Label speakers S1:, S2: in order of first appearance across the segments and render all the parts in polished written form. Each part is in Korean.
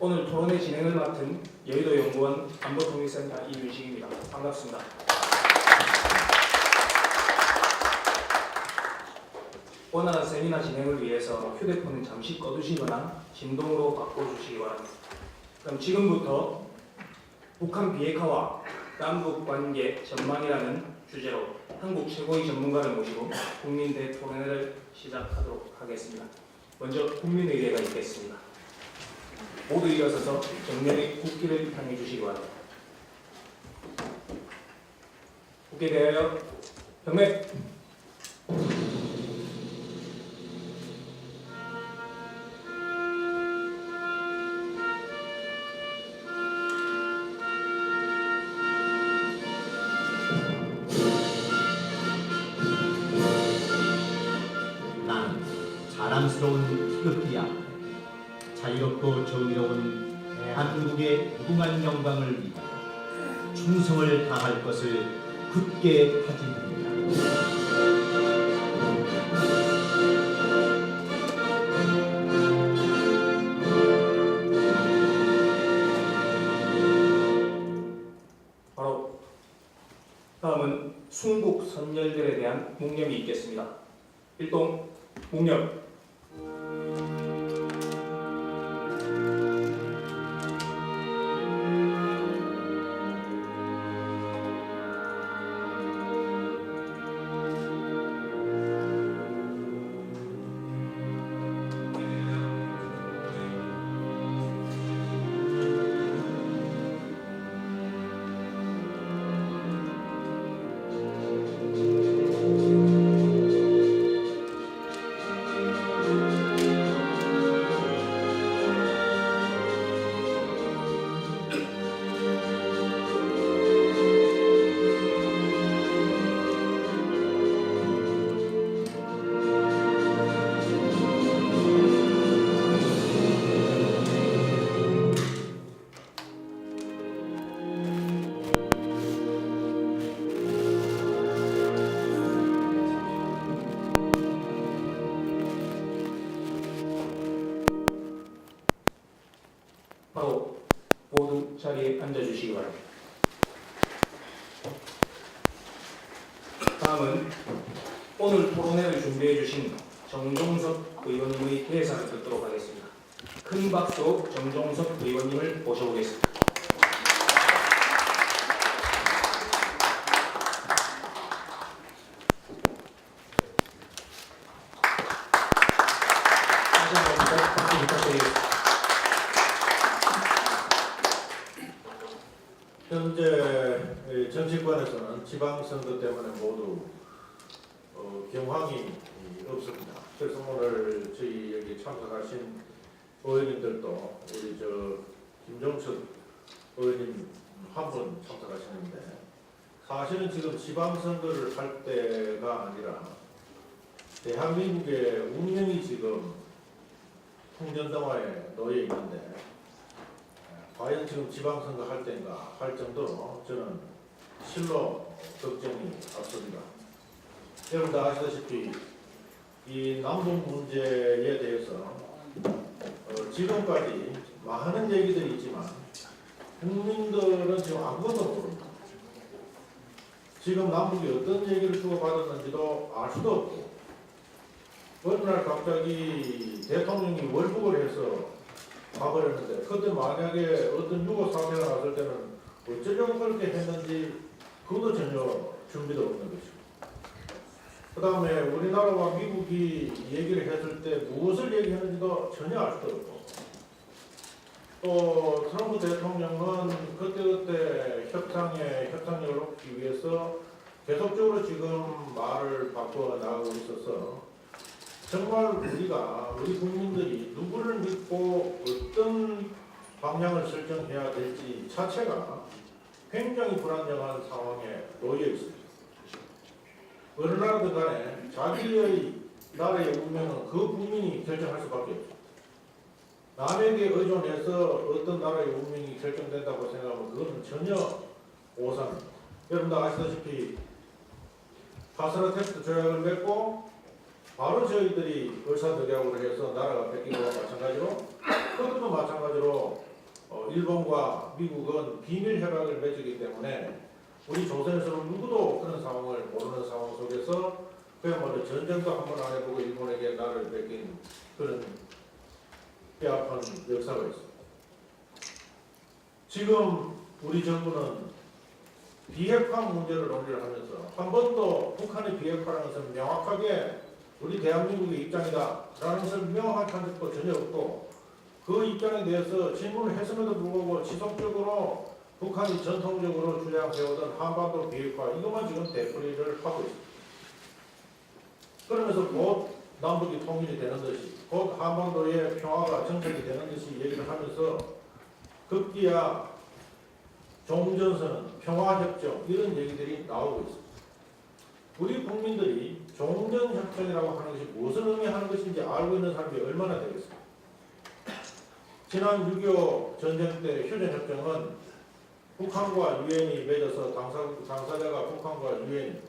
S1: 오늘 토론회 진행을 맡은 여의도 연구원 안보통일센터 이윤식입니다. 반갑습니다. 원활한 세미나 진행을 위해서 휴대폰은 잠시 꺼두시거나 진동으로 바꿔주시기 바랍니다. 그럼 지금부터 북한 비핵화와 남북관계 전망이라는 주제로 한국 최고의 전문가를 모시고 국민 대토론회를 시작하도록 하겠습니다. 먼저 국민의례가 있겠습니다. 모두 일어서서 정면의 국기를 향해 주시기 바랍니다. 국기에 대하여 경례.
S2: 나는 자랑스러운 태극기 앞에 자유롭고 정의로운 대한민국의 무궁한 영광을 위하여 충성을 다할 것을 굳게 다짐합니다.
S1: 바로 다음은 순국 선열들에 대한 묵념이 있겠습니다. 일동 묵념. 바로 모두 자리에 앉아주시기 바랍니다. 다음은 오늘 토론회를 준비해 주신 정종석 의원님의 개사를 듣도록 하겠습니다. 큰 박수로 정종석 의원님을 모셔보겠습니다. 다시 한번 박수 부탁드리겠습니다.
S3: 현재 정치권에서는 지방선거 때문에 모두 경황이 없습니다. 그래서 오늘 저희 여기 참석하신 의원님들도 우리 김종석 의원님 한 분 참석하시는데, 사실은 지금 지방선거를 할 때가 아니라 대한민국의 운명이 지금 풍전등화에 놓여 있는데, 과연 지금 지방선거 할 때인가 할 정도로 저는 실로 걱정이 앞섭니다. 여러분 다 아시다시피 이 남북 문제에 대해서 지금까지 많은 얘기들이 있지만 국민들은 지금 아무것도 모릅니다. 지금 남북이 어떤 얘기를 주고받았는지도 알 수도 없고, 어느 날 갑자기 대통령이 월북을 해서 가버렸는데, 그때 만약에 어떤 유고 사태가 났을 때는 어쩌려고 그렇게 했는지 그것도 전혀 준비도 없는 것이고, 그 다음에 우리나라와 미국이 얘기를 했을 때 무엇을 얘기했는지도 전혀 알 수도 없고, 또 트럼프 대통령은 그때그때 협상력을 높이기 위해서 계속적으로 지금 말을 바꿔 나가고 있어서 정말 우리 국민들이 누구를 믿고 어떤 방향을 설정해야 될지 자체가 굉장히 불안정한 상황에 놓여 있습니다. 어느 나라든 간에 자기의 나라의 운명은 그 국민이 결정할 수밖에 없습니다. 남에게 의존해서 어떤 나라의 운명이 결정된다고 생각하면 그것은 전혀 오산입니다. 여러분 다 아시다시피 파스라테스트 조약을 맺고 바로 저희들이 의사득약으로 해서 나라가 뺏기고 마찬가지로 그것도 마찬가지로 일본과 미국은 비밀 협약을 맺었기 때문에 우리 조선에서는 누구도 그런 상황을 모르는 상황 속에서 그야말로 전쟁도 한 번 안 해보고 일본에게 나라를 뺏긴 그런 뼈아픈 역사가 있습니다. 지금 우리 정부는 비핵화 문제를 논의를 하면서 한 번도 북한의 비핵화라는 것은 명확하게 우리 대한민국의 입장이다라는 것을 명확하게 한 적도 전혀 없고 그 입장에 대해서 질문을 했음에도 불구하고 지속적으로 북한이 전통적으로 주장해오던 한반도 비핵화 이것만 지금 되풀이를 하고 있습니다. 그러면서 곧 남북이 통일이 되는 듯이 곧 한반도의 평화가 정착이 되는 듯이 얘기를 하면서 급기야 종전선언, 평화협정 이런 얘기들이 나오고 있습니다. 우리 국민들이 종전협정이라고 하는 것이 무엇을 의미하는 것인지 알고 있는 사람이 얼마나 되겠습니까? 지난 6.25 전쟁 때 휴전협정은 북한과 유엔이 맺어서 당사자가 북한과 유엔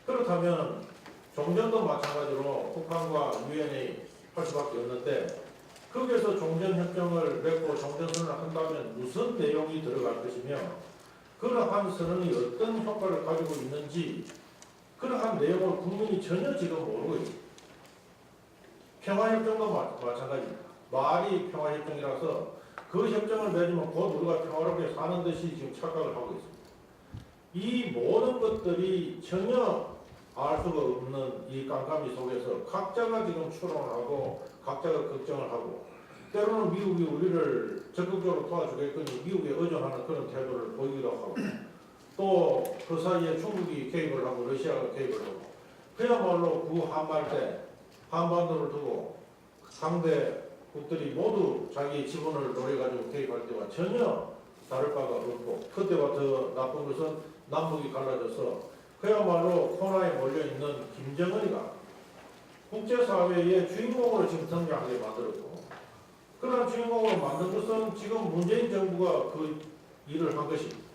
S3: 그렇다면 종전도 마찬가지로 북한과 유엔이 할 수밖에 없는데 거기에서 종전협정을 맺고 종전선언을 한다면 무슨 내용이 들어갈 것이며 그러한 선언이 어떤 효과를 가지고 있는지 그러한 내용을 국민이 전혀 지금 모르고 있습니다. 평화협정도 마찬가지입니다. 말이 평화협정이라서 그 협정을 맺으면 곧 우리가 평화롭게 사는 듯이 지금 착각을 하고 있습니다. 이 모든 것들이 전혀 알 수가 없는 이 깜깜이 속에서 각자가 지금 추론하고 각자가 걱정을 하고 때로는 미국이 우리를 적극적으로 도와주겠거니 미국에 의존하는 그런 태도를 보이기도 하고 또 그 사이에 중국이 개입을 하고 러시아가 개입을 하고 그야말로 구한말 때 한반도를 두고 상대국들이 모두 자기 지분을 노려가지고 개입할 때와 전혀 다를 바가 없고 그때와 더 나쁜 것은 남북이 갈라져서 그야말로 코너에 몰려있는 김정은이가 국제사회의 주인공으로 지금 등장하게 만들었고 그런 주인공으로 만든 것은 지금 문재인 정부가 그 일을 한 것입니다.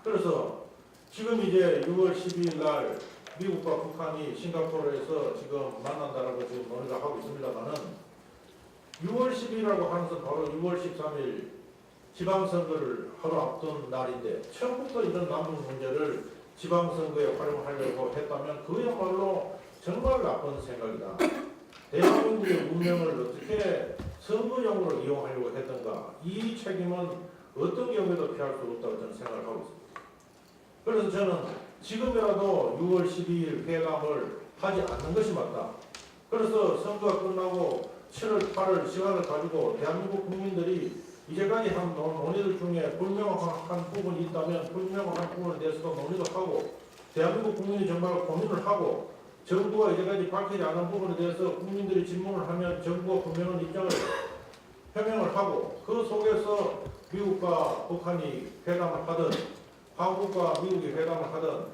S3: 그래서 지금 이제 6월 12일 날 미국과 북한이 싱가포르에서 지금 만난다라고 지금 논의를 하고 있습니다만은 6월 10일이라고 하는 것은 바로 6월 13일 지방선거를 하루 앞둔 날인데 처음부터 이런 남북 문제를 지방선거에 활용하려고 했다면 그야말로 정말 나쁜 생각이다. 대한민국의 운명을 어떻게 선거용으로 이용하려고 했던가 이 책임은 어떤 경우에도 피할 수 없다고 저는 생각을 하고 있습니다. 그래서 저는 지금이라도 6월 12일 회담을 하지 않는 것이 맞다. 그래서 선거가 끝나고 7월 8월 시간을 가지고 대한민국 국민들이 이제까지 한 논의들 중에 불명확한 부분이 있다면 불명확한 부분에 대해서도 논의도 하고 대한민국 국민이 정말 고민을 하고 정부가 이제까지 밝히지 않은 부분에 대해서 국민들이 질문을 하면 정부가 분명한 입장을 표명을 하고 그 속에서 미국과 북한이 회담을 하든 한국과 미국이 회담을 하든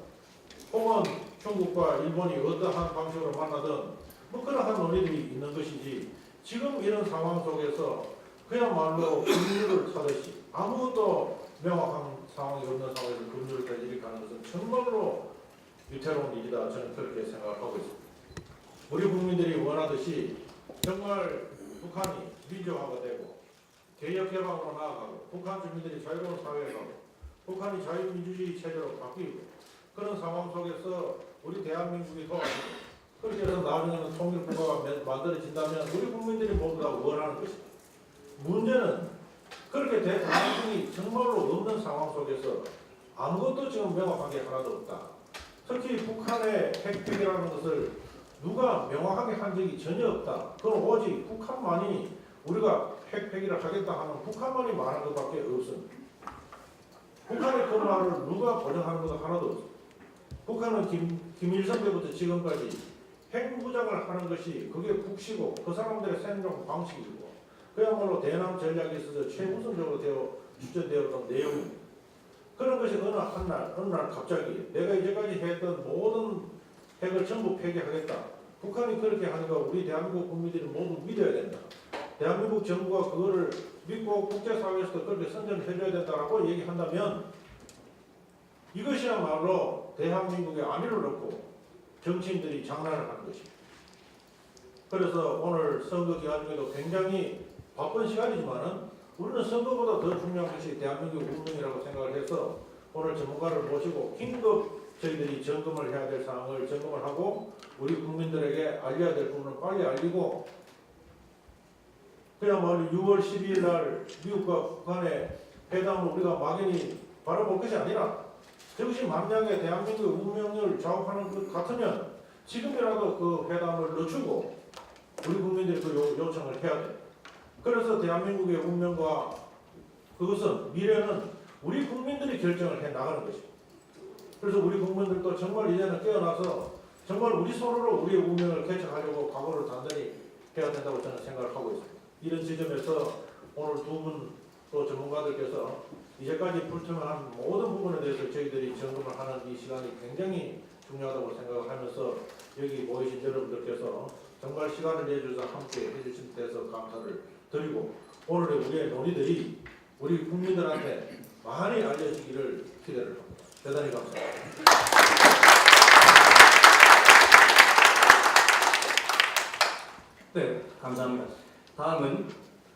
S3: 혹은 중국과 일본이 어떠한 방식으로 만나든 뭐 그러한 논의들이 있는 것이지 지금 이런 상황 속에서 그야말로 금융을 타듯이 아무것도 명확한 상황이 없는 상황에서 금융을 일으키는 것은 정말로 위태로운 일이다. 저는 그렇게 생각을 하고 있습니다. 우리 국민들이 원하듯이 정말 북한이 민주화가 되고 개혁개방으로 나아가고 북한 주민들이 자유로운 사회에 가고 북한이 자유민주주의 체제로 바뀌고 그런 상황 속에서 우리 대한민국이 도와주고 그렇게 해서 나중에는 통일국가가 만들어진다면 우리 국민들이 모두 다 원하는 것입니다. 문제는 그렇게 될 가능성이 정말로 없는 상황 속에서 아무것도 지금 명확한 게 하나도 없다. 특히 북한의 핵폐기라는 것을 누가 명확하게 한 적이 전혀 없다. 그건 오직 북한만이 우리가 핵폐기를 하겠다 하는 북한만이 말한 것밖에 없습니다. 북한의 그 말을 누가 보장하는 것도 하나도 없습니다. 북한은 김일성 때부터 지금까지 핵무장을 하는 것이 그게 국시고 그 사람들의 생존 방식이고 그야말로 대남 전략에 있어서 최우선적으로 추천되었던 내용입니다. 그런 것이 어느 날 갑자기 내가 이제까지 했던 모든 핵을 전부 폐기하겠다. 북한이 그렇게 하니까 우리 대한민국 국민들이 모두 믿어야 된다. 대한민국 정부가 그거를 믿고 국제사회에서도 그렇게 선전을 해줘야 된다라고 얘기한다면 이것이야말로 대한민국의 안위를 놓고 정치인들이 장난을 하는 것입니다. 그래서 오늘 선거 기간 중에도 굉장히 바쁜 시간이지만은 우리는 선거보다 더 중요한 것이 대한민국 운명이라고 생각을 해서 오늘 전문가를 모시고 긴급 저희들이 점검을 해야 될 사항을 점검을 하고 우리 국민들에게 알려야 될 부분은 빨리 알리고 그야말로 6월 12일 날 미국과 북한의 회담을 우리가 막연히 바라볼 것이 아니라 저것이 만약에 대한민국의 운명을 좌우하는 것 같으면 지금이라도 그 회담을 늦추고 우리 국민들이 그 요청을 해야 돼. 그래서 대한민국의 운명과 그것은 미래는 우리 국민들이 결정을 해 나가는 것입니다. 그래서 우리 국민들도 정말 이제는 깨어나서 정말 우리 손으로 우리의 운명을 개척하려고 각오를 단단히 해야 된다고 저는 생각을 하고 있습니다. 이런 지점에서 오늘 두 분 또 전문가들께서 이제까지 불투명한 모든 부분에 대해서 저희들이 점검을 하는 이 시간이 굉장히 중요하다고 생각을 하면서 여기 모이신 여러분들께서 정말 시간을 내주셔서 함께 해주신 데서 감사를 드리고 오늘의 우리의 논의들이 우리 국민들한테 많이 알려지기를 기대를 합니다. 대단히 감사합니다.
S1: 네, 감사합니다. 다음은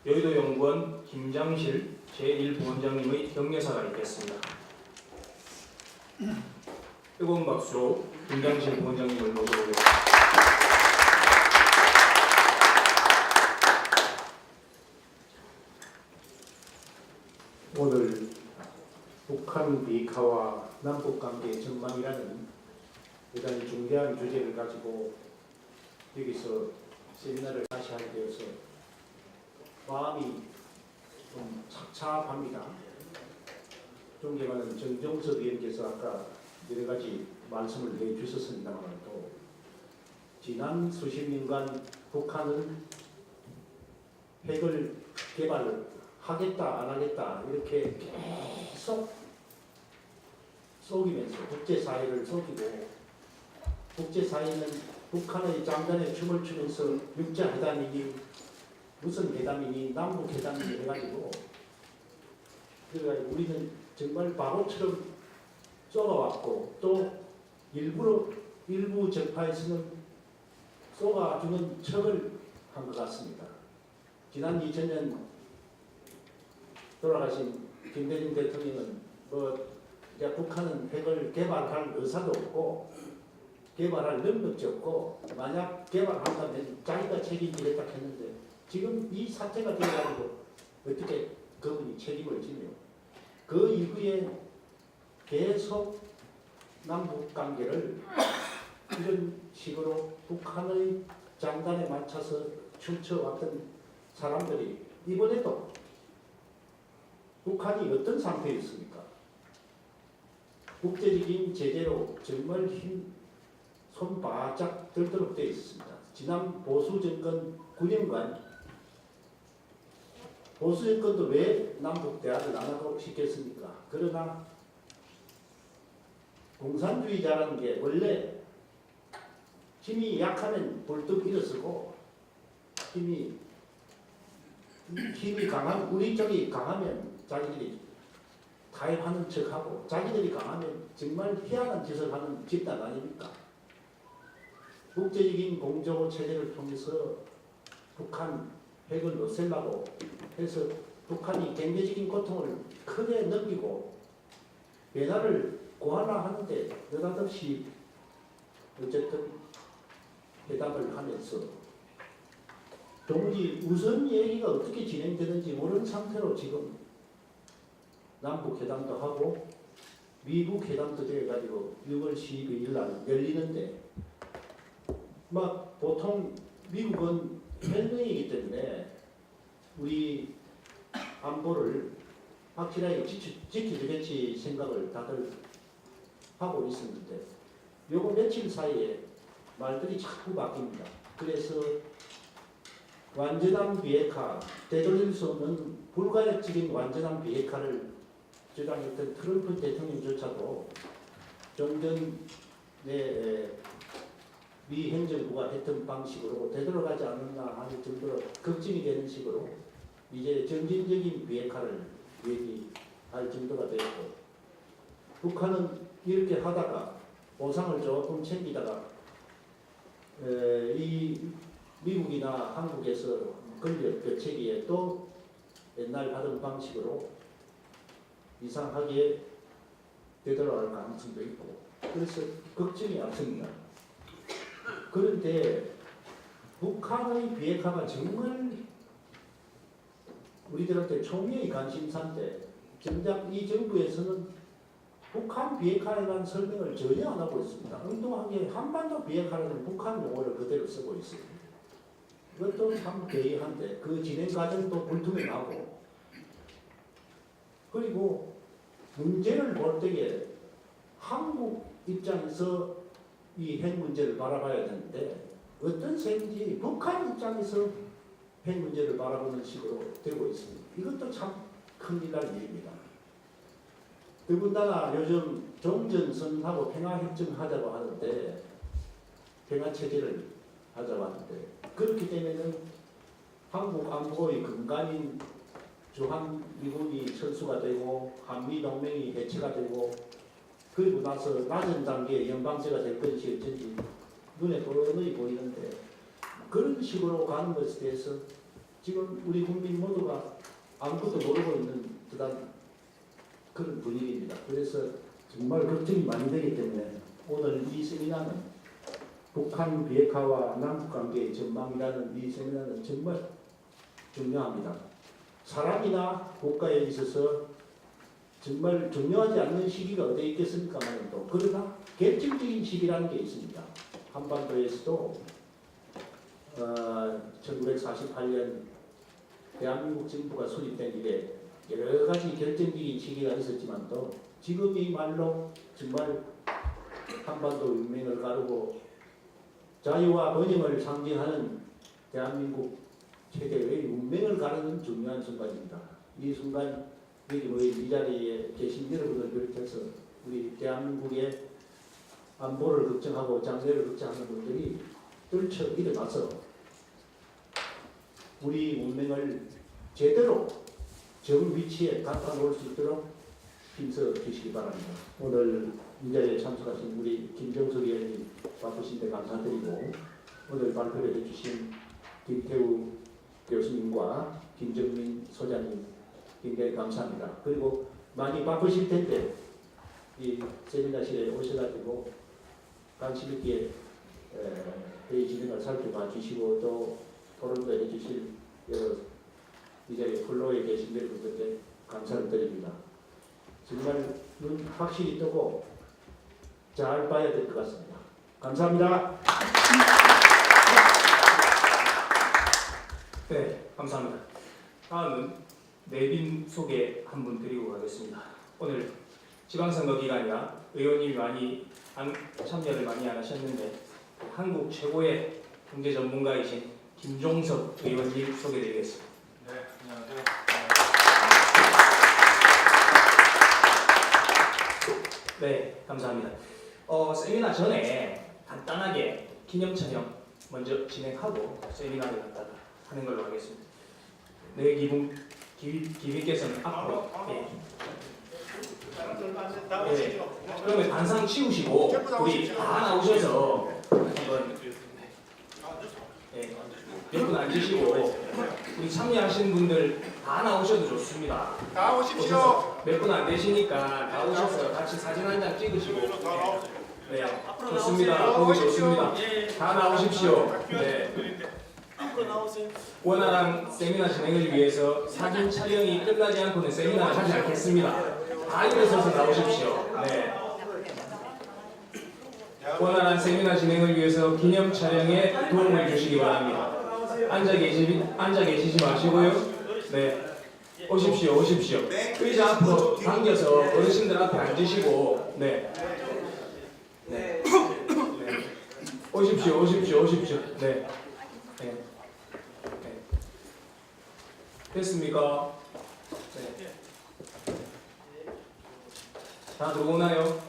S1: 여의도연구원 김장실 제1부원장님의 경례사가 있겠습니다. 뜨거운 박수로 김장실 부원장님을 모셔보겠습니다.
S4: 오늘 북한 비핵화와 남북관계 전망이라는 대단히 중대한 주제를 가지고 여기서 세미나를 다시 하게 되어서 마음이 좀 착잡합니다. 존경하는 정정석 의원께서 아까 여러 가지 말씀을 해주셨습니다만 또 지난 수십 년간 북한은 핵을 개발하겠다 안 하겠다 이렇게 계속 속이면서 국제사회를 속이고 국제사회는 북한의 장단에 춤을 추면서 육자회담이니 무슨 회담이니 남북회담이니 해가지고 그러니까 우리는 정말 바보처럼 쏘아왔고 또 일부 적파에서는 쏘아주는 척을 한 것 같습니다. 지난 2000년 돌아가신 김대중 대통령은 이제 북한은 핵을 개발할 의사도 없고 개발할 능력이 없고 만약 개발한다면 자기가 책임지겠다 했는데 지금 이 사태가 되어가지고 어떻게 그분이 책임을 지며 그 이후에 계속 남북관계를 이런 식으로 북한의 장단에 맞춰서 춤춰왔던 사람들이 이번에도 북한이 어떤 상태에 있습니까? 국제적인 제재로 정말 손 바짝 들도록 되어 있습니다. 지난 보수 정권 9년간 보수 정권도 왜 남북 대화를 안 하고 시켰습니까? 그러나 공산주의자라는 게 원래 힘이 약하면 불뚝 일어서고 힘이 강한 우리 쪽이 강하면 자기들이 타협하는 척하고 자기들이 강하면 정말 희한한 짓을 하는 집단 아닙니까? 국제적인 공조 체제를 통해서 북한 핵을 없애려고 해서 북한이 경제적인 고통을 크게 느끼고 변화를 고안하는데 느닷없이 어쨌든 회담을 하면서 도무지 무슨 얘기가 어떻게 진행되는지 모르는 상태로 지금 남북 회담도 하고 미국 회담도 돼가지고 6월 12일 날 열리는데 막 보통 미국은 헬명이기 때문에 우리 안보를 확실하게 지켜주겠지 생각을 다들 하고 있었는데 요거 며칠 사이에 말들이 자꾸 바뀝니다. 그래서 완전한 비핵화, 되돌릴 수 없는 불가역적인 완전한 비핵화를 주장했던 트럼프 대통령조차도 좀 전에 미 행정부가 했던 방식으로 되돌아가지 않았나 하는 정도로 걱정이 되는 식으로 이제 점진적인 비핵화를 얘기할 정도가 되었고 북한은 이렇게 하다가 보상을 조금 챙기다가 이 미국이나 한국에서 권력 교체기에 또 옛날 하던 방식으로 이상하게 되돌아갈 가능성도 있고 그래서 걱정이 앞섭니다. 그런데 북한의 비핵화가 정말 우리들한테 총명의 관심사인데 정작 이 정부에서는 북한 비핵화에 대한 설명을 전혀 안 하고 있습니다. 엉뚱하게 한반도 비핵화라는 북한 용어를 그대로 쓰고 있습니다. 이것도 참 괴이한데 그 진행 과정도 불투명하고 그리고 문제를 볼 때에 한국 입장에서 이 핵 문제를 바라봐야 되는데 어떤 셈인지 북한 입장에서 핵 문제를 바라보는 식으로 되고 있습니다. 이것도 참 큰일 날 일입니다. 더군다나 요즘 종전선언하고 평화협정 하자고 하는데 평화체제를 하자고 하는데 그렇기 때문에 한국 안보의 근간인 주한미군이 철수가 되고 한미동맹이 해체가 되고 그리고 나서 낮은 단계의 연방제가 될 것이 어쩐지 눈에 뻔히 보이는데 그런 식으로 가는 것에 대해서 지금 우리 국민 모두가 아무것도 모르고 있는 듯한 그런 분위기입니다. 그래서 정말 걱정이 많이 되기 때문에 오늘 이 세미나는 북한 비핵화와 남북관계의 전망이라는 이 세미나는 정말 중요합니다. 사람이나 국가에 있어서 정말 중요하지 않는 시기가 어디에 있겠습니까만 또 그러나 결정적인 시기라는 게 있습니다. 한반도에서도 1948년 대한민국 정부가 수립된 이래 여러 가지 결정적인 시기가 있었지만도 지금이말로 정말 한반도 운명을 가르고 자유와 번영을 상징하는 대한민국 최대의 운명을 가르는 중요한 순간입니다. 이 순간 여기 이 자리에 계신 여러분을 비롯해서 우리 대한민국의 안보를 걱정하고 장래를 걱정하는 분들이 떨쳐 일어나서 우리 운명을 제대로 정 위치에 갖다 놓을 수 있도록 힘써 주시기 바랍니다. 오늘 이 자리에 참석하신 우리 김정석 의원님 바쁘신데 감사드리고 오늘 발표를 해주신 김태우 교수님과 김정민 소장님 굉장히 감사합니다. 그리고 많이 바쁘실 텐데 이 세미나실에 오셔가지고 관심 있게 회의 진행을 살펴봐 주시고 또 토론도 해주실 여러 이 자리에 플로에 계신 여러분들께 감사를 드립니다. 정말 눈 확실히 뜨고 잘 봐야 될 것 같습니다. 감사합니다.
S1: 네, 감사합니다. 다음은 내빈 소개 한 분 드리고 가겠습니다. 오늘 지방선거 기간이라 의원님이 많이 참여를 많이 안 하셨는데 한국 최고의 경제 전문가이신 김종석 의원님 소개드리겠습니다.
S5: 네, 안녕하세요.
S1: 네, 감사합니다. 세미나 전에 간단하게 기념 촬영 먼저 진행하고 세미나를 갖다가 하는 걸로 하겠습니다. 네, 기빈께서는 앞으로 그러면 단상 치우시고 우리 다 나오셔서 한번 몇 분 앉으시고 우리 참여하신 분들 다 나오셔도 좋습니다.
S5: 다 오십시오.
S1: 몇 분 안 되시니까 다 오셔서 같이 사진 한 장 찍으시고 네, 좋습니다. 보기 좋습니다. 다 나오십시오. 네. 원활한 세미나 진행을 위해서 사진 촬영이 끝나지 않고는 세미나를 하지 않겠습니다. 다 일어서서 나오십시오. 네. 원활한 세미나 진행을 위해서 기념 촬영에 도움을 주시기 바랍니다. 앉아 계시지 마시고요. 네. 오십시오. 의자 앞으로 당겨서 어르신들 앞에 앉으시고, 네. 네. 오십시오. 네. 네. 됐습니까? 네. 다 들어오나요?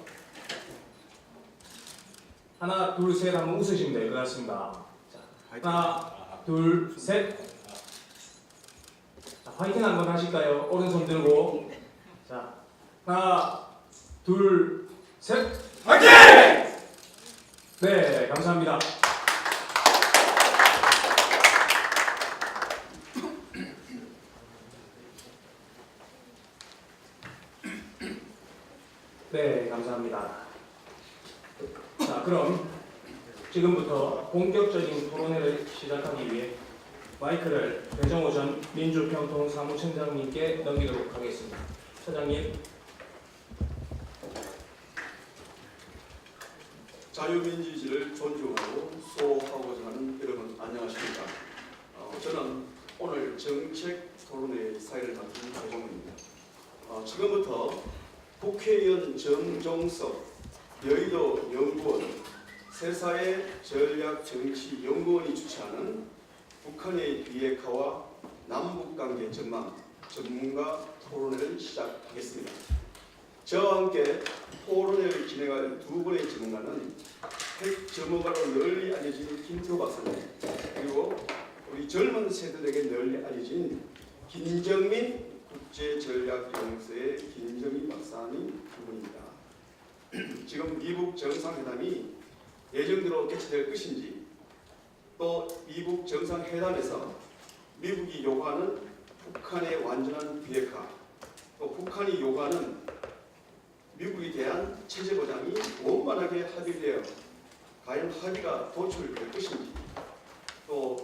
S1: 하나, 둘, 셋 한번 웃으시면 될 것 같습니다. 자, 하나, 둘, 셋. 자, 화이팅 한번 하실까요? 오른손 들고. 자, 하나, 둘, 셋. 화이팅! 네, 감사합니다. 네, 감사합니다. 자, 그럼 지금부터 본격적인 토론회를 시작하기 위해 마이크를 배정호 전 민주평통사무총장님께 넘기도록 하겠습니다. 차장님.
S6: 자유민주주의를 존중하고 수호하고자 하는 여러분 안녕하십니까. 저는 오늘 정책 토론회의 사회를 맡은 배정호입니다. 지금부터 국회의원 정종석 여의도 연구원 세사의 전략정치연구원이 주최하는 북한의 비핵화와 남북관계 전망 전문가 토론회를 시작하겠습니다. 저와 함께 토론회를 진행할 두 분의 전문가는 핵 전문가로 널리 알려진 김태호 박사님, 그리고 우리 젊은 세대들에게 널리 알려진 김정민 국제전략연구소의 김정민 박사님 두 분입니다. 지금 미국 정상회담이 예정대로 개최될 것인지, 또 미국 정상회담에서 미국이 요구하는 북한의 완전한 비핵화, 또 북한이 요구하는 미국에 대한 체제 보장이 원만하게 합의되어 과연 합의가 도출될 것인지, 또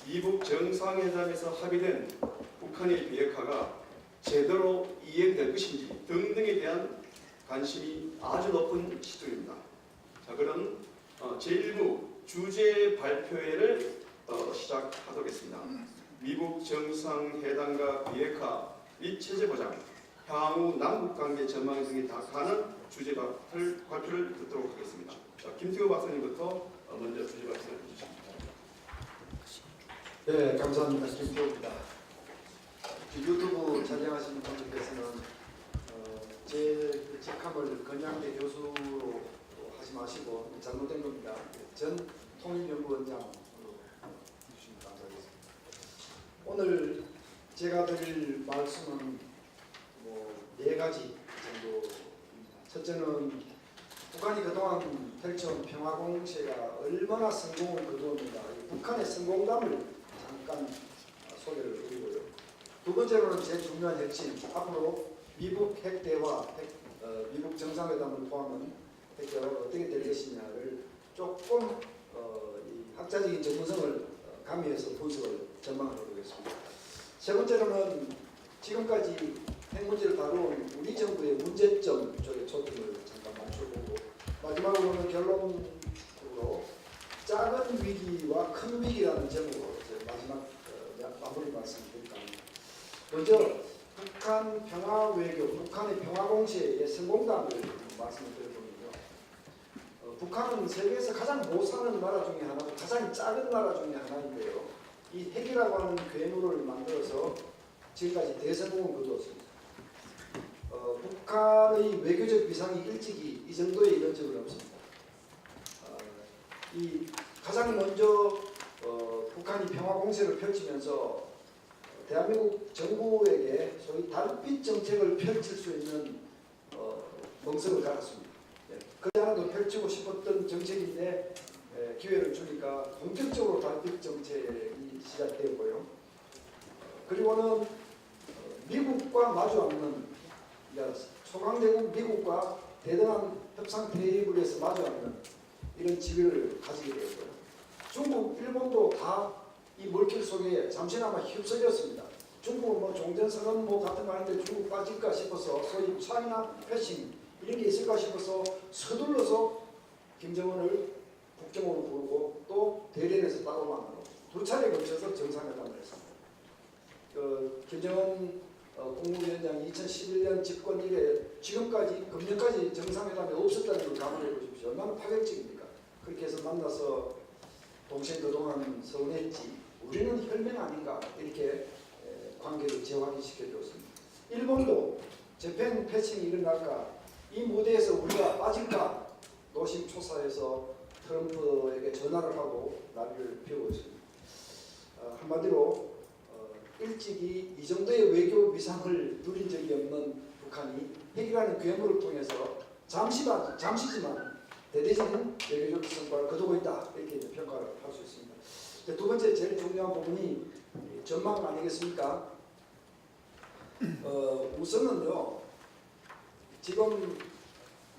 S6: 미국 정상회담에서 합의된 북한의 비핵화가 제대로 이행될 것인지 등등에 대한 관심이 아주 높은 시점입니다. 자, 그럼 제1부 주제 발표회를 시작하도록 하겠습니다. 미국 정상회담과 비핵화 및 체제 보장, 향후 남북관계 전망 등에 다가가는 주제 발표를 듣도록 하겠습니다. 자, 김태호 박사님부터 먼저 주제 발표를 해주십니다.
S7: 네, 감사합니다. 김태호입니다. 유튜브 촬영하시는 분들께서는 제 직함을 건양대 교수로 하지 마시고 잘못된 겁니다. 전 통일연구원장으로 해주시면 감사하겠습니다. 오늘 제가 드릴 말씀은 네 가지 정도입니다. 첫째는 북한이 그동안 펼쳐온 평화공세가 얼마나 성공을 거두었는가, 북한의 성공담을 잠깐 소개를 드리고요. 두 번째로는 제일 중요한 핵심, 앞으로 미국 핵대화, 미국 정상회담을 포함한 핵대화가 어떻게 될 것이냐를 조금 이 학자적인 전문성을 가미해서 분석을 전망을 해보겠습니다. 세 번째로는 지금까지 핵 문제를 다룬 우리 정부의 문제점 쪽에 초점을 잠깐 맞춰보고, 마지막으로는 결론으로 작은 위기와 큰 위기라는 제목으로 마지막 마무리 말씀드릴까 합니다. 먼저 북한 평화 외교, 북한의 평화 공세의 성공담을 말씀을 드려보면요. 북한은 세계에서 가장 못 사는 나라 중에 하나고 가장 작은 나라 중에 하나인데요. 이 핵이라고 하는 괴물을 만들어서 지금까지 대성공을 거두었습니다. 북한의 외교적 위상이 일찍이 이 정도에 이른 적은 없습니다. 이 가장 먼저 북한이 평화 공세를 펼치면서 대한민국 정부에게 소위 달빛 정책을 펼칠 수 있는 멍석을 갖았습니다. 그렇지 않아도 펼치고 싶었던 정책인데 기회를 주니까 본격적으로 달빛 정책이 시작되었고요. 그리고는 미국과 마주 앉는, 초강대국 미국과 대등한 협상 테이블에서 마주 앉는 이런 지위를 가지게 되었고요. 중국, 일본도 다 이 물길 속에 잠시나마 휩쓸렸습니다. 중국은 종전선언 같은 거 하는데 중국 빠질까 싶어서 소위 차이나 패싱 이런 게 있을까 싶어서 서둘러서 김정은을 국정으로 부르고 또 대련에서 따로 만나고 두 차례 걸쳐서 정상회담을 했습니다. 김정은 국무위원장이 2011년 집권 이래 지금까지 금년까지 정상회담이 없었다는 걸 감안해 보십시오. 얼마나 파격적입니까? 그렇게 해서 만나서 동생 그동안 서운했지, 우리는 혈맹 아닌가, 이렇게 관계를 재확인시켜 줬습니다. 일본도 재팬 패싱이 일어날까, 이 무대에서 우리가 빠질까 노심초사해서 트럼프에게 전화를 하고 난리를 피우고 있습니다. 한마디로 일찍이 이 정도의 외교 위상을 누린 적이 없는 북한이 핵이라는 괴물을 통해서 잠시지만 대대적인 외교적 성과를 거두고 있다, 이렇게 평가를 할 수 있습니다. 두 번째 제일 중요한 부분이 전망 아니겠습니까? 우선은요, 지금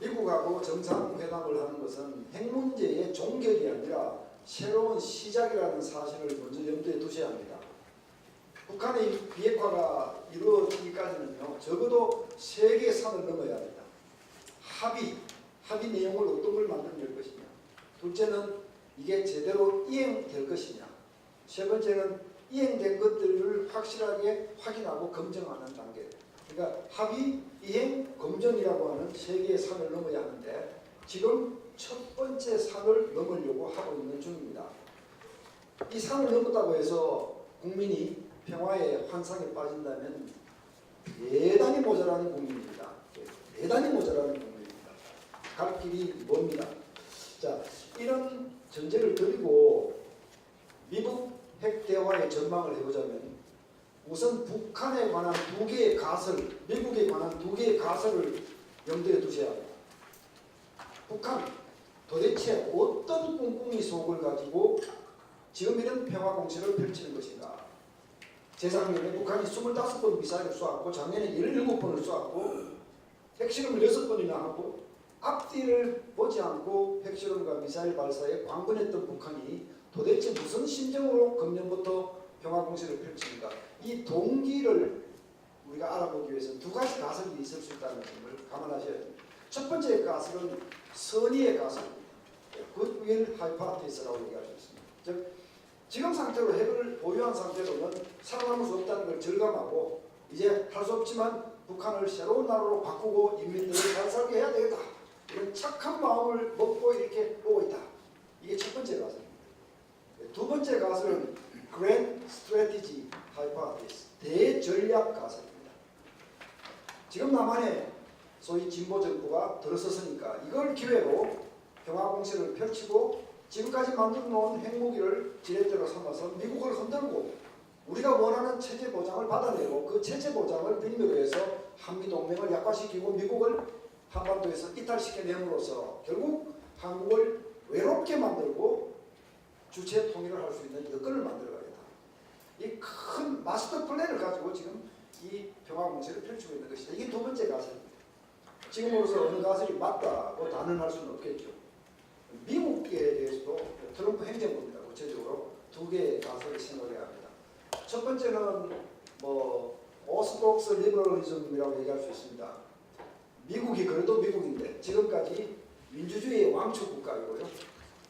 S7: 미국하고 정상회담을 하는 것은 핵 문제의 종결이 아니라 새로운 시작이라는 사실을 먼저 염두에 두셔야 합니다. 북한의 비핵화가 이루어지기까지는요, 적어도 3개의 산을 넘어야 합니다. 합의 내용을 어떤 걸 만들어낼 것이냐. 둘째는 이게 제대로 이행될 것이냐. 세 번째는 이행된 것들을 확실하게 확인하고 검증하는 단계. 그러니까 합의, 이행, 검증이라고 하는 3개의 산을 넘어야 하는데 지금 첫 번째 산을 넘으려고 하고 있는 중입니다. 이 산을 넘었다고 해서 국민이 평화의 환상에 빠진다면 대단히 모자라는 국민입니다. 대단히 모자라는 국민입니다. 갈 길이 멉니다. 자, 이런 전제를 드리고 미국 핵 대화의 전망을 해보자면 우선 북한에 관한 2개의 가설, 미국에 관한 2개의 가설을 염두에 두셔야 합니다. 북한 도대체 어떤 꿍꿍이 속을 가지고 지금 이런 평화 공세를 펼치는 것인가? 재작년에 북한이 25번 미사일을 쏘았고 작년에 17번을 쏘았고 핵실험을 6번이나 하고 앞뒤를 보지 않고 핵실험과 미사일 발사에 광분했던 북한이 도대체 무슨 심정으로 금년부터 평화공세를 펼칩니까? 이 동기를 우리가 알아보기 위해서 2가지 가설이 있을 수 있다는 점을 감안하셔야 됩니다. 첫 번째 가설은 선의의 가설입니다. 굿윌 하이파티스라고 얘기할 수 있습니다. 즉 지금 상태로 핵을 보유한 상태로는 살아남을 수 없다는 걸 절감하고 이제 할 수 없지만 북한을 새로운 나라로 바꾸고 인민들을 잘 살게 해야 되겠다. 이런 착한 마음을 먹고 이렇게 보고 있다. 이게 첫 번째 가설입니다. 두 번째 가설은 Grand Strategy Hypothesis, 대전략 가설입니다. 지금 남한에 소위 진보 정부가 들어섰으니까 이걸 기회로 평화 공세를 펼치고 지금까지 만들어 놓은 핵무기를 지렛대로 삼아서 미국을 흔들고 우리가 원하는 체제 보장을 받아내고 그 체제 보장을 빌미로 해서 한미동맹을 약화시키고 미국을 한반도에서 이탈시켜냄으로써 결국 한국을 외롭게 만들고 주체 통일을 할 수 있는 여건을 만들어가겠다. 이 큰 마스터 플랜을 가지고 지금 이 평화 공세를 펼치고 있는 것이다. 이게 두 번째 가설입니다. 지금으로서 어느 가설이 맞다고 단언할 수는 없겠죠. 미국에 대해서도 트럼프 행정부입니다. 구체적으로 2개의 가설을 생각해야 합니다. 첫 번째는 오스독스 리버럴리즘이라고 얘기할 수 있습니다. 미국이 그래도 미국인데 지금까지 민주주의의 왕초 국가이고요.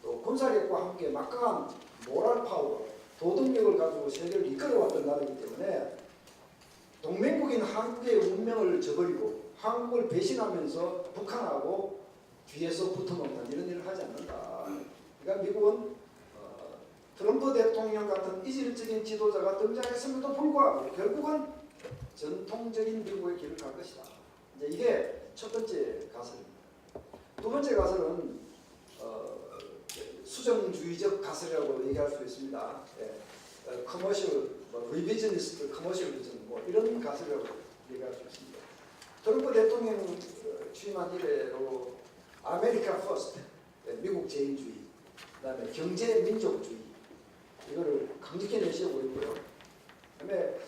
S7: 또 군사력과 함께 막강한 모랄 파워, 도덕력을 가지고 세계를 이끌어왔던 나라이기 때문에 동맹국인 한국의 운명을 저버리고 한국을 배신하면서 북한하고 뒤에서 붙어먹는 이런 일을 하지 않는다. 그러니까 미국은 트럼프 대통령 같은 이질적인 지도자가 등장했음에도 불구하고 결국은 전통적인 미국의 길을 갈 것이다. 이제 이게 첫 번째 가설입니다. 두 번째 가설은 수정주의적 가설이라고 얘기할 수 있습니다. 커머셜, 리비저니스트, 커머셜리즘 이런 가설이라고 얘기할 수 있습니다. 트럼프 대통령 취임한 이래로 아메리카 퍼스트, 미국 제인주의, 그다음에 경제 민족주의 이거를 강력히 내세우고 있고요. 그다음에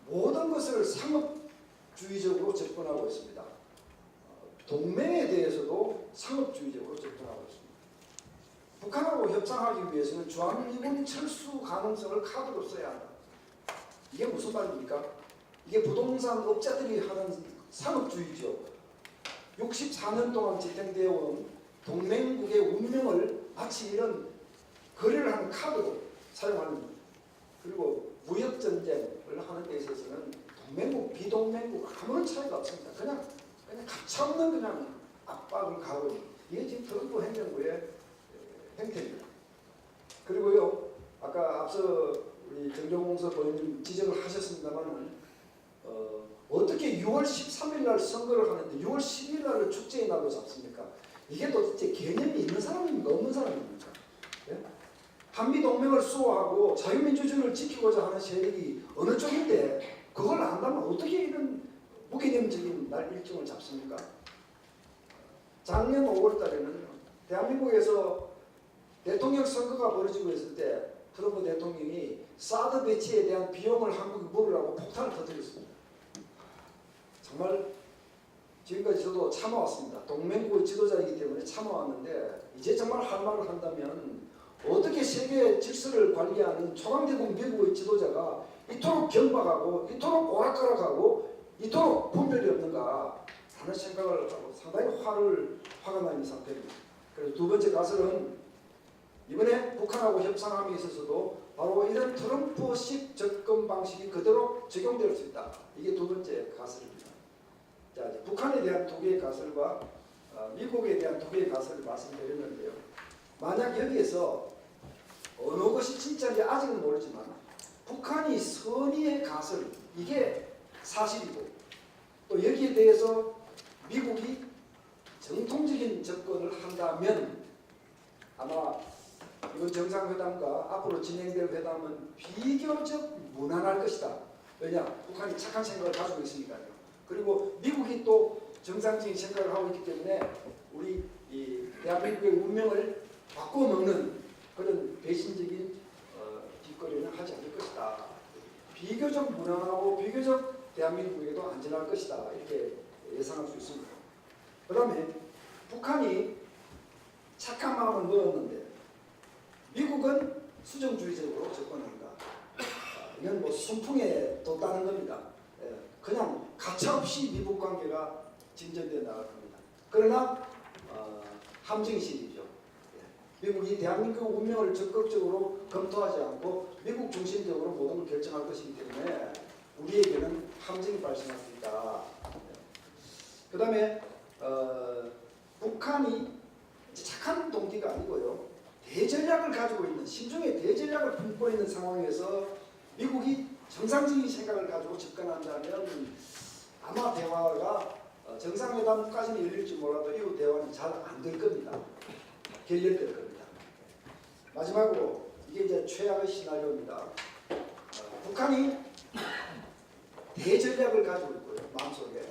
S7: 모든 것을 상업주의적으로 접근하고 있습니다. 동맹에 대해서도 상업주의적으로 접근하고 있습니다. 북한하고 협상하기 위해서는 주한미군 철수 가능성을 카드로 써야 한다. 이게 무슨 말입니까? 이게 부동산 업자들이 하는 상업주의죠. 64년 동안 지탱되어 온 동맹국의 운명을 마치 이런 거래를 하는 카드로 사용하는, 그리고 무역전쟁을 하는 데 있어서는 동맹국, 비동맹국 아무런 차이가 없습니다. 그냥 가차없는 그냥 압박을 가하고 있는, 이게 지금 트럼프 행정부의 행태입니다. 그리고요, 아까 앞서 우리 정종홍서 본인님 지적을 하셨습니다만은 어떻게 6월 13일 날 선거를 하는데 6월 10일 날을 축제의 날로 잡습니까? 이게 도대체 개념이 있는 사람입니까? 없는 사람입니까? 예? 한미동맹을 수호하고 자유민주주의를 지키고자 하는 세력이 어느 쪽인데 그걸 안다면 어떻게 이런 무개념적인 날 일정을 잡습니까? 작년 5월 달에는 대한민국에서 대통령 선거가 벌어지고 있을 때 트럼프 대통령이 사드 배치에 대한 비용을 한국에 물으라고 폭탄을 터뜨렸습니다. 정말 지금까지 저도 참아왔습니다. 동맹국의 지도자이기 때문에 참아왔는데 이제 정말 할 말을 한다면 어떻게 세계 질서를 관리하는 초강대국 미국의 지도자가 이토록 경박하고 이토록 오락가락하고 이토록 분별이 없는가 하는 생각을 하고 상당히 화가 나 있는 상태입니다. 그래서 두 번째 가설은 이번에 북한하고 협상함에 있어서도 바로 이런 트럼프식 접근 방식이 그대로 적용될 수 있다. 이게 두 번째 가설입니다. 자, 이제 북한에 대한 두 개의 가설과 미국에 대한 두 개의 가설을 말씀드렸는데요. 만약 여기에서 어느 것이 진짜인지 아직은 모르지만 북한이 선의의 가설 이게 사실이고 또 여기에 대해서 미국이 정통적인 접근을 한다면 아마 이번 정상회담과 앞으로 진행될 회담은 비교적 무난할 것이다. 왜냐? 북한이 착한 생각을 가지고 있으니까요. 그리고 미국이 또 정상적인 생각을 하고 있기 때문에 우리 이 대한민국의 운명을 바꿔먹는 그런 배신적인 뒷거리는 하지 않을 것이다. 비교적 무난하고 비교적 대한민국에도 안전할 것이다. 이렇게 예상할 수 있습니다. 그 다음에 북한이 착한 마음을 넣었는데 미국은 수정주의적으로 접근한다. 이건 뭐 순풍에 뒀다는 겁니다. 그냥 가차없이 미국 관계가 진전되어 나갈 겁니다. 그러나 함정식이죠. 미국이 대한민국 운명을 적극적으로 검토하지 않고 미국 중심적으로 모든 걸 결정할 것이기 때문에 우리에게는 함정이 발생할 수 있다. 그 다음에 북한이 착한 동기가 아니고요. 대전략을 가지고 있는 신중의 대전략을 품고 있는 상황에서 미국이 정상적인 생각을 가지고 접근한다면 아마 대화가 정상회담까지는 열릴지 몰라도 이후 대화는 잘 안 될 겁니다. 결렬될 겁니다. 마지막으로 이게 이제 최악의 시나리오입니다. 북한이 대전략을 가지고 있고요. 마음속에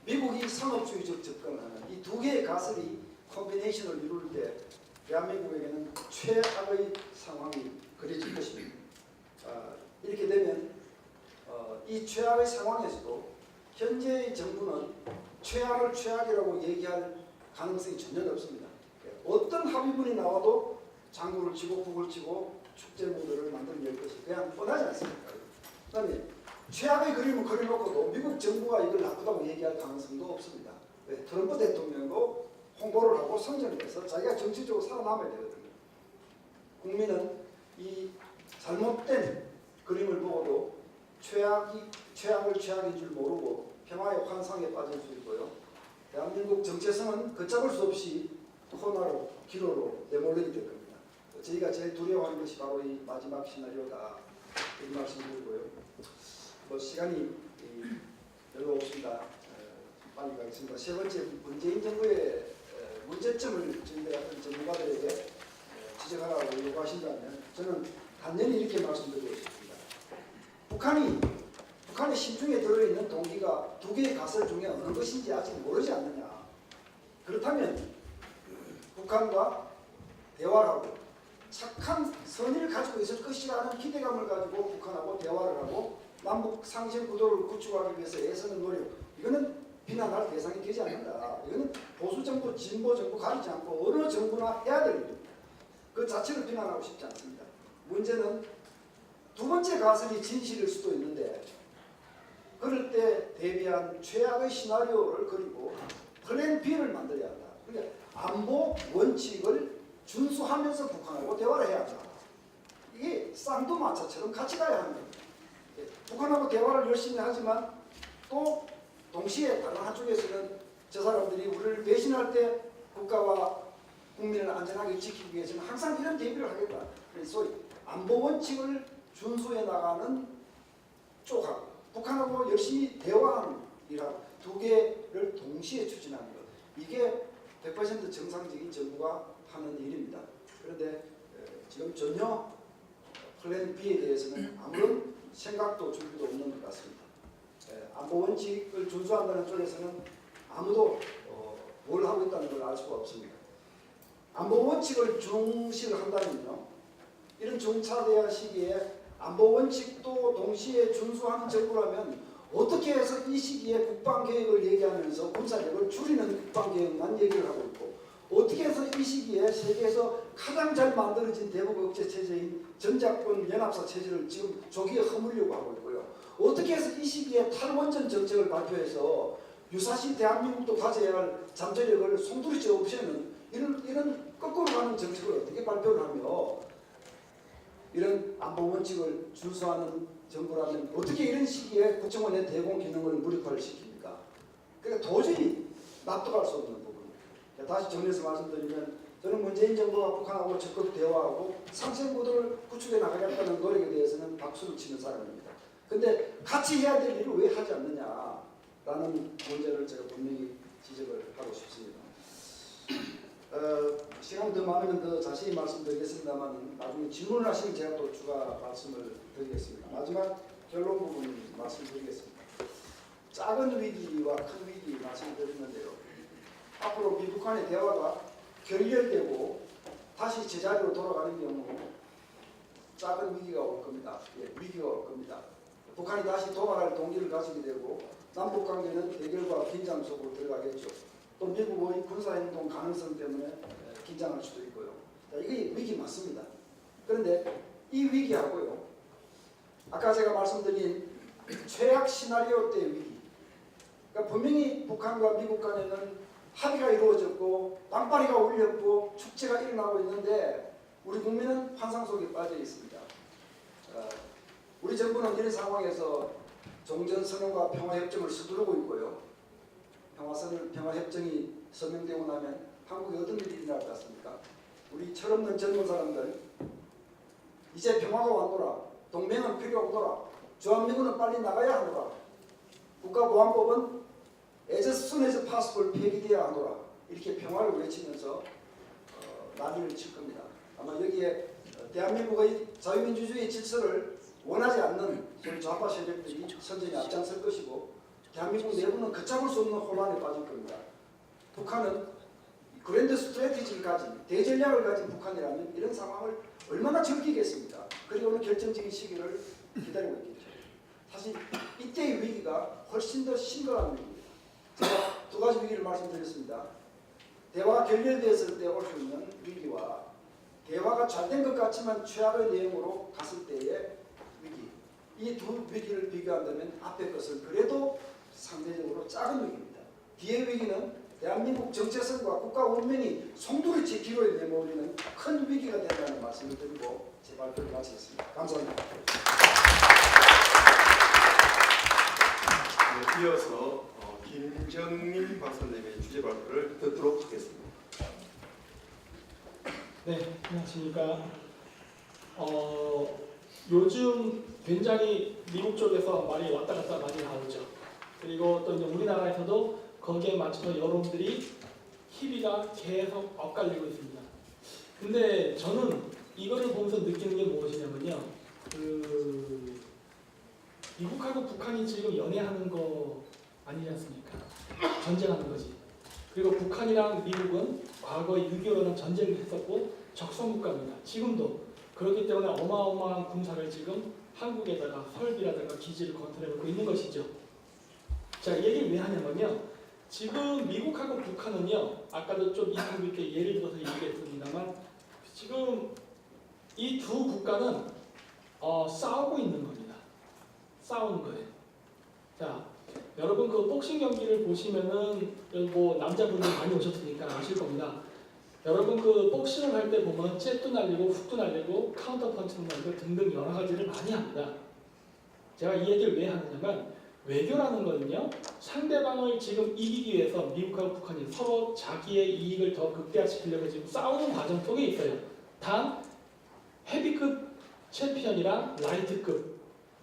S7: 미국이 상업주의적 접근하는 이 두 개의 가설이 콤비네이션을 이룰 때 대한민국에게는 최악의 상황이 그려질 것입니다. 이렇게 되면 이 최악의 상황에서도 현재의 정부는 최악을 최악이라고 얘기할 가능성이 전혀 없습니다. 어떤 합의문이 나와도 장구를 치고 북을 치고 축제 무대를 만들어낼 것이 그냥 뻔하지 않습니까? 그 다음에 최악의 그림을 그려놓고도 미국 정부가 이걸 나쁘다고 얘기할 가능성도 없습니다. 왜? 트럼프 대통령도 홍보를 하고 성전을 해서 자기가 정치적으로 살아남아야 되거든요. 국민은 이 잘못된 그림을 보고도 최악을 최악인 줄 모르고 평화의 환상에 빠질 수 있고요. 대한민국 정체성은 걷잡을 수 없이 코너로 기로로 내몰리게 될 겁니다. 저희가 제일 두려워하는 것이 바로 이 마지막 시나리오다. 이 말씀드리고요. 뭐 시간이 별로 없습니다. 빨리 가겠습니다. 세 번째, 문재인 정부의 문제점을 저희가 어떤 전문가들에게 지적하라고 요구하신다면 저는 단연히 이렇게 말씀드리고 싶습니다. 북한의 심중에 들어있는 동기가 두 개의 가설 중에 어느 것인지 아직 모르지 않느냐. 그렇다면 북한과 대화를 하고 착한 선의를 가지고 있을 것이라는 기대감을 가지고 북한하고 대화를 하고 남북 상생 구도를 구축하기 위해서 애쓰는 노력, 이거는 비난할 대상이 되지 않는다. 이거는 보수 정부, 진보 정부 가리지 않고 어느 정부나 해야 될 일입니다. 그 자체를 비난하고 싶지 않습니다. 문제는 두 번째 가설이 진실일 수도 있는데 그럴 때 대비한 최악의 시나리오를 그리고 플랜 B를 만들어야 한다. 그러니까 안보 원칙을 준수하면서 북한하고 대화를 해야 한다. 이게 쌍두마차처럼 같이 가야 하는 겁니다. 북한하고 대화를 열심히 하지만 또 동시에 다른 한쪽에서는 저 사람들이 우리를 배신할 때 국가와 국민을 안전하게 지키기 위해서는 항상 이런 대비를 하겠다. 그래서 소위 안보 원칙을 준수해 나가는 쪽하고 북한하고 열심히 대화하는 이란 두 개를 동시에 추진하는 것. 이게 100% 정상적인 정부가 하는 일입니다. 그런데 지금 전혀 플랜 B에 대해서는 아무런 생각도 준비도 없는 것 같습니다. 안보 원칙을 준수한다는 쪽에서는 아무도 뭘 하고 있다는 걸 알 수가 없습니다. 안보 원칙을 중시를 한다면요, 이런 중차대한 시기에 안보 원칙도 동시에 준수하는 정부라면 어떻게 해서 이 시기에 국방계획을 얘기하면서 군사력을 줄이는 국방계획만 얘기를 하고 있고 어떻게 해서 이 시기에 세계에서 가장 잘 만들어진 대북 억제 체제인 전작권 연합사 체제를 지금 조기에 허물려고 하고 있고요. 어떻게 해서 이 시기에 탈원전 정책을 발표해서 유사시 대한민국도 가져야 할 잠재력을 송두리째 없애는 이런 거꾸로 가는 정책을 어떻게 발표를 하며 이런 안보 원칙을 준수하는 정부라면 어떻게 이런 시기에 국정원의 대공 기능을 무력화를 시킵니까? 그러니까 도저히 납득할 수 없는 부분입니다. 다시 정리해서 말씀드리면 저는 문재인 정부가 북한하고 적극 대화하고 상생구도를 구축해 나가겠다는 노력에 대해서는 박수를 치는 사람입니다. 근데 같이 해야 될 일을 왜 하지 않느냐라는 문제를 제가 분명히 지적을 하고 싶습니다. 시간이 더 많으면 더 자세히 말씀드리겠습니다만 나중에 질문을 하시면 제가 또 추가 말씀을 드리겠습니다. 마지막 결론 부분 말씀드리겠습니다. 작은 위기와 큰 위기 말씀드렸는데요. 앞으로 미북한의 대화가 결렬되고 다시 제자리로 돌아가는 경우 작은 위기가 올 겁니다. 위기가 올 겁니다. 북한이 다시 도발할 동기를 가지게 되고 남북 관계는 대결과 긴장 속으로 들어가겠죠. 또 미국의 군사행동 가능성 때문에 긴장할 수도 있고요. 이게 위기 맞습니다. 그런데 이 위기하고요. 아까 제가 말씀드린 최악 시나리오 때의 위기. 그러니까 분명히 북한과 미국 간에는 합의가 이루어졌고 빵빠리가 울렸고 축제가 일어나고 있는데 우리 국민은 환상 속에 빠져 있습니다. 우리 정부는 이런 상황에서 종전선언과 평화협정을 서두르고 있고요. 평화협정이 서명되고 나면 한국에 어떤 일이 일어날 것 같습니까? 우리 철없는 젊은 사람들 이제 평화가 왔노라. 동맹은 필요 없노라. 주한미군은 빨리 나가야 하노라. 국가보안법은 as soon as possible 폐기되어야 하노라. 이렇게 평화를 외치면서 난리를 칠 겁니다. 아마 여기에 대한민국의 자유민주주의 질서를 원하지 않는 좌파 세력들이 선전에 앞장설 것이고 대한민국 내부는 걷잡을 수 없는 혼란에 빠질 겁니다. 북한은 그랜드 스트래티지를 가진 대전략을 가진 북한이라면 이런 상황을 얼마나 즐기겠습니까? 그리고는 결정적인 시기를 기다리고 있겠죠. 사실 이때의 위기가 훨씬 더 심각한 위기입니다. 제가 두 가지 위기를 말씀드렸습니다. 대화가 결렬되었을 때 올 수 있는 위기와 대화가 잘 된 것 같지만 최악의 내용으로 갔을 때의 위기. 이 두 위기를 비교한다면 앞의 것은 그래도 상대적으로 작은 위기입니다. 뒤의 위기는 대한민국 정체성과 국가 운명이 송두리째 기로에 내몰리는 큰 위기가 된다는 말씀을 드리고 제 발표를 마치겠습니다. 감사합니다.
S6: 네, 이어서 김정민 박사님의 주제 발표를 듣도록 하겠습니다.
S1: 네, 안녕하십니까. 요즘 굉장히 미국 쪽에서 말이 왔다 갔다 많이 나오죠. 그리고 또 이제 우리나라에서도 거기에 맞춰서 여론들이 희비가 계속 엇갈리고 있습니다. 근데 저는 이거를 보면서 느끼는 게 무엇이냐면요. 미국하고 북한이 지금 연애하는 거 아니지 않습니까? 전쟁하는 거지. 그리고 북한이랑 미국은 과거에 6.25는 전쟁을 했었고 적성국가입니다. 지금도. 그렇기 때문에 어마어마한 군사를 지금 한국에다가 설비라든가 기지를 건설해놓고 있는 것이죠. 자, 이 얘기를 왜 하냐면요. 지금 미국하고 북한은요. 아까도 좀 인터뷰 있게 예를 들어서 얘기했습니다만 지금 이 두 국가는 싸우고 있는 겁니다. 싸우는 거예요. 자, 여러분 그 복싱 경기를 보시면은 뭐 남자분들 많이 오셨으니까 아실 겁니다. 여러분 그 복싱을 할 때 보면 잽도 날리고 훅도 날리고 카운터 펀치도 날리고 등등 여러 가지를 많이 합니다. 제가 이 얘기를 왜 하느냐면 외교라는 거는요. 상대방을 지금 이기기 위해서 미국하고 북한이 서로 자기의 이익을 더 극대화시키려고 지금 싸우는 과정 속에 있어요. 단 헤비급 챔피언이랑 라이트급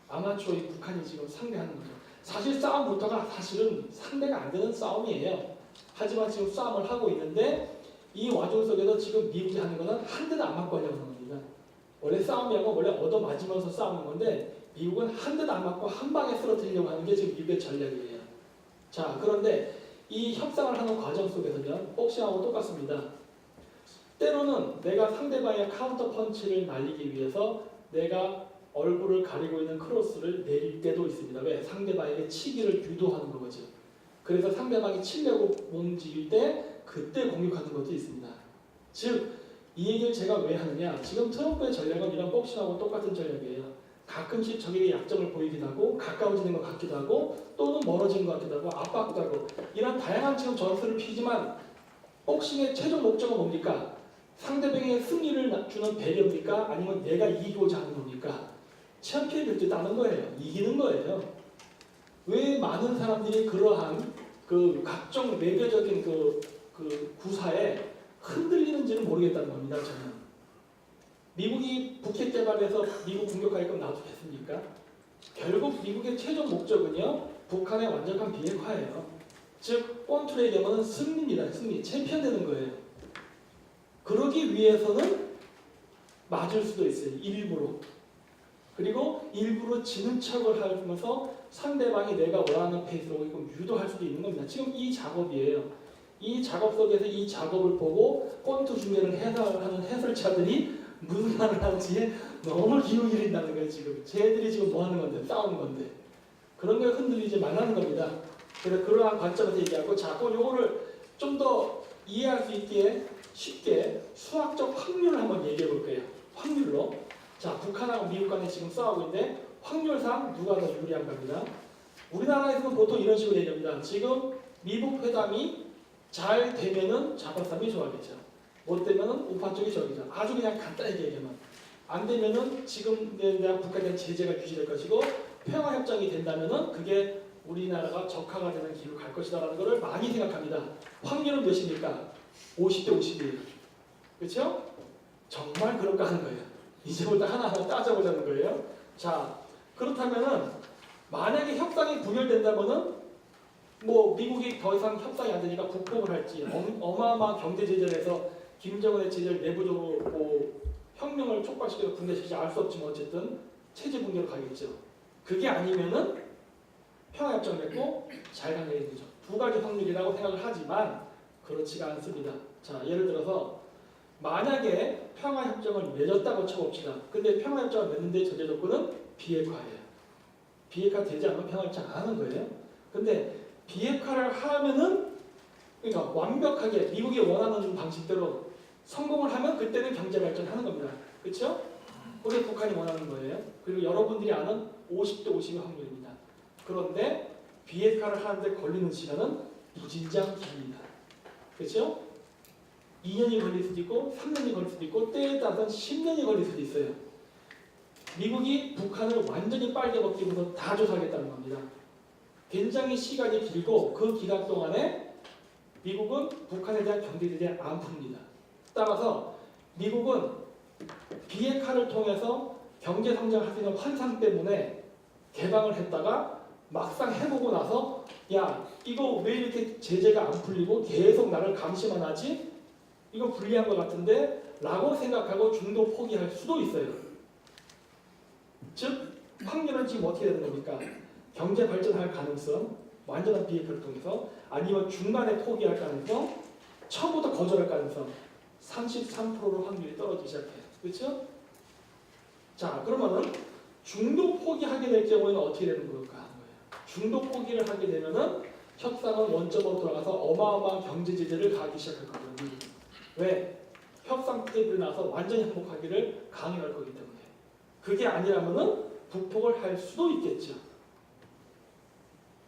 S1: 아마추어의 북한이 지금 상대하는 거죠. 사실 싸움부터가 사실은 상대가 안 되는 싸움이에요. 하지만 지금 싸움을 하고 있는데 이 와중 속에서 지금 미국이 하는 거는 한 대도 안 맞고 하려고 하는 겁니다. 원래 싸움이라고 원래 얻어맞으면서 싸우는 건데 미국은 한 대도 안 맞고 한 방에 쓰러뜨리려고 하는 게 지금 미국의 전략이에요. 자, 그런데 이 협상을 하는 과정 속에서는 복싱하고 똑같습니다. 때로는 내가 상대방의 카운터 펀치를 날리기 위해서 내가
S8: 얼굴을 가리고 있는 크로스를 내릴 때도 있습니다. 왜? 상대방에게 치기를 유도하는 거죠. 그래서 상대방이 치려고 움직일 때 그때 공격하는 것도 있습니다. 즉, 이 얘기를 제가 왜 하느냐? 지금 트럼프의 전략은 이런 복싱하고 똑같은 전략이에요. 가끔씩 적에게 약점을 보이기도 하고 가까워지는 것 같기도 하고 또는 멀어지는 것 같기도 하고 압박도 하고 이런 다양한 지금 전술을 피지만 복싱의 최종 목적은 뭡니까? 상대방에게 승리를 주는 배려입니까? 아니면 내가 이기고자 하는 겁니까? 챔피언을 뜻하는 거예요. 이기는 거예요. 왜 많은 사람들이 그러한 그 각종 외교적인 그 구사에 흔들리는지는 모르겠다는 겁니다. 저는. 미국이 북핵 개발해서 미국 공격하게끔 놔두겠습니까? 결국 미국의 최종 목적은요. 북한의 완전한 비핵화예요. 즉 권투의 경우는 승리입니다. 승리. 챔피언 되는 거예요. 그러기 위해서는 맞을 수도 있어요. 일부러. 그리고 일부러 지는 척을 하면서 상대방이 내가 원하는 페이스로 유도할 수도 있는 겁니다. 지금 이 작업이에요. 이 작업 속에서 이 작업을 보고 권투 중계를 해설하는 해설자들이 무슨 말을 하는지 너무 기울기린다는 거예요. 지금 쟤들이 지금 뭐 하는 건데, 싸우는 건데. 그런 거에 흔들리지 말라는 겁니다. 그래서 그러한 관점에서 얘기하고 자꾸 요거를 좀 더 이해할 수 있게 쉽게 수학적 확률을 한번 얘기해 볼 거예요. 확률로. 자, 북한하고 미국 간에 지금 싸우고 있는데 확률상 누가 더 유리한 겁니다. 우리나라에서는 보통 이런 식으로 얘기합니다. 지금 미국 회담이 잘 되면은 자파쌈이 좋아하겠죠. 못 되면은 우파 쪽이 좋아하겠죠. 아주 그냥 간단하게 얘기하면. 안 되면은 지금 내가 북한에 대한 제재가 유지될 것이고 평화협정이 된다면은 그게 우리나라가 적화가 되는 길로 갈 것이다라는 것을 많이 생각합니다. 확률은 몇입니까? 50대 50이에요. 그렇죠? 정말 그럴까 하는 거예요. 이제부터 하나하나 따져보자는 거예요. 자, 그렇다면은 만약에 협상이 부결된다면은 뭐 미국이 더 이상 협상이 안 되니까 북폭을 할지 어마어마한 경제 제재를 해서 김정은의 제재를 내부적으로 뭐 혁명을 촉발시켜서 붕괴시키지 알 수 없지만 어쨌든 체제 붕괴로 가겠죠. 그게 아니면은 평화협정을 맺고 잘 가게 되죠. 두 가지 확률이라고 생각을 하지만 그렇지가 않습니다. 자, 예를 들어서 만약에 평화협정을 맺었다고 쳐봅시다. 근데 평화협정을 맺는데 전제 조건은 비핵화예요. 비핵화 되지 않으면 평화협정 안 하는 거예요. 근데 비핵화를 하면은 그러니까 완벽하게 미국이 원하는 방식대로 성공을 하면 그때는 경제 발전하는 겁니다. 그렇죠? 그게 북한이 원하는 거예요. 그리고 여러분들이 아는 50대 50의 확률입니다. 그런데 비핵화를 하는데 걸리는 시간은 무진장 깁니다. 그렇죠? 2년이 걸릴 수도 있고 3년이 걸릴 수도 있고 때에 따라서는 10년이 걸릴 수도 있어요. 미국이 북한을 완전히 빨개 먹기 위해서 다 조사하겠다는 겁니다. 굉장히 시간이 길고 그 기간 동안에 미국은 북한에 대한 경제 제재를 안 풉니다. 따라서 미국은 비핵화를 통해서 경제 성장할 수 있는 환상 때문에 개방을 했다가 막상 해보고 나서 야 이거 왜 이렇게 제재가 안 풀리고 계속 나를 감시만 하지? 이거 불리한 것 같은데? 라고 생각하고 중도 포기할 수도 있어요. 즉 확률은 지금 어떻게 되는 겁니까? 경제 발전할 가능성, 완전한 비핵화를 통해서 아니면 중간에 포기할 가능성, 처음부터 거절할 가능성 33%로 확률이 떨어지기 시작해요. 그렇죠? 자, 그러면은 중도 포기하게 될 경우에는 어떻게 되는 걸까 하는 거예요. 중도 포기를 하게 되면은 협상은 원점으로 돌아가서 어마어마한 경제 제재를 가하기 시작할 거거든요. 왜? 협상 테이블에 나와서 완전히 행복하기를 강요할 거기 때문에. 그게 아니라면은 북폭을 할 수도 있겠죠.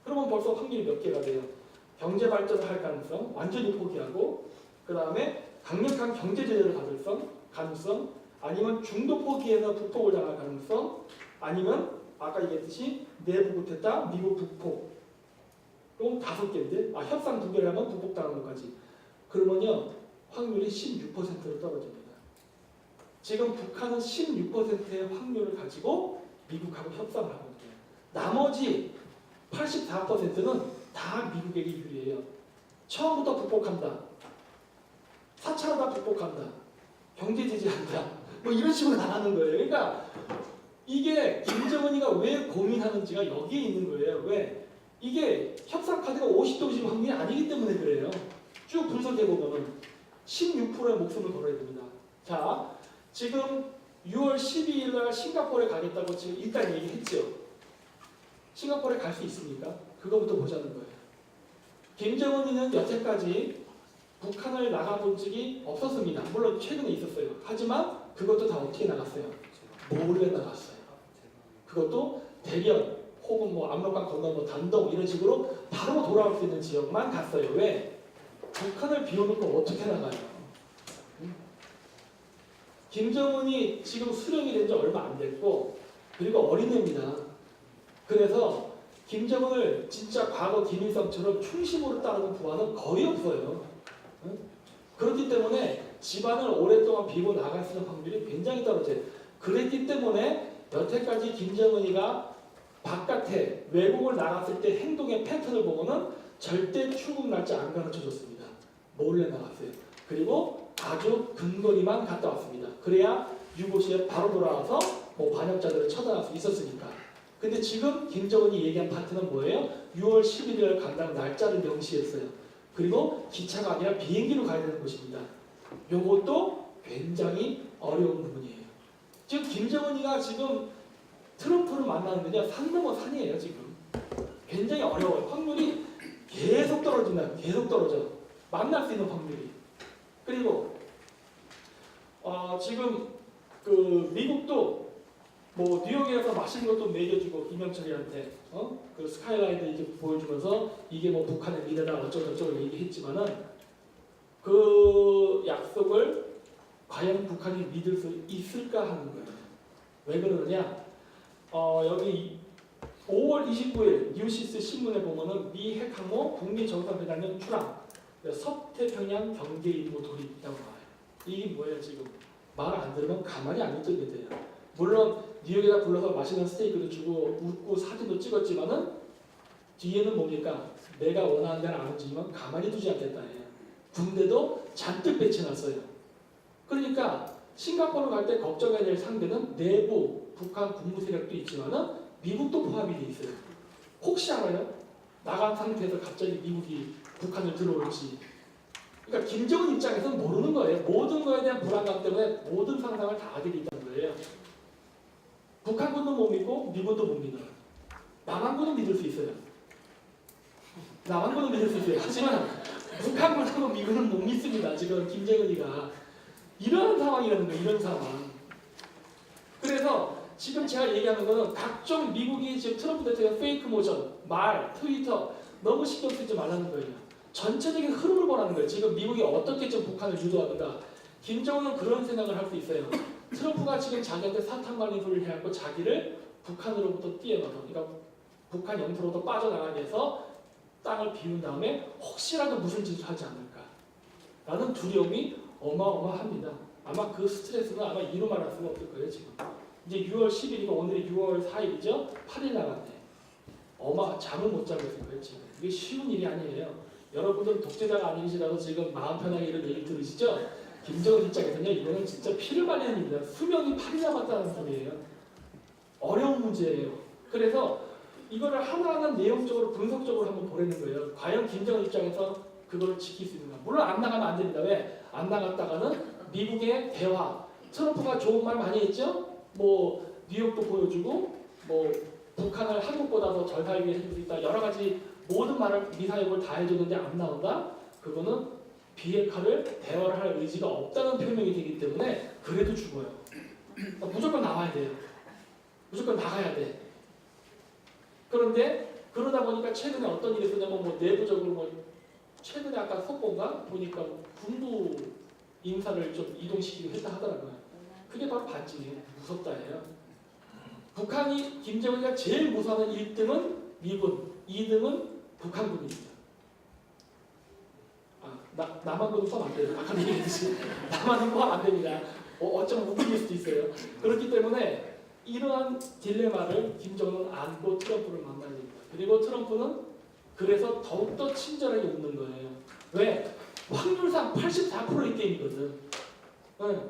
S8: 그러면 벌써 확률이 몇 개가 돼요. 경제 발전을 할 가능성, 완전히 포기하고 그 다음에 강력한 경제 제재를 받을 가능성, 아니면 중도 포기해서 북폭을 당할 가능성, 아니면 아까 얘기했듯이 내부 구태타, 미국 북폭. 그럼 5개인데 협상 2개를 하면 북폭 당하는 것까지. 그러면요 확률이 16%로 떨어집니다. 지금 북한은 16%의 확률을 가지고 미국하고 협상을 하고 있어요. 나머지 84%는 다 미국에게 유리해요. 처음부터 북폭한다. 4차로 북폭한다. 경제 제재한다. 뭐 이런 식으로 나가는 거예요. 그러니까 이게 김정은이가 왜 고민하는지가 여기에 있는 거예요. 왜? 이게 협상 카드가 50대 50 확률이 아니기 때문에 그래요. 쭉 분석해 보면은 16%의 목숨을 걸어야 됩니다. 자, 지금 6월 12일 날 싱가포르에 가겠다고 지금 일단 얘기했죠. 싱가포르에 갈 수 있습니까? 그거부터 보자는 거예요. 김정은이는 여태까지 북한을 나가본 적이 없었습니다. 물론 최근에 있었어요. 하지만 그것도 다 어떻게 나갔어요? 몰래 나갔어요. 그것도 대련 혹은 뭐 압록강 건너 뭐 단동 이런 식으로 바로 돌아올 수 있는 지역만 갔어요. 왜? 북한을 비워놓고 어떻게 나가요? 김정은이 지금 수령이 된 지 얼마 안 됐고 그리고 어린애입니다. 그래서 김정은을 진짜 과거 김일성처럼 충심으로 따르는 부하는 거의 없어요. 그렇기 때문에 집안을 오랫동안 비고 나갈 수 있는 확률이 굉장히 떨어져요. 그랬기 때문에 여태까지 김정은이가 바깥에 외국을 나갔을 때 행동의 패턴을 보고는 절대 출국 날짜 안 가르쳐줬습니다. 몰래 나갔어요. 그리고 아주 근거리만 갔다 왔습니다. 그래야 유고시에 바로 돌아와서 뭐 반역자들을 처단할 수 있었으니까. 근데 지금 김정은이 얘기한 파트는 뭐예요? 6월 11일 간다는 날짜를 명시했어요. 그리고 기차가 아니라 비행기로 가야 되는 곳입니다. 요것도 굉장히 어려운 부분이에요. 지금 김정은이가 지금 트럼프를 만나는데요. 산 넘어 산이에요. 지금 굉장히 어려워요. 확률이 계속 떨어진다. 계속 떨어져. 만날 수 있는 확률이. 그리고 지금 그 미국도 뭐 뉴욕에서 맛있는 것도 먹여주고 김영철이한테 그 스카이라인을 이제 보여주면서 이게 뭐 북한의 미래다 어쩌고저쩌고 얘기했지만은 그 약속을 과연 북한이 믿을 수 있을까 하는 거예요. 왜 그러느냐? 여기 5월 29일 뉴시스 신문에 보면은 미 핵항모 북미 정상회담용 출항, 서태평양 경계임무 돌입이라고 나와요. 이게 뭐예요 지금? 말 안 들으면 가만히 안 있게 돼요. 물론 뉴욕에다 불러서 맛있는 스테이크도 주고 웃고 사진도 찍었지만은 뒤에는 뭡니까? 내가 원하는 데는 안 움직이면 가만히 두지 않겠다예요. 군대도 잔뜩 배치해놨어요. 그러니까 싱가포르 갈 때 걱정해야 될 상대는 내부 북한 군부 세력도 있지만은 미국도 포함이 돼 있어요. 혹시 알아요? 나간 상태에서 갑자기 미국이 북한을 들어올지. 그러니까 김정은 입장에서는 모르는 거예요. 모든 거에 대한 불안감 때문에 모든 상상을 다 하게 돼 있다는 거예요. 북한군도 못 믿고 미군도 못 믿어요. 남한군은 믿을 수 있어요. 남한군은 믿을 수 있어요. 하지만 북한군하고 미군은 못 믿습니다. 지금 김정은이가 이런 상황이라는 거예요. 이런 상황. 그래서 지금 제가 얘기하는 거는 각종 미국이 지금 트럼프 대통령 페이크 모션, 말, 트위터 너무 신경 쓰지 말라는 거예요. 전체적인 흐름을 보라는 거예요. 지금 미국이 어떻게 좀 북한을 유도하는가. 김정은은 그런 생각을 할 수 있어요. 트럼프가 지금 자기한테 사탕 발린 소리를 해갖고 자기를 북한으로부터 띄어넣어서, 그러니까 북한 영토로부터 빠져나가게 해서 땅을 비운 다음에 혹시라도 무슨 짓을 하지 않을까 라는 두려움이 어마어마합니다. 아마 그 스트레스는 아마 이루 말할 수가 없을 거예요. 지금 이제 6월 10일이고 오늘이 6월 4일이죠. 8일 남았네. 잠을 못 자고 있을 거예요. 지금 이게 쉬운 일이 아니에요. 여러분들 독재자가 아니시라도 지금 마음 편하게 이런 얘기 들으시죠? 김정은 입장에서는요, 이거는 진짜 피를 말리는 일입니다. 수명이 8일 남았다는 소리예요. 어려운 문제예요. 그래서 이거를 하나하나 내용적으로 분석적으로 한번 보라는 거예요. 과연 김정은 입장에서 그걸 지킬 수 있는가? 물론 안 나가면 안 됩니다. 왜? 안 나갔다가는 미국의 대화, 트럼프가 좋은 말 많이 했죠? 뭐 뉴욕도 보여주고 뭐 북한을 한국보다 더 덜 살게 해줄 수 있다. 여러 가지 모든 말을 미사역을 다 해줬는데 안 나온다? 그거는 비핵화를 대화를 할 의지가 없다는 표명이 되기 때문에 그래도 죽어요. 그러니까 무조건 나와야 돼요. 무조건 나가야 돼. 그런데 그러다 보니까 최근에 어떤 일이 있었냐면 뭐 내부적으로 뭐 최근에 아까 속보인가 보니까 군부 인사를 좀 이동시키기로 했다 하더라고요. 그게 바로 반증이에요. 무섭다예요. 북한이 김정은이가 제일 무서워하는 1등은 미군, 2등은 북한군입니다. 남한군은 포함 안 돼요. 아까 얘기했듯이 남한은 포함 안 됩니다. 어쩌면 웃길 수도 있어요. 그렇기 때문에 이러한 딜레마를 김정은은 안고 트럼프를 만나야 됩니다. 그리고 트럼프는 그래서 더욱더 친절하게 웃는 거예요. 왜? 확률상 84%의 게임이거든. 네.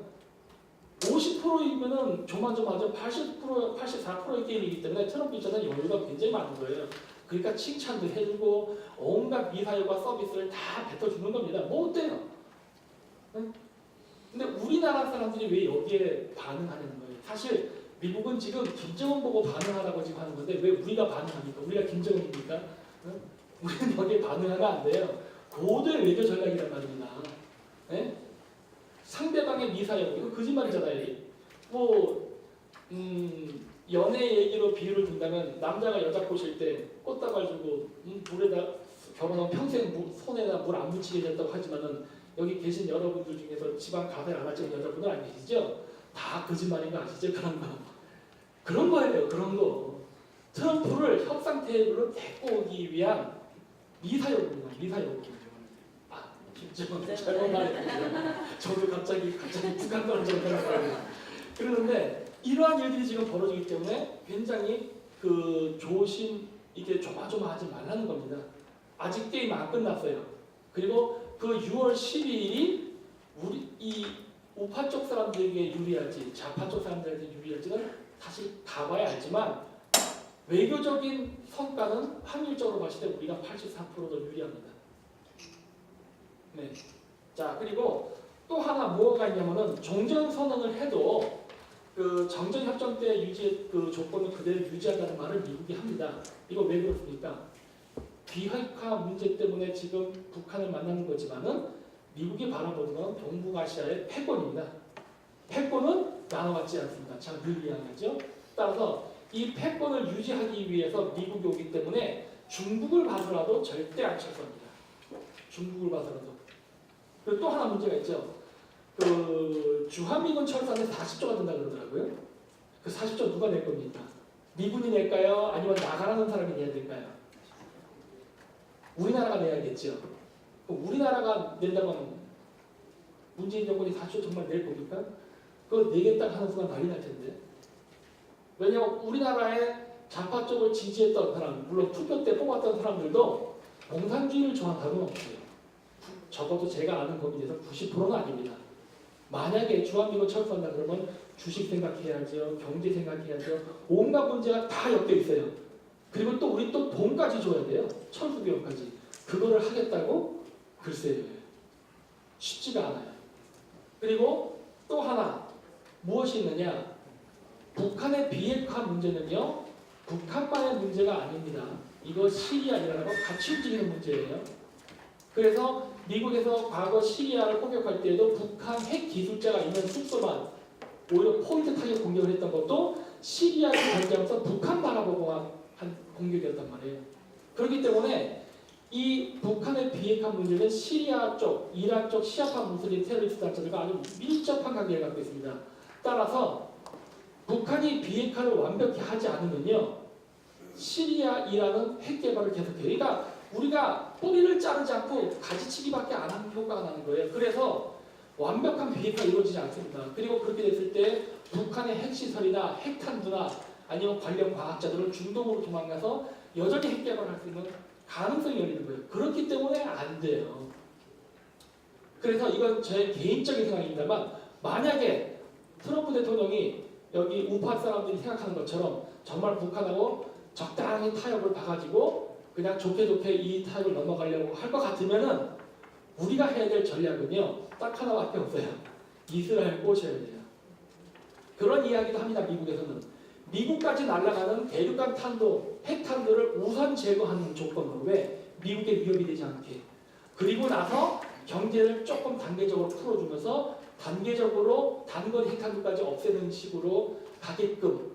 S8: 50%이면은 조마조마죠. 80%, 84%의 게임이기 때문에 트럼프 입장에서는 여유가 굉장히 많은 거예요. 그러니까 칭찬도 해주고 온갖 미사일과 서비스를 다 뱉어주는 겁니다. 뭐 어때요? 네? 근데 우리나라 사람들이 왜 여기에 반응하는 거예요? 사실 미국은 지금 김정은 보고 반응하라고 지금 하는 건데 왜 우리가 반응합니까? 우리가 김정은입니까? 어? 우리는 여기에 반응하면 안 돼요. 고도의 외교 전략이란 말입니다. 네? 상대방의 미사역, 이거 거짓말이잖아요. 뭐 연애 얘기로 비유를 둔다면 남자가 여자 꼬실 때 꽃다발 주고 물에다 결혼하면 평생 손에다 물 안 묻히게 됐다고 하지만은 여기 계신 여러분들 중에서 지방 가설 안 하시는 여자분들 안 계시죠? 다 거짓말인 거 아시죠? 그런 거. 그런 거예요. 그런 거. 트럼프를 협상 테이블로 데리고 오기 위한 미사역입니다. 미사역. 아, 김정은 잘못 말했군요. 저도 갑자기 북한 사람 생각나요. 그러는데 이러한 일들이 지금 벌어지기 때문에 굉장히 그 조심 이게 조마조마하지 말라는 겁니다. 아직 게임 안 끝났어요. 그리고 그 6월 12일이 우리 이 우파 쪽 사람들에게 유리할지 좌파 쪽 사람들에게 유리할지는 사실 가봐야 알지만 외교적인 성과는 확률적으로 봤을 때 우리가 84%더 유리합니다. 네. 자 그리고 또 하나 뭐가 있냐면은 종전 선언을 해도 그 정전 협정 때 유지 그 조건을 그대로 유지한다는 말을 미국이 합니다. 이거 왜 그렇습니까? 비핵화 문제 때문에 지금 북한을 만나는 거지만은 미국이 바라보는 건 동북아시아의 패권입니다. 패권은 나눠받지 않습니다. 잘 늘 이야기하죠. 따라서 이 패권을 유지하기 위해서 미국이 오기 때문에 중국을 봐서라도 절대 안 철수합니다. 중국을 봐서라도. 그리고 또 하나 문제가 있죠. 그 주한미군 철수하는데 40조가 든다 그러더라고요. 그 40조 누가 낼 겁니까? 미군이 낼까요? 아니면 나가라는 사람이 내야 될까요? 우리나라가 내야겠죠. 그럼 우리나라가 낸다면 문재인 정권이 40조 정말 낼 겁니까? 그거 내겠다 하는 순간 난리 날 텐데. 왜냐하면 우리나라의 좌파 쪽을 지지했던 사람, 물론 투표 때 뽑았던 사람들도 공산주의를 좋아한다고는 없어요. 적어도 제가 아는 범위 내에서 90%는 아닙니다. 만약에 주한미군 철수한다 그러면 주식 생각해야죠, 경제 생각해야죠, 온갖 문제가 다 엮여 있어요. 그리고 또 우리 또 돈까지 줘야 돼요. 철수 비용까지. 그거를 하겠다고? 글쎄요. 쉽지가 않아요. 그리고 또 하나 무엇이 있느냐? 북한의 비핵화 문제는요. 북한만의 문제가 아닙니다. 이거 시리아 이란하고 같이 움직이는 문제예요. 그래서 미국에서 과거 시리아를 공격할 때에도 북한 핵 기술자가 있는 숙소만 오히려 포인트 타격 공격을 했던 것도 시리아를 견제하면서 북한 바라보고 한 공격이었단 말이에요. 그렇기 때문에 이 북한의 비핵화 문제는 시리아 쪽, 이란 쪽 시아파 무슬림 테러리스트 단체들과 아주 밀접한 관계를 갖고 있습니다. 따라서 북한이 비핵화를 완벽히 하지 않으면요, 시리아, 이란은 핵 개발을 계속해요. 그러니까 우리가 뿌리를 자르지 않고 가지치기밖에 안 하는 효과가 나는 거예요. 그래서 완벽한 비핵화가 이루어지지 않습니다. 그리고 그렇게 됐을 때 북한의 핵시설이나 핵탄두나 아니면 관련 과학자들은 중동으로 도망가서 여전히 핵 개발을 할 수 있는 가능성이 열리는 거예요. 그렇기 때문에 안 돼요. 그래서 이건 제 개인적인 생각입니다만 만약에 트럼프 대통령이 여기 우파 사람들이 생각하는 것처럼 정말 북한하고 적당히 타협을 봐가지고 그냥 좋게 이 타협을 넘어가려고 할 것 같으면은 우리가 해야 될 전략은요 딱 하나밖에 없어요. 이스라엘 꼬셔야 돼요. 그런 이야기도 합니다. 미국에서는 미국까지 날아가는 대륙간 탄도, 핵탄도를 우선 제거하는 조건으로 왜 미국에 위협이 되지 않게 그리고 나서 경제를 조금 단계적으로 풀어주면서 단계적으로 단거리 핵탄두까지 없애는 식으로 가게끔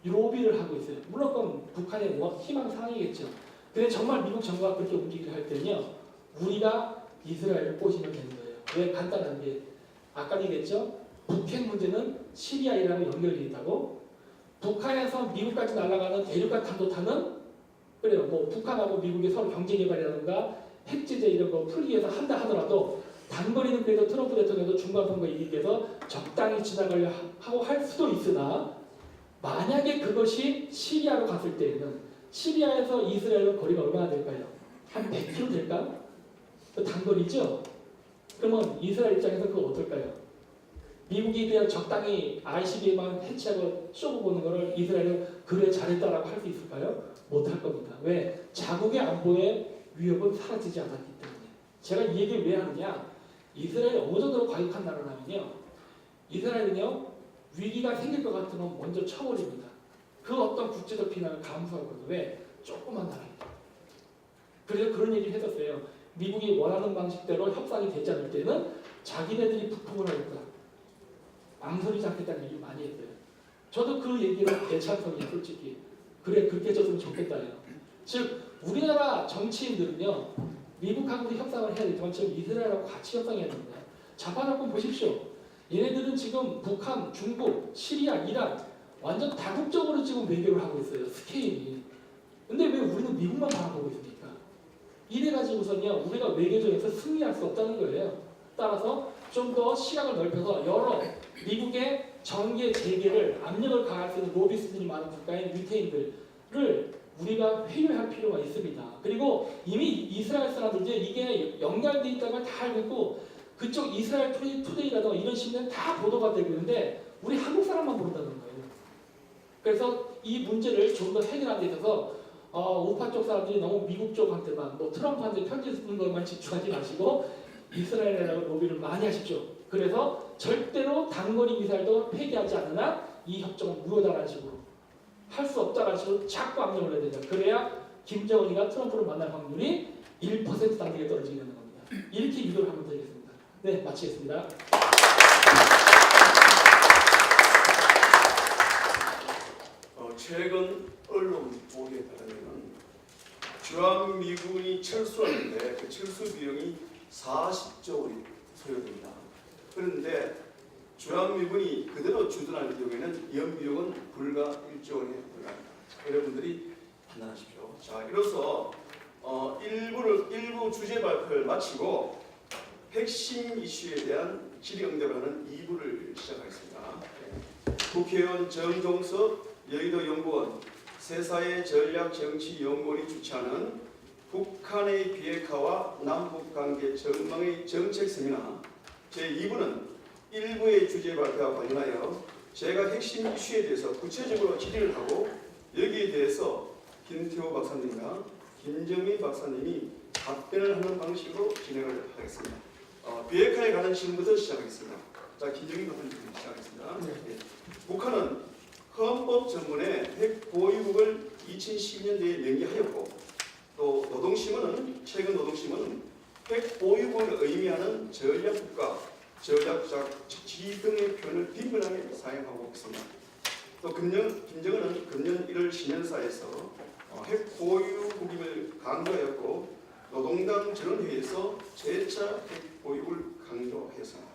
S8: 로비를 하고 있어요. 물론 그건 북한의 뭐 희망사항이겠죠. 근데 정말 미국 정부가 그렇게 움직이려 할 때는요 우리가 이스라엘을 꼬시면 되는 거예요. 왜? 간단한 게 아까 얘기했죠. 북핵 문제는 시리아 이란과 연결되어 있다고. 북한에서 미국까지 날아가는 대륙간 탄도탄은 그래요. 뭐 북한하고 미국이 서로 경제 개발이라든가 핵제재 이런 거 풀기 위해서 한다 하더라도 단거리는 그래도 트럼프 대통령도 중간선거 이기기 위해서 적당히 지나가려 하고 할 수도 있으나 만약에 그것이 시리아로 갔을 때에는 시리아에서 이스라엘은 거리가 얼마나 될까요? 한 100km 될까? 단거리죠? 그러면 이스라엘 입장에서 그거 어떨까요? 미국이 그냥 적당히 ICBM만 해치하고 쏘고 보는 거를 이스라엘은 그래 잘했다라고 할 수 있을까요? 못할 겁니다. 왜? 자국의 안보에 위협은 사라지지 않았기 때문에. 제가 이 얘기를 왜 하느냐? 이스라엘이 어느 정도로 과격한 나라냐면요. 이스라엘은요 위기가 생길 것 같으면 먼저 쳐버립니다. 그 어떤 국제적 비난을 감수하거든요. 왜? 조그만 나라니까. 그래서 그런 얘기를 했었어요. 미국이 원하는 방식대로 협상이 되지 않을 때는 자기네들이 부품을 하겠다. 망설이지 않겠다는 얘기를 많이 했어요. 저도 그 얘기를 대찬성이에요. 솔직히. 그래 그렇게 해줬으면 좋겠다요. 즉 우리나라 정치인들은요. 미국하고도 협상을 해야 되지만 지금 이스라엘하고 같이 협상해야 됩니다. 자파정권 보십시오. 얘네들은 지금 북한, 중국, 시리아, 이란 완전 다국적으로 지금 외교를 하고 있어요. 스케일이. 근데 왜 우리는 미국만 바라보고 있습니까? 이래가지고서는요. 우리가 외교적에서 승리할 수 없다는 거예요. 따라서 좀 더 시각을 넓혀서 여러 미국의 정계 재개를 압력을 가할 수 있는 로비스트들이 많은 국가인 유태인들을 우리가 회유할 필요가 있습니다. 그리고 이미 이스라엘 사람들도 이게 연결돼 있다는 걸 다 알고 있고 그쪽 이스라엘 투데이라든가 이런 신문은 다 보도가 되고 있는데 우리 한국 사람만 모른다는 거예요. 그래서 이 문제를 좀 더 해결하는 데 있어서 우파 쪽 사람들이 너무 미국 쪽한테만 뭐 트럼프한테 편지 쓰는 것만 집중하지 마시고 이스라엘이라고 로비를 많이 하십시오. 그래서 절대로 단거리 미사일도 폐기하지 않는 한 이 협정은 무효다라는 식으로 할 수 없다라는 식으로 자꾸 압력을 내야 된다. 그래야 김정은이가 트럼프를 만날 확률이 1% 단계에 떨어지게 되는 겁니다. 이렇게 유도를 하면 되겠습니다. 네, 마치겠습니다.
S6: 최근 언론 보도에 따르면 주한미군이 철수하는데 그 철수 비용이 40조 원이 소요됩니다. 그런데 주한미군이 그대로 주둔할 경우에는 연비용은 불과 1조 원에 불과합니다. 여러분들이 판단하십시오. 자, 이로써 일부 주제 발표를 마치고 핵심 이슈에 대한 질의응답을 하는 2부를 시작하겠습니다. 국회의원 정종석 여의도 연구원 세사의 전략정치연구원이 주최하는 북한의 비핵화와 남북관계 전망의 정책 세미나 제2부는 일부의 주제 발표와 관련하여 제가 핵심 이슈에 대해서 구체적으로 질의를 하고 여기에 대해서 김태호 박사님과 김정민 박사님이 답변을 하는 방식으로 진행을 하겠습니다. 비핵화에 관한 질문부터 시작하겠습니다. 자, 김정민 박사님 시작하겠습니다. 네. 북한은 헌법 전문에 핵 보유국을 2012년대에 명기하였고 또 노동신문은 최근 노동신문은 핵 보유국을 의미하는 전략국가, 전략적 적지 등의 표현을 빈번하게 사용하고 있습니다. 또 김정은은 금년 1월 신년사에서 핵 보유국임을 강조하였고 노동당 전원회의에서 재차 핵 보유국을 강조했습니다.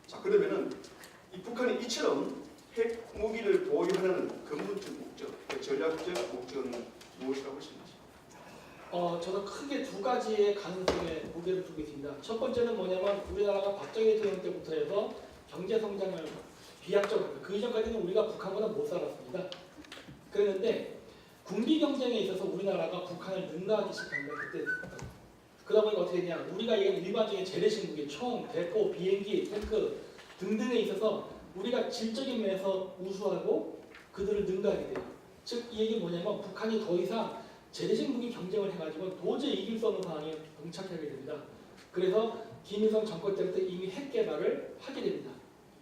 S6: 자, 그러면은 이 북한이 이처럼 핵 무기를 보유하는 근본적 목적, 전략적 목적은 무엇이라고 생각하십니까?
S8: 저는 크게 두 가지의 가능성에 무게를 두고 있습니다. 첫 번째는 뭐냐면 우리나라가 박정희 대통령 때부터 해서 경제 성장을 비약적으로 그 이전까지는 우리가 북한보다 못 살았습니다. 그랬는데 군비 경쟁에 있어서 우리나라가 북한을 능가하기 시작한 건 그때 그러다 보니까 어떻게 되냐 우리가 얘기하는 일반적인 재래식 무기, 총, 대포, 비행기, 탱크 등등에 있어서 우리가 질적인 면에서 우수하고 그들을 능가하게 돼요. 즉 이 얘기는 뭐냐면 북한이 더 이상 재래식 무기 경쟁을 해가지고 도저히 이길 수 없는 상황에 봉착하게 됩니다. 그래서 김일성 정권 때부터 이미 핵 개발을 하게 됩니다.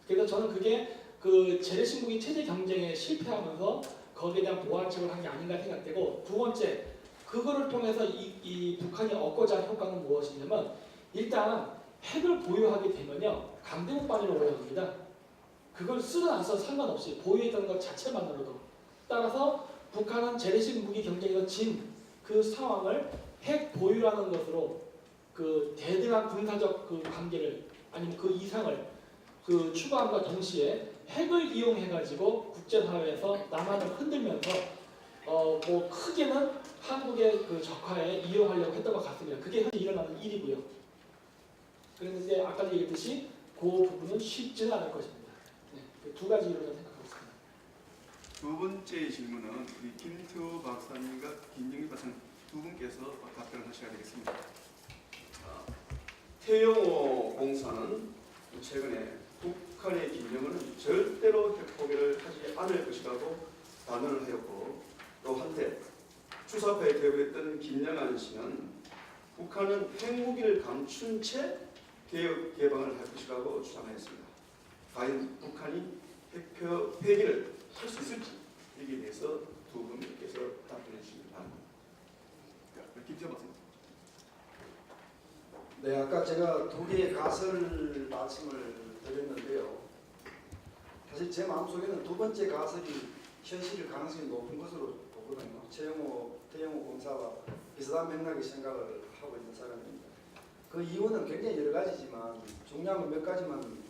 S8: 그래서 저는 그게 그 재래식 무기 체제 경쟁에 실패하면서 거기에 대한 보완책을 한 게 아닌가 생각되고 두 번째 그거를 통해서 이 북한이 얻고자 한 효과는 무엇이냐면 일단 핵을 보유하게 되면요 강대국 반열에 올라갑니다. 그걸 쓰든 안 써도 상관없이 보유했다는 것 자체만으로도 따라서 북한은 재래식 무기 경쟁에서 진 그 상황을 핵 보유라는 것으로 그 대등한 군사적 그 관계를 아니면 그 이상을 그 추구함과 동시에 핵을 이용해 가지고 국제사회에서 남한을 흔들면서 뭐 크게는 한국의 그 적화에 이용하려고 했던 것 같습니다. 그게 현재 일어나는 일이고요. 그런데 아까 얘기했듯이 그 부분은 쉽지는 않을 것입니다. 네, 두 가지 이유로 생각하고 있습니다.
S6: 두 번째 질문은 우리 김태호 박사님과 김정민 박사님 두 분께서 답변을 하셔야 되겠습니다. 태영호 공사는 최근에 북한의 김정은은 절대로 핵 포기를 하지 않을 것이라고 단언을 하였고 또 한때 추사파에 대우했던 김영한 씨는 북한은 핵무기를 감춘 채 개혁 개방을 할 것이라고 주장하였습니다. 과연 북한이 핵 폐기를 할 수 있을지 여기에 대해서 두 분께서 답변해 주시기 바랍니다. 김태호 박사님.
S7: 네, 아까 제가 두 개의 가설을 말씀을 드렸는데요. 사실 제 마음속에는 두 번째 가설이 현실 가능성이 높은 것으로 보거든요. 태영호 공사와 비슷한 맥락의 생각을 하고 있는 사람입니다. 그 이유는 굉장히 여러 가지지만 중요한 건 몇 가지만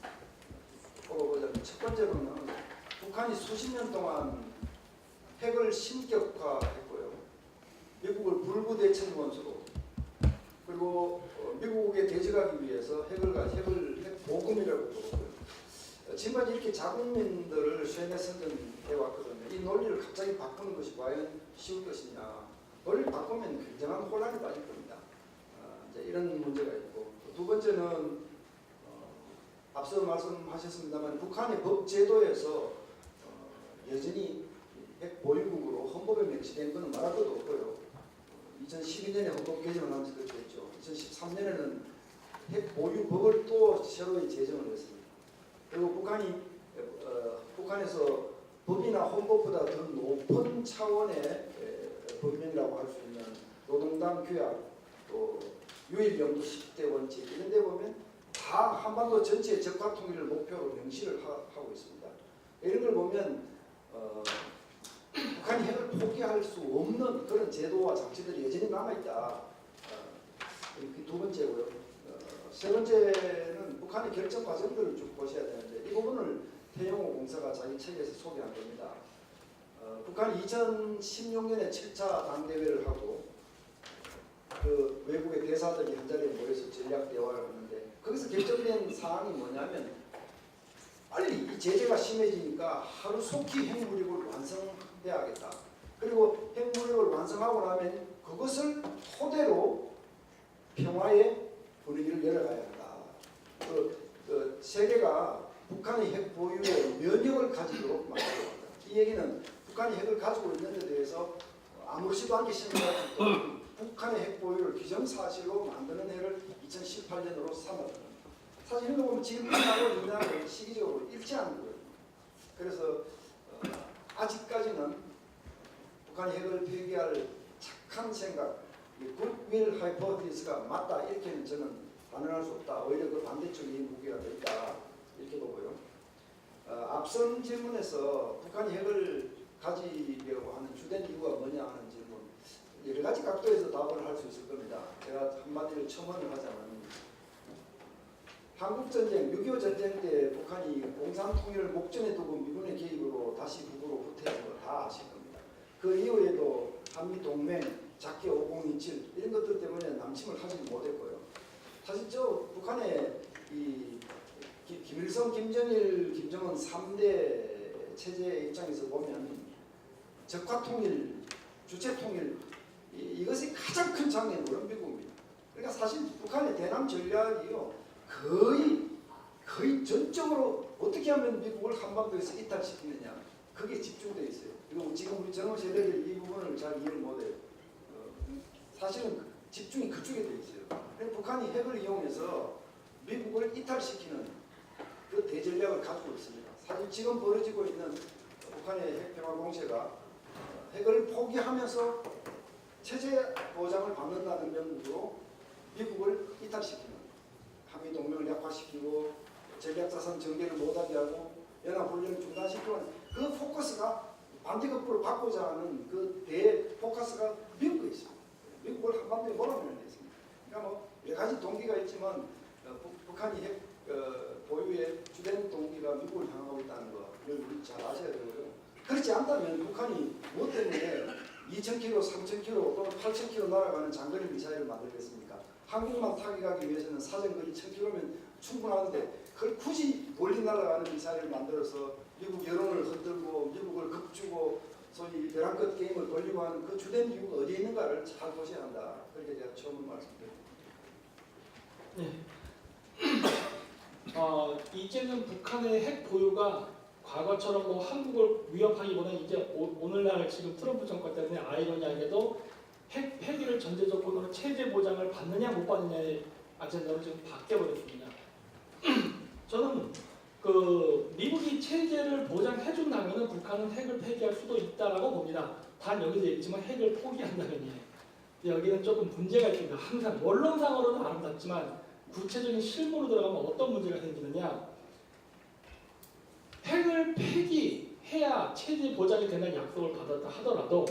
S7: 꼽아보자면, 첫 번째로는 북한이 수십 년 동안 핵을 신격화했고요. 미국을 불구대천 원수로, 그리고 미국에 대적하기 위해서 핵 보금이라고 부르고요. 지금까지 이렇게 자국민들을 쇠뇌 선전해 왔거든요. 이 논리를 갑자기 바꾸는 것이 과연 쉬울 것이냐. 논리를 바꾸면 굉장한 혼란이 빠질 겁니다. 이제 이런 문제가 있고, 두 번째는 앞서 말씀하셨습니다만 북한의 법 제도에서 여전히 핵 보유국으로 헌법에 명시된 것은 말할 것도 없고요. 2012년에 헌법 개정을 하면서 그렇게 했죠. 2013년에는 핵 보유법을 또 새로이 제정을 했습니다. 그리고 북한에서 법이나 헌법보다 더 높은 차원의 법령이라고 할 수 있는 노동당 규약, 또 유일연구 10대 원칙, 이런 데 보면 다 한반도 전체의 적화 통일을 목표로 명시를 하고 있습니다. 이런 걸 보면 북한이 핵을 포기할 수 없는 그런 제도와 장치들이 여전히 남아있다. 두 번째고요. 세 번째는 북한의 결정 과정들을 쭉 보셔야 되는데, 이 부분을 태영호 공사가 자기 책에서 소개한 겁니다. 북한이 2016년에 7차 당대회를 하고 그 외국의 대사들이 한자리에 모여서 전략 대화를 하는데, 거기서 결정된 사항이 뭐냐면, 빨리 이 제재가 심해지니까 하루속히 핵무력을 완성해야겠다. 그리고 핵무력을 완성하고 나면 그것을 토대로 평화의 분위기를 열어가야 한다. 세계가 북한의 핵 보유에 면역을 가지도록 만들어야 한다. 이 얘기는 북한이 핵을 가지고 있는 데 대해서 아무렇지도 않게 생각하고 북한의 핵 보유를 기정사실로 만드는 해를 2018년으로 삼았다. 사실 이런 거 보면 지금 하고 있는 시기적으로 일치하는 거예요. 그래서 아직까지는 북한이 핵을 폐기할 착한 생각, 굿윌 하이포테시스가 맞다, 이렇게는 저는 반응할 수 없다. 오히려 그 반대쪽이 무게가 더 있다, 이렇게 보고요. 앞선 질문에서 북한이 핵을 가지려고 하는 주된 이유가 뭐냐 하는 질문, 여러 가지 각도에서 답을 할 수 있을 겁니다. 제가 한마디로 첨언을 하자면, 한국전쟁, 6.25 전쟁 때 북한이 공산통일을 목전에 두고 미군의 개입으로 다시 북으로 후퇴한 거 다 아실 겁니다. 그 이후에도 한미동맹, 작게 5027 이런 것들 때문에 남침을 하지 못했고요. 사실 북한의 이 김일성, 김정일, 김정은 3대 체제의 입장에서 보면 적화통일, 주체통일, 이것이 가장 큰 장애물은 미국입니다. 그러니까 사실 북한의 대남 전략이요, 거의 전적으로 어떻게 하면 미국을 한반도에서 이탈시키느냐, 그게 집중되어 있어요. 그리고 지금 우리 젊은 세대들이 이 부분을 잘 이해를 못해요. 사실은 집중이 그쪽에 되어 있어요. 북한이 핵을 이용해서 미국을 이탈시키는 그 대전략을 가지고 있습니다. 사실 지금 벌어지고 있는 북한의 핵평화 공세가 핵을 포기하면서 체제 보장을 받는다는 명목으로 미국을 이탈시키는, 한미 동맹을 약화시키고 전략자산 전개를 못하게 하고 연합훈련을 중단시키고, 그 포커스가 반대급부를 받고자 하는 그 대포커스가 미국에 있습니다. 미국을 한반도에 몰아내는 데 있습니다. 그러니까 뭐 여러 가지 동기가 있지만 북한이 핵 보유의 주된 동기가 미국을 향하고 있다는 걸 우리 잘 아셔야 되고요. 그렇지 않다면 북한이 무엇 때문에 2,000km, 3,000km 또는 8,000km 날아가는 장거리 미사일을 만들겠습니까? 한국만 타격하기 위해서는 사정거리 1,000km면 충분한데, 그걸 굳이 멀리 날아가는 미사일을 만들어서 미국 여론을 흔들고 미국을 겁주고 소위 벼랑끝 게임을 벌리고 하는 그 주된 이유가 어디에 있는가를 잘 보셔야 한다. 그렇게 제가 처음 말씀드립니다.
S8: 네. 이제는 북한의 핵 보유가 과거처럼 뭐 한국을 위협하기보다는 이제 오늘날 지금 트럼프 정권 때문에 아이러니하게도 핵 폐기를 전제 조건으로 체제 보장을 받느냐 못 받느냐의 아젠다로 지금 바뀌어버렸습니다. 저는 미국이 체제를 보장해준다면 북한은 핵을 폐기할 수도 있다라고 봅니다. 단 여기서 얘기했지만 핵을 포기한다면이에요. 여기는 조금 문제가 있습니다. 항상 원론상으로는 아름답지만 구체적인 실무로 들어가면 어떤 문제가 생기느냐. 핵을 폐기해야 체제 보장이 된다는 약속을 받았다 하더라도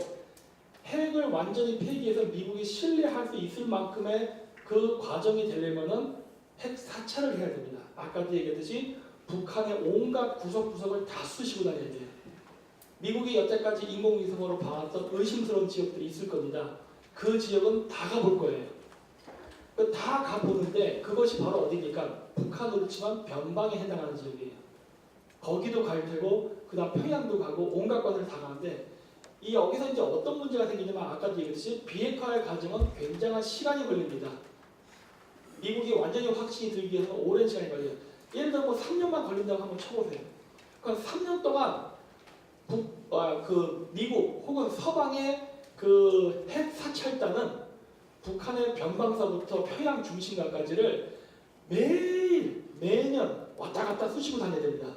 S8: 핵을 완전히 폐기해서 미국이 신뢰할 수 있을 만큼의 그 과정이 되려면은 핵 사찰을 해야 됩니다. 아까도 얘기했듯이 북한의 온갖 구석구석을 다 쑤시고 다녀야 돼요. 미국이 여태까지 인공위성으로 봐왔던 의심스러운 지역들이 있을 겁니다. 그 지역은 다 가볼 거예요. 다 가보는데 그것이 바로 어디입니까? 북한으로 치면 변방에 해당하는 지역이에요. 거기도 갈 테고 그 다음 평양도 가고 온갖 곳을 다 가는데 이 여기서 이제 어떤 문제가 생기냐면 아까도 얘기했듯이 비핵화의 과정은 굉장한 시간이 걸립니다. 미국이 완전히 확신이 들기 위해서는 오랜 시간이 걸려요. 예를 들어 뭐 3년만 걸린다고 한번 쳐보세요. 그럼 3년 동안 미국 혹은 서방의 그 핵 사찰단은 북한의 변방사부터 평양 중심가까지를 매년 왔다 갔다 쑤시고 다녀야 됩니다.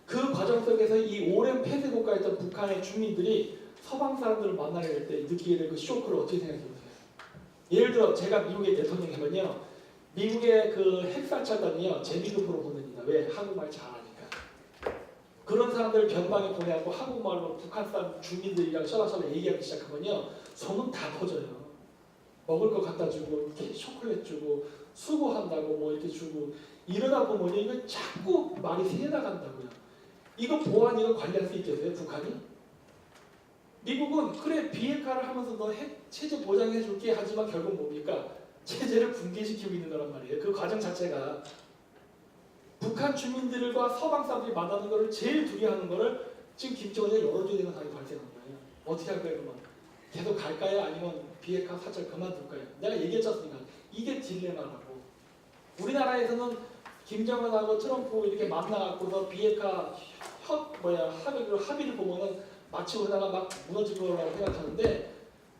S8: 그 과정 속에서 이 오랜 폐쇄 국가에 있던 북한의 주민들이 서방 사람들을 만나게 될 때 느끼게 될 그 쇼크를 어떻게 생각해 보세요? 예를 들어 제가 미국의 대통령이면요, 미국의 그 핵사찰단이요 재미급으로 보냅니다. 왜? 한국말 잘하니까. 그런 사람들을 변방에 보내고 한국말로 북한 사람 주민들이랑 셔라셔라 얘기하기 시작하면요 소문 다 퍼져요. 먹을 거 갖다 주고 초콜릿 주고 수고한다고 뭐 이렇게 주고 이러다 보면 이거 자꾸 말이 새 나간다고요. 이거 보안 이거 관리할 수 있겠어요? 북한이? 미국은 그래 비핵화를 하면서 너 핵 체제 보장해 줄게 하지만 결국 뭡니까? 체제를 붕괴시키고 있는 거란 말이에요. 그 과정 자체가 북한 주민들과 서방 사람들이 만나는 거를 제일 두려워하는 거를 지금 김정은이 열어줘야 되는 상황이 발생한 거예요. 어떻게 할 거예요 그러면? 계속 갈까요? 아니면 비핵화 사찰 그만둘까요? 내가 얘기했지 않습니까? 이게 딜레마라고. 우리나라에서는 김정은하고 트럼프 이렇게 만나갖고서 비핵화 합의를 보면은 마치 우리나라가 막 무너질 거라고 생각하는데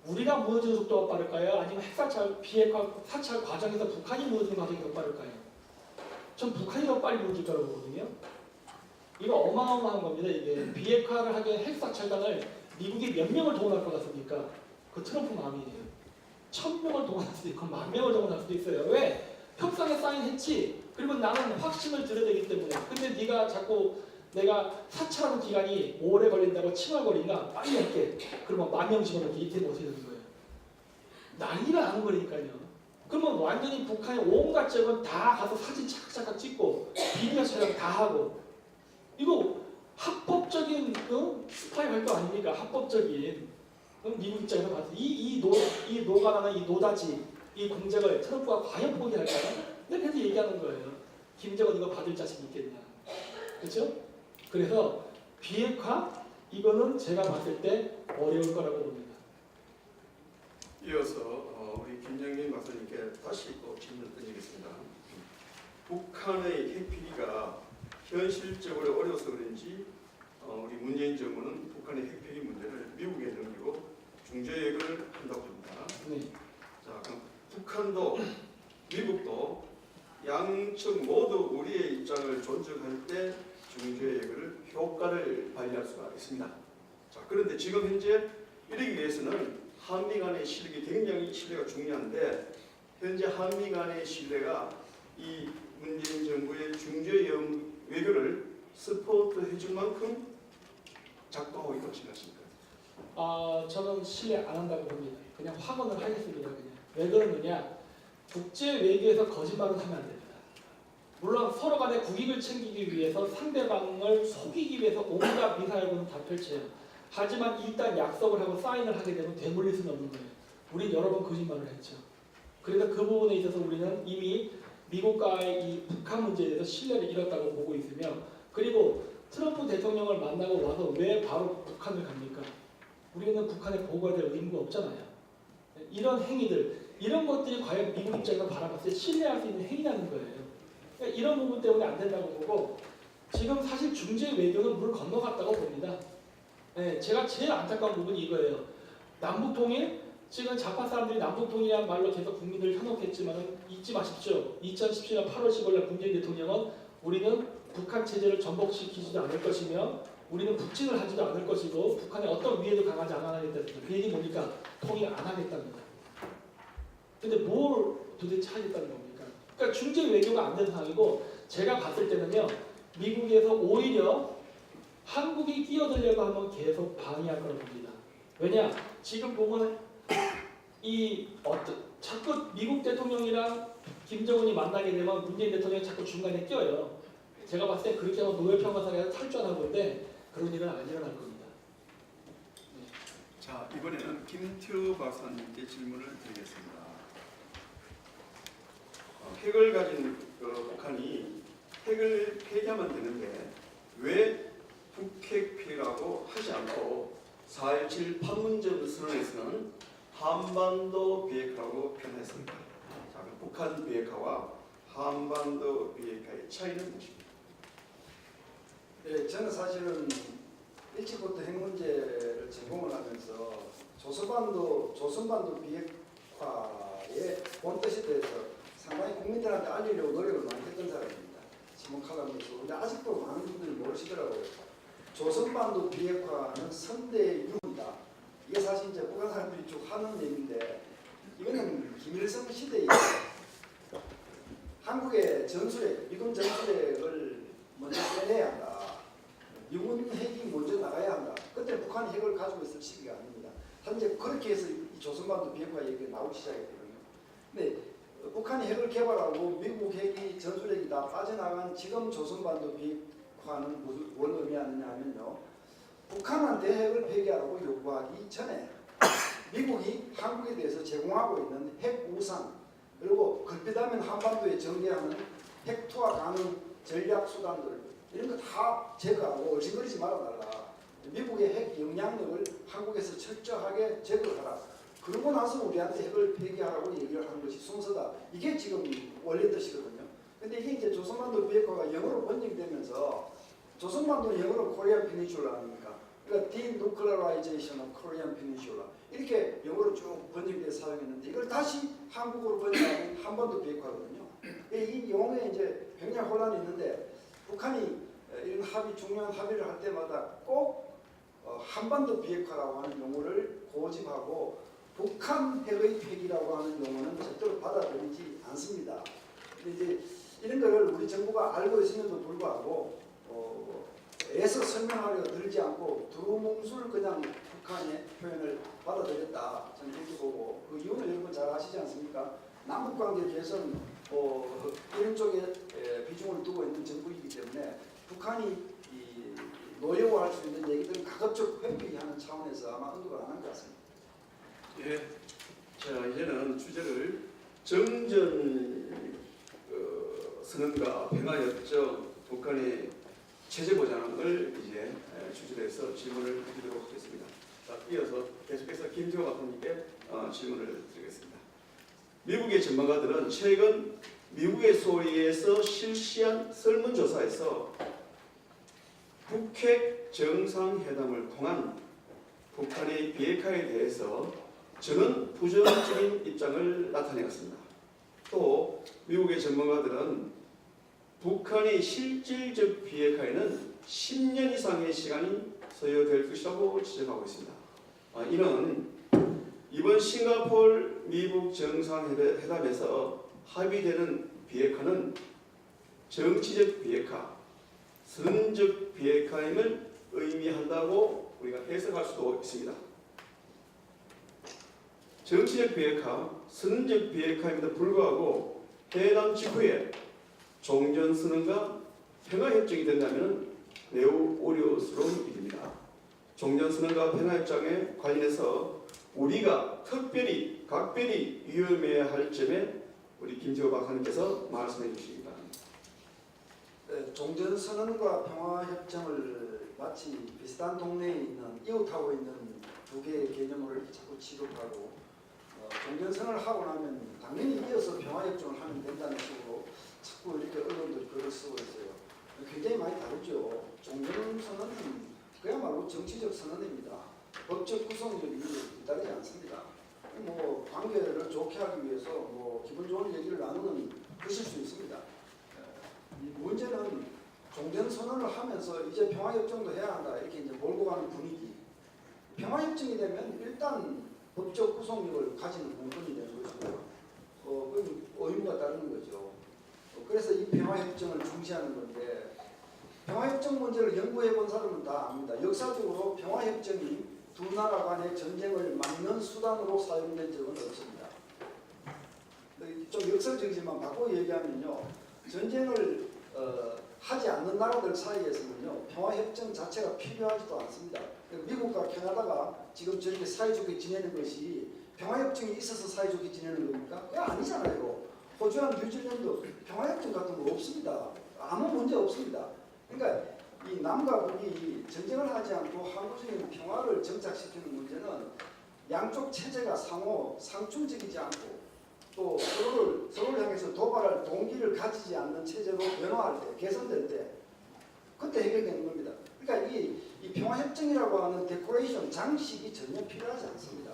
S8: 우리가 무너지는 속도가 빠를까요? 아니면 핵사찰 비핵화 사찰 과정에서 북한이 무너지는 과정이 더 빠를까요? 전 북한이 더 빨리 무너질 거라고 보거든요. 이거 어마어마한 겁니다. 이게 비핵화를 하기 위해 핵사찰단을 미국이 몇 명을 동원할 것 같습니까? 그 트럼프 마음이에요. 1000명을 동원할 수도 있고 10,000명을 동원할 수도 있어요. 왜? 협상에 사인했지. 그리고 나는 확신을 들여야 되기 때문에. 근데 네가 자꾸 내가 사찰하는 기간이 오래 걸린다고 칭얼거리니까 빨리 할게. 그러면 10,000명 집어넣기 이때 어떻게 되는 거예요? 난리가 나는 거니까요. 그러면 완전히 북한의 온갖 지역은 다 가서 사진 착착 찍고 비디오 촬영 다 하고 이거 합법적인 스파이 활동 아닙니까? 합법적인 미국 입장에서 봐서 이 노가다나 이 노다지 이 공작을 트럼프가 과연 포기할까요? 내가 계속 얘기하는 거예요. 김정은 이거 받을 자신 있겠냐? 그렇죠? 그래서 비핵화 이거는 제가 봤을 때 어려울 거라고 봅니다.
S6: 이어서 우리 김영민 박사님께 다시 또 질문을 드리겠습니다. 북한의 핵폐기가 현실적으로 어려워서 그런지 우리 문재인 정부는 북한의 핵폐기 문제를 미국에 넘기고 중재역을 한다고 합니다.
S8: 네.
S6: 자, 그럼 북한도 미국도 양측 모두 우리의 입장을 존중할 때 중재역을 효과를 발휘할 수가 있습니다. 자, 그런데 지금 현재 이러기 위해서는 한미 간의 신뢰가 굉장히 신뢰가 중요한데 현재 한미 간의 신뢰가 이 문재인 정부의 중재역 외교를 서포트해 줄 만큼 작동하고 있다고 생각하십니까?
S8: 저는 신뢰 안 한다고 봅니다. 그냥 확언을 하겠습니다. 그냥. 왜 그러느냐? 국제 외교에서 거짓말은 하면 안 됩니다. 물론 서로 간에 국익을 챙기기 위해서 상대방을 속이기 위해서 온갖 미사일군은 다 펼쳐요. 하지만 일단 약속을 하고 사인을 하게 되면 되물릴 수는 없는 거예요. 우린 여러 번 거짓말을 했죠. 그래서 그 부분에 있어서 우리는 이미 미국과의 이 북한 문제에 대해서 신뢰를 잃었다고 보고 있으며 그리고 트럼프 대통령을 만나고 와서 왜 바로 북한을 갑니까? 우리는 북한에 보고해야 될 의무가 없잖아요. 이런 행위들, 이런 것들이 과연 미국 입장에서 바라봤을 때 신뢰할 수 있는 행위라는 거예요. 그러니까 이런 부분 때문에 안 된다고 보고 지금 사실 중재 외교는 물 건너갔다고 봅니다. 네, 제가 제일 안타까운 부분이 이거예요. 남북통일 지금 좌파 사람들이 남북통일이라는 말로 계속 국민들을 현혹했지만 잊지 마십시오. 2017년 8월 15일 문재인 대통령은 우리는 북한 체제를 전복시키지도 않을 것이며 우리는 북진을 하지도 않을 것이고 북한의 어떤 위해도 강하지 않아야겠다. 그 얘기 보니까 통일 안 하겠답니다. 근데 뭘 도대체 하겠다는 겁니까? 그러니까 중재 외교가 안 된 상황이고 제가 봤을 때는요. 미국에서 오히려 한국이 끼어들려고 하면 계속 방해할 거라고 봅니다. 왜냐? 지금 보면 자꾸 미국 대통령이랑 김정은이 만나게 되면 문재인 대통령이 자꾸 중간에 껴요. 제가 봤을 때 그렇게 하면 노벨 평화상에서 탈주하는 건데 그런 일은 안 일어날 겁니다.
S6: 자, 이번에는 김태우 박사님께 질문을 드리겠습니다. 핵을 가진 북한이 핵을 폐기하면 되는데 왜 북핵 폐기라고 하지 않고 4.17 판문점 선언에서는 한반도 비핵화라고 표현했습니다. 자, 그럼 북한 비핵화와 한반도 비핵화의 차이는 무엇입니까?
S7: 예, 저는 사실은 일찍부터 핵 문제를 제공을 하면서 조선반도 비핵화의 본뜻에 대해서 상당히 국민들한테 알리려고 노력을 많이 했던 사람입니다. 지목하면서 근데 아직도 많은 분들이 모르시더라고요. 조선반도 비핵화는 선대의 유물이다. 이게 사실 이제 북한 사람들이 쭉 하는 얘기인데 이거는 김일성 시대에 한국의 전술핵, 미군 전술핵을 먼저 빼내야 한다. 미군 핵이 먼저 나가야 한다. 그때 북한이 핵을 가지고 있을 시기가 아닙니다. 현재 그렇게 해서 이 조선반도 비핵화 얘기가 나오기 시작했거든요. 근데 북한이 핵을 개발하고 미국 핵이 전술핵이 다 빠져나간 지금 조선반도 비핵화는 뭘 의미하느냐 하면요. 북한한테 핵을 폐기하라고 요구하기 전에 미국이 한국에 대해서 제공하고 있는 핵 우산 그리고 급비다면 한반도에 전개하는 핵 투하 가능 전략 수단들 이런 거 다 제거하고 얼씬거리지 말아달라. 미국의 핵 영향력을 한국에서 철저하게 제거하라. 그러고 나서 우리한테 핵을 폐기하라고 얘기를 하는 것이 순서다. 이게 지금 원래 뜻이거든요. 근데 이게 이제 조선반도 비핵화가 영어로 번역되면서 조선반도는 영어로 코리안 페니슐라 아닙니까? 그러니까 Denuclearization of Korean Peninsula 이렇게 영어로 쭉 번역돼서 사용했는데 이걸 다시 한국어로 번역하면 한반도 비핵화거든요. 이 용어에 이제 굉장히 혼란이 있는데 북한이 이런 중요한 합의를 할 때마다 꼭 한반도 비핵화라고 하는 용어를 고집하고 북한 핵의 폐기라고 하는 용어는 절대로 받아들이지 않습니다. 근데 이제 이런 거를 우리 정부가 알고 있음에도 불구하고 애써 설명하려 들지 않고 두루뭉술 그냥 북한의 표현을 받아들였다. 저는 이렇게 보고 그 이유는 여러분 잘 아시지 않습니까? 남북관계 개선 이런 쪽에 비중을 두고 있는 정부이기 때문에 북한이 노여워할 수 있는 얘기들은 가급적 회피하는 차원에서 아마 언급을 안 한 것 같습니다.
S6: 예, 자 이제는 주제를 정전 선언과 평화협정 북한의 체제 보장을 이제 주제로 해서 질문을 드리도록 하겠습니다. 자, 이어서 계속해서 김태호 박사님께 질문을 드리겠습니다. 미국의 전문가들은 최근 미국의 소리에서 실시한 설문조사에서 북핵 정상회담을 통한 북한의 비핵화에 대해서 저는 부정적인 입장을 나타내었습니다. 또 미국의 전문가들은 북한의 실질적 비핵화에는 10년 이상의 시간이 소요될 것이라고 지적하고 있습니다. 이는 이번 싱가포르 미국 정상회담에서 합의되는 비핵화는 정치적 비핵화, 선언적 비핵화임을 의미한다고 우리가 해석할 수도 있습니다. 정치적 비핵화, 선언적 비핵화임에도 불구하고 회담 직후에 종전선언과 평화협정이 된다면 매우 우려스러운 일입니다. 종전선언과 평화협정에 관련해서 우리가 특별히 각별히 위험해야 할 점에 우리 김태호 박사님께서 말씀해 주시기 바랍니다.
S7: 종전선언과 평화협정을 마치 비슷한 동네에 있는 이웃하고 있는 두 개의 개념을 자꾸 취급하고 종전선언을 하고 나면 당연히 이어서 평화협정을 하면 된다는 식으로 자꾸 이렇게 언론들이 글을 쓰고 있어요. 굉장히 많이 다르죠. 종전선언은 그야말로 정치적 선언입니다. 법적 구성적 이유를 따르지 않습니다. 뭐 관계를 좋게 하기 위해서 뭐 기분 좋은 얘기를 나누는 것일 수 있습니다. 이 문제는 종전 선언을 하면서 이제 평화협정도 해야 한다 이렇게 이제 몰고 가는 분위기. 평화협정이 되면 일단 법적 구속력을 가지는 문건이 되는 것이고, 그 의무가 따르는 거죠. 그래서 이 평화협정을 중시하는 건데, 평화협정 문제를 연구해 본 사람은 다 압니다. 역사적으로 평화협정이 두 나라 간의 전쟁을 막는 수단으로 사용된 적은 없습니다. 좀 역설적이지만 바꿔 얘기하면요, 전쟁을 하지 않는 나라들 사이에서는요, 평화협정 자체가 필요하지도 않습니다. 미국과 캐나다가 지금 저렇게 사이좋게 지내는 것이 평화협정이 있어서 사이좋게 지내는 겁니까? 그게 아니잖아요. 호주와 뉴질랜드 평화협정 같은 거 없습니다. 아무 문제 없습니다. 그러니까 이 남과 북이 전쟁을 하지 않고 항구적인 평화를 정착시키는 문제는 양쪽 체제가 상호 상충적이지 않고 또 서로를 향해서 도발할 동기를 가지지 않는 체제로 변화할 때, 개선될 때 그때 해결되는 겁니다. 그러니까 이 평화협정이라고 하는 데코레이션, 장식이 전혀 필요하지 않습니다.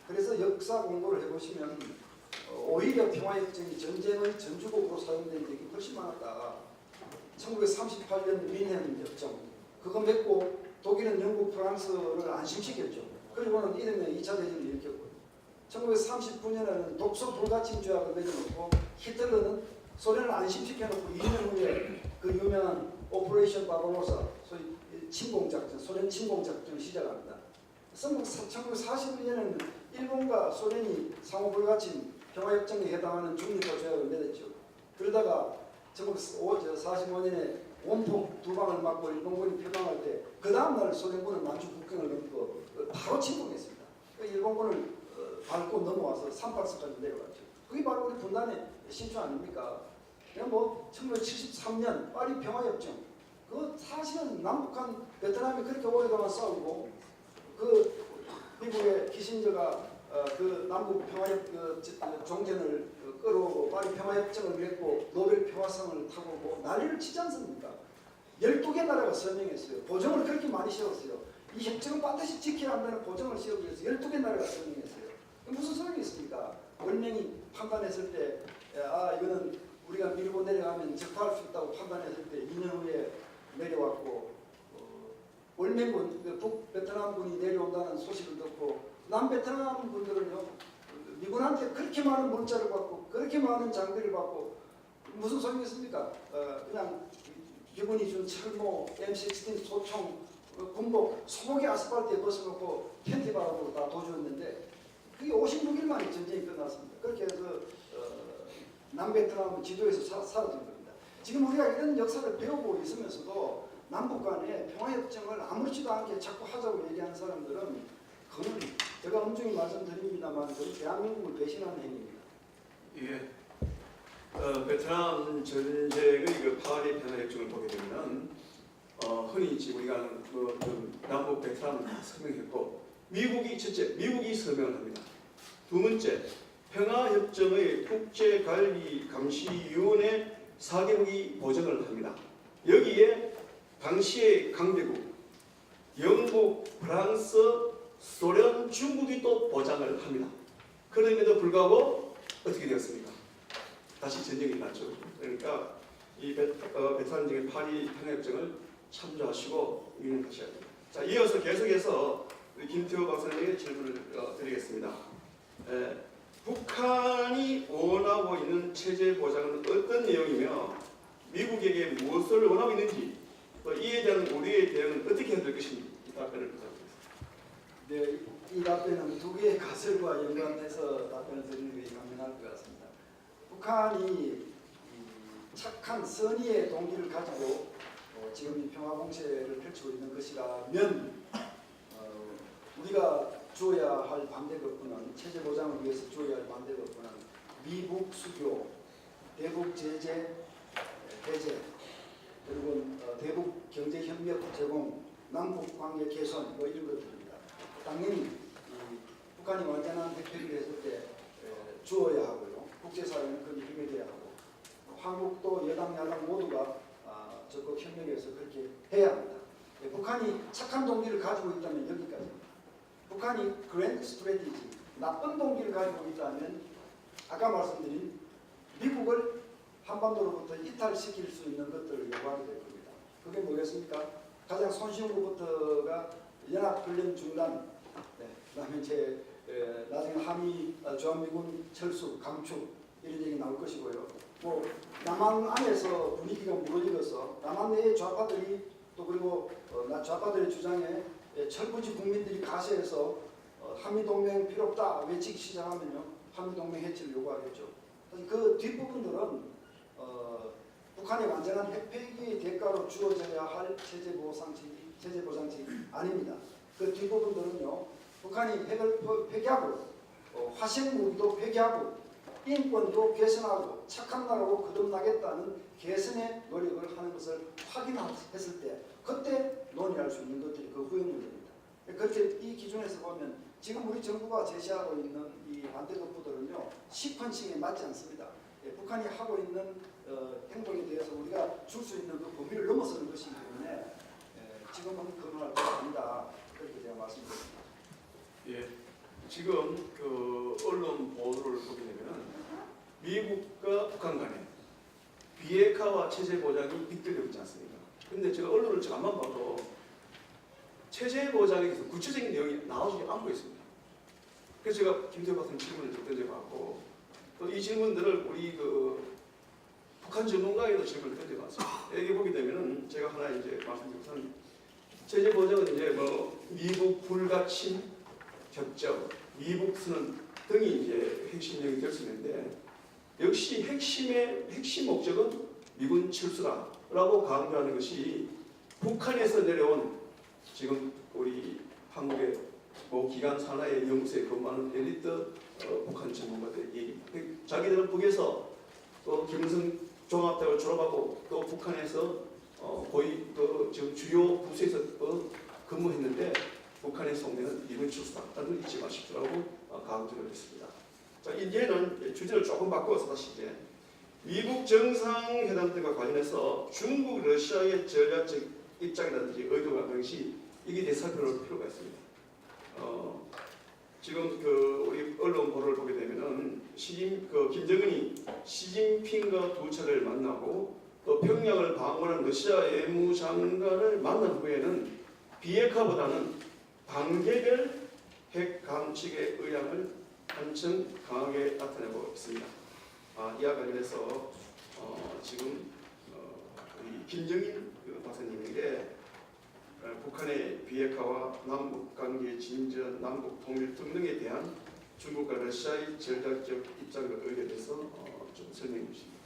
S7: 그래서 역사 공부를 해보시면 오히려 평화협정이 전쟁의 전주곡으로 사용된 적이 훨씬 많았다. 1938년 뮌헨 협정, 그거 맺고 독일은 영국, 프랑스를 안심시켰죠. 그리고는 이듬해 2차 대전을 일으켰고, 1939년에는 독소 불가침 조약을 맺어놓고 히틀러는 소련을 안심시켜놓고 2년 후에 그 유명한 오퍼레이션 바바로사, 소위 침공작전, 소련 침공작전을 시작합니다. 1941년에는 일본과 소련이 상호 불가침 평화협정에 해당하는 중립화 조약을 맺었죠. 그러다가 1945년에 원폭 두 방을 맞고 일본군이 패망할 때 그 다음날 소련군은 만주 국경을 넘고 바로 침공했습니다. 일본군을 밟고 넘어와서 삼박스까지 내려갔죠. 그게 바로 우리 분단의 시초 아닙니까? 그냥 뭐 1973년 파리 평화협정, 그 사실은 남북한 베트남이 그렇게 오랫동안 싸우고 그 미국의 키신저가 그 남북 평화협 종전을 끌어오고 파리 평화협정을 맺고 노벨 평화상을 타고 뭐 난리를 치지 않습니까? 12개 나라가 서명했어요. 보정을 그렇게 많이 씌웠어요. 이 협정은 반드시 지켜야 한다는 보정을 씌우기 위해서 12개 나라가 서명했어요. 무슨 소용이 있습니까? 월명이 판단했을 때 이거는 우리가 밀고 내려가면 적파할 수 있다고 판단했을 때 2년 후에 내려왔고, 월명군, 북베트남군이 내려온다는 소식을 듣고 남베트남 분들은요, 미군한테 그렇게 많은 문자를 받고 그렇게 많은 장비를 받고 무슨 소용이 있습니까? 그냥 미군이 준 철모, M16 소총, 군복, 소고기 아스팔트에 벗어놓고 팬티바람으로 다 도주했는데 그게 56일 만에 전쟁이 끝났습니다. 그렇게 해서 남베트남 지도에서 사라진 겁니다. 지금 우리가 이런 역사를 배우고 있으면서도 남북 간의 평화협정을 아무렇지도 않게 자꾸 하자고 얘기하는 사람들은 그건 제가 엄중히 말씀드립니다만 그건 대한민국을 배신하는 행위입니다.
S6: 예. 베트남 전쟁의 그 파리 평화협정을 보게 되면 흔히 우리가 남북 베트남 서명했고 미국이 서명을 합니다. 두 번째, 평화협정의 국제관리감시위원회 4개국이 보증을 합니다. 여기에 당시의 강대국 영국, 프랑스, 소련, 중국이 또 보장을 합니다. 그럼에도 불구하고 어떻게 되었습니까? 다시 전쟁이 났죠. 그러니까 이 베트남전의 파리 평화협정을 참조하시고 위임하셔야 됩니다. 자, 이어서 계속해서 김태호 박사님에게 질문을 드리겠습니다. 북한이 원하고 있는 체제 보장은 어떤 내용이며 미국에게 무엇을 원하고 있는지 또 이에 대한 우리의 대응은 어떻게 해야 될 것인지 이 답변을 부탁드립니다.
S7: 네, 이 답변은 두 개의 가설과 연관해서 답변을 드리는 게 가능할 것 같습니다. 북한이 착한 선의의 동기를 가지고 지금 이 평화공세를 펼치고 있는 것이라면 우리가 주어야 할 반대급부는 체제 보장을 위해서 주어야 할 반대급부는 미북 수교, 대북 제재 해제, 그리고 대북 경제협력 제공, 남북 관계 개선 뭐 이런 것들입니다. 당연히 북한이 완전한 핵폐기를 했을 때 주어야 하고요. 국제사회는 그게 해결해야 하고 한국도 여당 야당 모두가 적극 협력해서 그렇게 해야 합니다. 북한이 착한 동기를 가지고 있다면 여기까지입니다. 북한이 그랜드 스트래티지, 나쁜 동기를 가지고 있다면 아까 말씀드린 미국을 한반도로부터 이탈시킬 수 있는 것들을 요구하게 될 겁니다. 그게 뭐겠습니까? 가장 손쉬운 것부터가 연합훈련 중단, 그다음에 이제 나중에 한미 주한미군 철수, 감축 이런 얘기 나올 것이고요. 뭐 남한 안에서 분위기가 무너지면서 남한 내의 좌파들이 또 그리고 좌파들의 주장에 철부지 국민들이 가세해서 한미동맹 필요 없다 외치기 시작하면요 한미동맹 해체를 요구하겠죠. 그 뒷부분들은 북한의 완전한 핵폐기의 대가로 주어져야 할 체제 보장책이 아닙니다. 그 뒷부분들은요 북한이 핵을 폐기하고 화생 무기도 폐기하고 인권도 개선하고 착한 나라로 거듭나겠다는 개선의 노력을 하는 것을 확인했을 때 그때 논의할 수 있는 것들이 그 후행 문제입니다. 그렇게 이 기준에서 보면 지금 우리 정부가 제시하고 있는 이 반대급부들은요 시퀀싱에 맞지 않습니다. 북한이 하고 있는 행동에 대해서 우리가 줄 수 있는 그 범위를 넘어서는 것이기 때문에 지금은 그만할 것 아니다. 그렇게 제가 말씀드립니다.
S6: 예, 지금 그 언론 보도를 보게 되면은 미국과 북한 간에 비핵화와 체제 보장이 빗들려 있지 않습니까? 근데 제가 언론을 잠깐만 봐도 체제 보장에 대해서 구체적인 내용이 나오지 않고 있습니다. 그래서 제가 김태호 박사님 질문을 좀 던져봤고 또 이 질문들을 우리 그 북한 전문가에도 질문을 던져봤습니다. 여기 보게 되면은 제가 하나 이제 말씀드리면 체제 보장은 이제 뭐 미국 불가침 협정, 미국 선언 등이 이제 핵심 내용이 될 수 있는데 역시 핵심 목적은 미군 철수라고 강조하는 것이 북한에서 내려온 지금 우리 한국의 모 기관 산하의 연구소에 근무하는 엘리트 북한 전문가들의 얘기입니다. 자기들은 북에서 또 김일성 종합대학을 졸업하고 또 북한에서 거의 지금 주요 부서에서 근무했는데 북한의 속내는 미군 철수다. 라는 걸 잊지 마십시오라고 강조를 했습니다. 자, 이제는 주제를 조금 바꿔서 다시 이제 미국 정상회담 등과 관련해서 중국, 러시아의 전략적 입장이라든지 의도가 무엇이 이게 대해 살펴볼 필요가 있습니다. 지금 그 우리 언론 보도를 보게 되면은 김정은이 시진핑과 두 차례를 만나고 또 평양을 방문한 러시아 외무장관을 만난 후에는 비핵화보다는 단계별 핵 감축의 의향을 한층 강하게 나타내고 있습니다. 이와 관련해서 지금 우리 김정인 박사님에게 북한의 비핵화와 남북 관계 진전, 남북 통일 등등에 대한 중국과 러시아의 전략적 입장을 의견해서 좀 설명해 주십니다.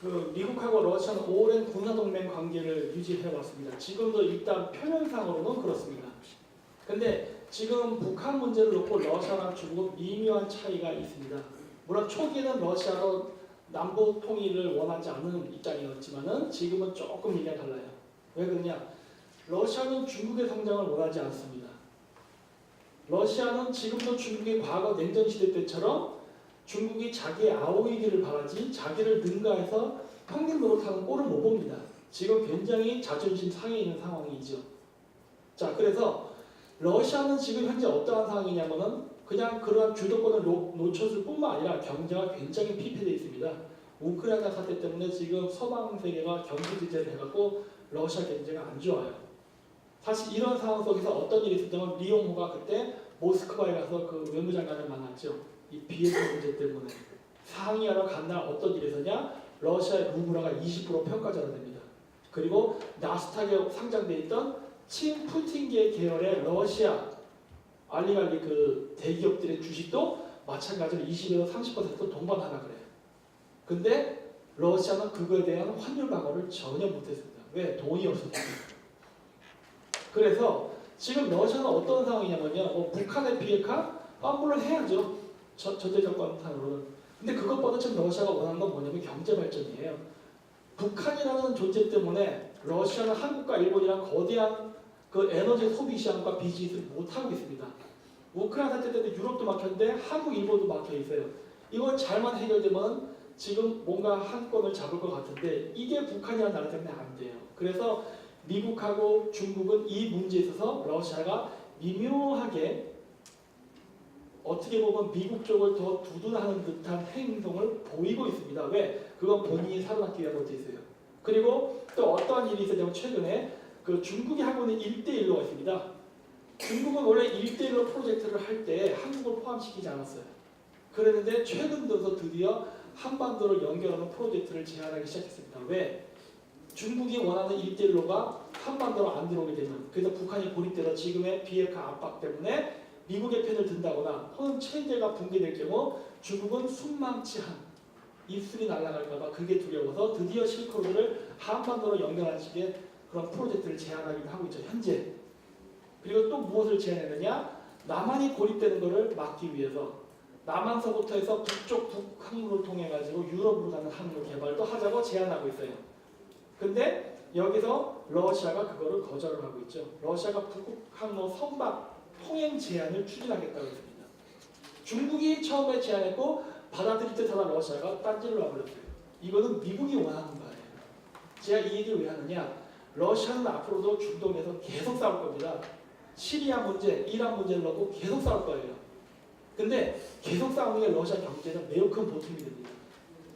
S8: 그 미국하고 러시아는 오랜 군사동맹 관계를 유지해 왔습니다. 지금도 일단 표면상으로는 그렇습니다. 근데 지금 북한 문제를 놓고 러시아랑 중국은 미묘한 차이가 있습니다. 물론 초기에는 러시아로 남북 통일을 원하지 않는 입장이었지만은 지금은 조금 의견이 달라요. 왜 그러냐? 러시아는 중국의 성장을 원하지 않습니다. 러시아는 지금도 중국이 과거 냉전 시대 때처럼 중국이 자기의 아오이기를 바라지 자기를 능가해서 평균 노릇하는 꼴을 못 봅니다. 지금 굉장히 자존심 상해 있는 상황이죠. 자, 그래서 러시아는 지금 현재 어떠한 상황이냐면은 그냥 그러한 주도권을 놓쳤을 뿐만 아니라 경제가 굉장히 피폐되어 있습니다. 우크라이나 사태 때문에 지금 서방 세계가 경제 제재를 해갖고 러시아 경제가 안 좋아요. 사실 이런 상황 속에서 어떤 일이 있었냐면 리옹호가 그때 모스크바에 가서 그 외무장관을 만났죠. 이 비핵화 문제 때문에 상의하러 간 날 어떤 일이 있었냐? 러시아의 루블화가 20% 평가절하 됩니다. 그리고 나스닥에 상장돼 있던 푸틴계 계열의 러시아 알리갈리 그 대기업들의 주식도 마찬가지로 20에서 30% 동반하라 그래요. 근데 러시아는 그거에 대한 환율 방어를 전혀 못했습니다. 왜? 돈이 없었기 때문에. 그래서 지금 러시아는 어떤 상황이냐면요. 북한의 비핵화? 물론 해야죠. 전제조건 탄으로는. 근데 그것보다 지금 러시아가 원하는 건 뭐냐면 경제 발전이에요. 북한이라는 존재 때문에 러시아는 한국과 일본이랑 거대한 그 에너지 소비 시장과 비즈니스를 못하고 있습니다. 우크라이나 사태 때문에 유럽도 막혔는데 한국, 일본도 막혀 있어요. 이걸 잘만 해결되면 지금 뭔가 한권을 잡을 것 같은데 이게 북한이라는 나라 때문에 안 돼요. 그래서 미국하고 중국은 이 문제에 있어서 러시아가 미묘하게 어떻게 보면 미국 쪽을 더 두둔하는 듯한 행동을 보이고 있습니다. 왜? 그건 본인이 살아남기 위한 것도 있어요. 그리고 또 어떠한 일이 있었냐면 최근에 그 중국이 하고 있는 1대1로가 있습니다. 중국은 원래 1대1로 프로젝트를 할 때 한국을 포함시키지 않았어요. 그랬는데 최근 들어서 드디어 한반도를 연결하는 프로젝트를 제안하기 시작했습니다. 왜? 중국이 원하는 1대1로가 한반도로 안 들어오게 되면, 그래서 북한이 고립돼서 지금의 비핵화 압박 때문에 미국의 편을 든다거나 혹은 체제가 붕괴될 경우 중국은 순망치 한 입술이 날아갈까봐 그게 두려워서 드디어 실크로드를 한반도로 연결하는 식의 그런 프로젝트를 제안하기도 하고 있죠. 현재. 그리고 또 무엇을 제안했느냐? 남한이 고립되는 것을 막기 위해서 남한서부터 해서 북쪽 북항로를 통해 가지고 유럽으로 가는 항로 개발도 하자고 제안하고 있어요. 근데 여기서 러시아가 그거를 거절을 하고 있죠. 러시아가 북항로 선박 통행 제한을 추진하겠다고 했습니다. 중국이 처음에 제안했고 받아들일 듯하다 러시아가 딴지를 놔버렸어요. 이거는 미국이 원하는 바예요. 제가 이 얘기를 왜 하느냐? 러시아는 앞으로도 중동에서 계속 싸울 겁니다. 시리아 문제, 이란 문제를 놓고 계속 싸울 거예요. 근데 계속 싸우는 게 러시아 경제는 매우 큰 보탬이 됩니다.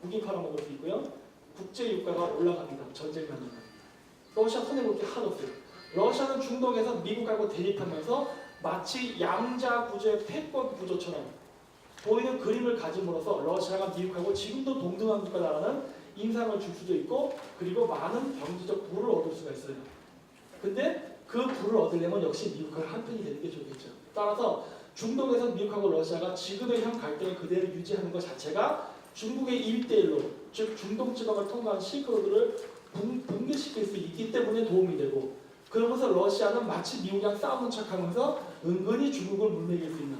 S8: 무기 팔아먹을 수 있고요. 국제 유가가 올라갑니다. 전쟁만 하면. 러시아 손해볼 게 하나도 없어요. 러시아는 중동에서 미국하고 대립하면서 마치 양자 구조의 패권 구조처럼 보이는 그림을 가짐으로써 러시아가 미국하고 지금도 동등한 국가라는 인상을 줄 수도 있고, 그리고 많은 경제적 부를 얻을 수가 있어요. 근데 그 부를 얻으려면 역시 미국하고 한편이 되는 게 좋겠죠. 따라서 중동에서 미국하고 러시아가 지금의 현 갈등을 그대로 유지하는 것 자체가 중국의 1대1로, 즉 중동 지방을 통과한 실크로드를 붕괴시킬 수 있기 때문에 도움이 되고, 그러면서 러시아는 마치 미국이랑 싸우는 척하면서 은근히 중국을 물먹일 수 있는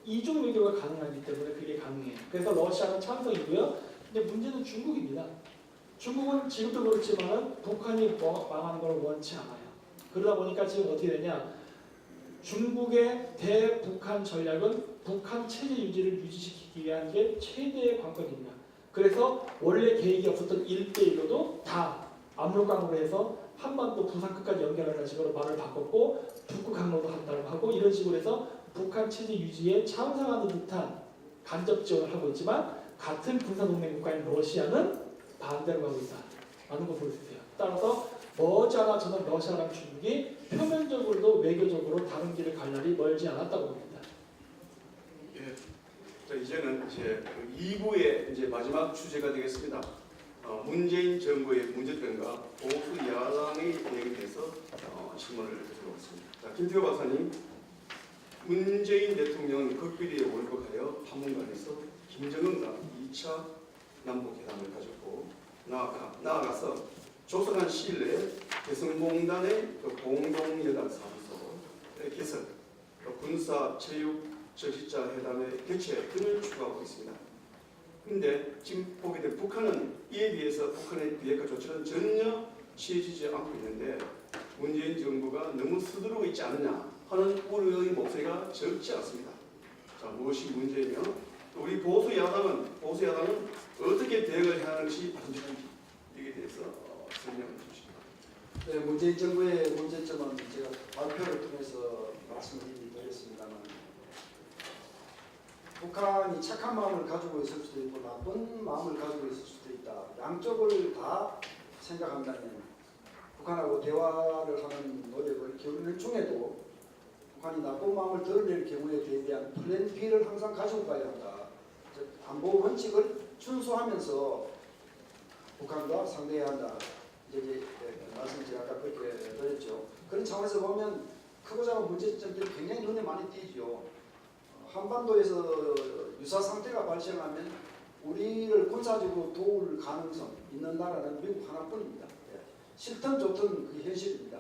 S8: 이중 외교가 가능하기 때문에 그게 가능해요. 그래서 러시아는 찬성이고요. 근데 문제는 중국입니다. 중국은 지금도 그렇지만 북한이 망하는 걸 원치 않아요. 그러다 보니까 지금 어떻게 되냐? 중국의 대북한 전략은 북한 체제 유지를 유지시키기 위한 게 최대의 관건입니다. 그래서 원래 계획이 없었던 1대1로도 다 압록강으로 해서 한반도 부산 끝까지 연결하는 식으로 말을 바꿨고, 북극 항로도 한다고 하고, 이런 식으로 해서 북한 체제 유지에 찬성하는 듯한 간접 지원을 하고 있지만, 같은 군사동맹 국가인 러시아는 반대로 가고 있다라는 걸 볼 수 있어요. 따라서 머지않아 저는 러시아랑 중국이 표면적으로도 외교적으로 다른 길을 갈 날이 멀지 않았다고 봅니다.
S6: 예. 자, 이제는 이제 2부의 이제 마지막 주제가 되겠습니다. 문재인 정부의 문제점과 보수 야당의 얘기에 대해서 질문을 드려보겠습니다. 자, 김태호 박사님, 문재인 대통령은 극비리에 월북하여 판문관에서 김정은과 2차 남북회담을 가졌고, 나아가서 조선한 시일 내에 개성공단의 공동여단 사무소 개설, 군사 체육 적시자 회담의 개최 등을 추구하고 있습니다. 그런데 지금 보게 되면 북한은 이에 비해서 북한의 비핵화 조치는 전혀 취해지지 않고 있는데 문재인 정부가 너무 서두르고 있지 않느냐 하는 우려의 목소리가 적지 않습니다. 자, 무엇이 문제이며 또 우리 보수 야당은 어떻게 대응을 해야 하는 것이 바람직한지 여기에 대해서 설명해 주십시오.
S7: 네, 문재인 정부의 문제점은 제가 발표를 통해서 말씀을 이미 드렸습니다만, 북한이 착한 마음을 가지고 있을 수도 있고 나쁜 마음을 가지고 있을 수도 있다. 양쪽을 다 생각한다면 북한하고 대화를 하는 노력을 기울이는 중에도 북한이 나쁜 마음을 드러낼 경우에 대한 플랜 B를 항상 가지고 가야 한다. 즉 안보 원칙을 준수하면서 북한과 상대해야 한다. 이제 말씀 제가 아까 그렇게 드렸죠. 그런 차원에서 보면 크고 작은 문제점들이 굉장히 눈에 많이 띄죠. 한반도에서 유사 상태가 발생하면 우리를 군사적으로 도울 가능성 있는 나라는 미국 하나뿐입니다. 싫든 좋든 그게 현실입니다.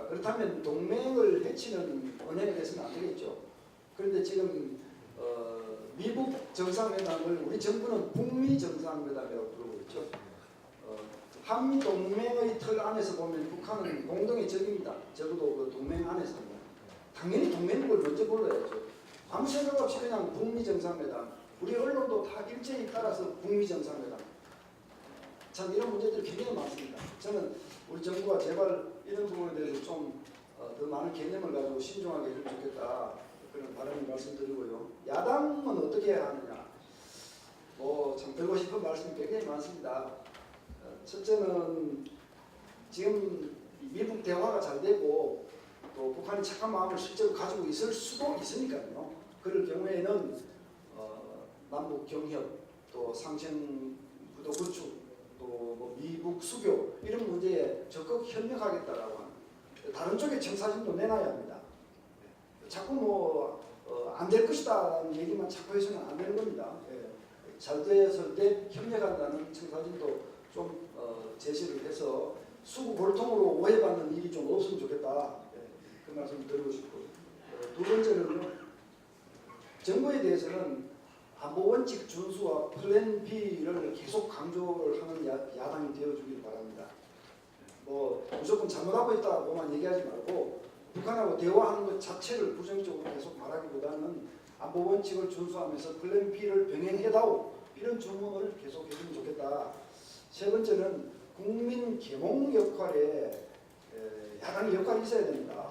S7: 그렇다면 동맹을 해치는 언행에 대해서는 안 되겠죠. 그런데 지금 미국 정상회담을 우리 정부는 북미 정상회담이라고 부르고 있죠. 한미 동맹의 틀 안에서 보면 북한은 공동의 적입니다. 적어도 그 동맹 안에서는 당연히 동맹국을 먼저 불러야죠. 아무 생각 없이 그냥 북미 정상회담, 우리 언론도 다 일제히 따라서 북미 정상회담. 참 이런 문제들이 굉장히 많습니다. 저는 우리 정부가 제발 이런 부분에 대해서 좀 더 많은 개념을 가지고 신중하게 해주면 좋겠다. 그런 바람을 말씀드리고요. 야당은 어떻게 해야 하느냐? 참 드리고 싶은 말씀이 굉장히 많습니다. 첫째는 지금 미북 대화가 잘 되고 또 북한이 착한 마음을 실제로 가지고 있을 수도 있으니까요. 그럴 경우에는 남북 경협, 또 상생 구도 구축, 또 뭐 미북 수교 이런 문제에 적극 협력하겠다라고 하는 다른 쪽에 청사진도 내놔야 합니다. 자꾸 안 될 것이다라는 얘기만 자꾸 해서는 안 되는 겁니다. 잘 됐을 때 협력한다는 청사진도 좀 제시를 해서 수구 볼통으로 오해받는 일이 좀 없으면 좋겠다. 그 말씀을 드리고 싶고, 두 번째는요. 정부에 대해서는 안보 원칙 준수와 플랜 B를 계속 강조를 하는 야당이 되어주길 바랍니다. 무조건 잘못하고 있다고만 얘기하지 말고 북한하고 대화하는 것 자체를 부정적으로 계속 말하기보다는 안보 원칙을 준수하면서 플랜 B를 병행해다오 이런 주문을 계속 해주면 좋겠다. 세 번째는 국민 계몽 역할에 야당의 역할이 있어야 됩니다.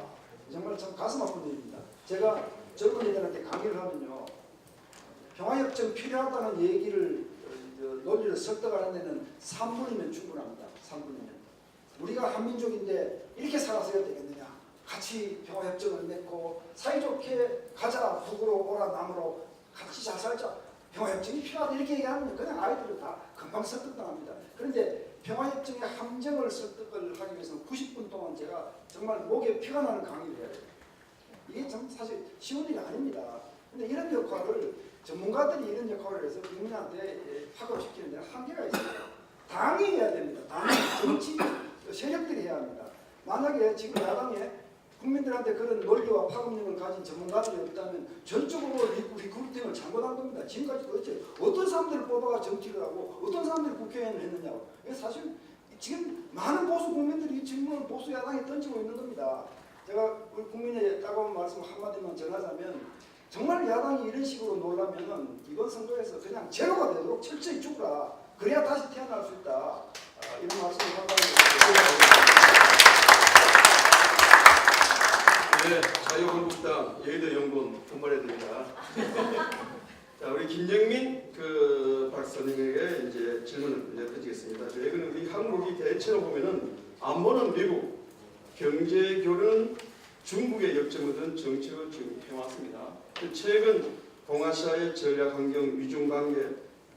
S7: 정말 참 가슴 아픈 일입니다. 제가 젊은이들한테 강의를 하면요. 평화협정 필요하다는 얘기를 논리를 설득하는 데는 3분이면 충분합니다. 3분이면. 우리가 한민족인데 이렇게 살아서야 되겠느냐. 같이 평화협정을 맺고 사이좋게 가자. 북으로 오라 남으로 같이 잘 살자. 평화협정이 필요하다 이렇게 얘기하면 그냥 아이들은 다 금방 설득당합니다. 그런데 평화협정의 함정을 설득을 하기 위해서는 90분 동안 제가 정말 목에 피가 나는 강의를 해야 돼요. 이게 참 사실 쉬운 일이 아닙니다. 근데 이런 역할을 전문가들이 이런 역할을 해서 국민한테 파급시키는 데는 한계가 있어요. 당이 해야 됩니다. 당이 정치 세력들이 해야 합니다. 만약에 지금 야당에 국민들한테 그런 논리와 파급력을 가진 전문가들이 없다면 전적으로 리크루팅을 잘못한 겁니다. 지금까지 도대체 어떤 사람들을 뽑아가 정치를 하고 어떤 사람들이 국회의원을 했느냐고. 사실 지금 많은 보수 국민들이 질문을 보수 야당에 던지고 있는 겁니다. 제가 우리 국민의 따가운 말씀 한마디만 전하자면 정말 야당이 이런 식으로 놀라면 이번 선거에서 그냥 제로가 되도록 철저히 죽으라. 그래야 다시 태어날 수 있다. 이런 말씀을 하고
S6: 네, 자유한국당 여의도 연구원 분발해야 됩니다. 자, 우리 김정민 박사님에게 이제 질문을 드리겠습니다. 저희는 우리 한국이 대체로 보면은 안보는 미국, 경제 교류는 중국의 역점을 둔 정책을 지금 해왔습니다. 최근 동아시아의 전략 환경, 위중 관계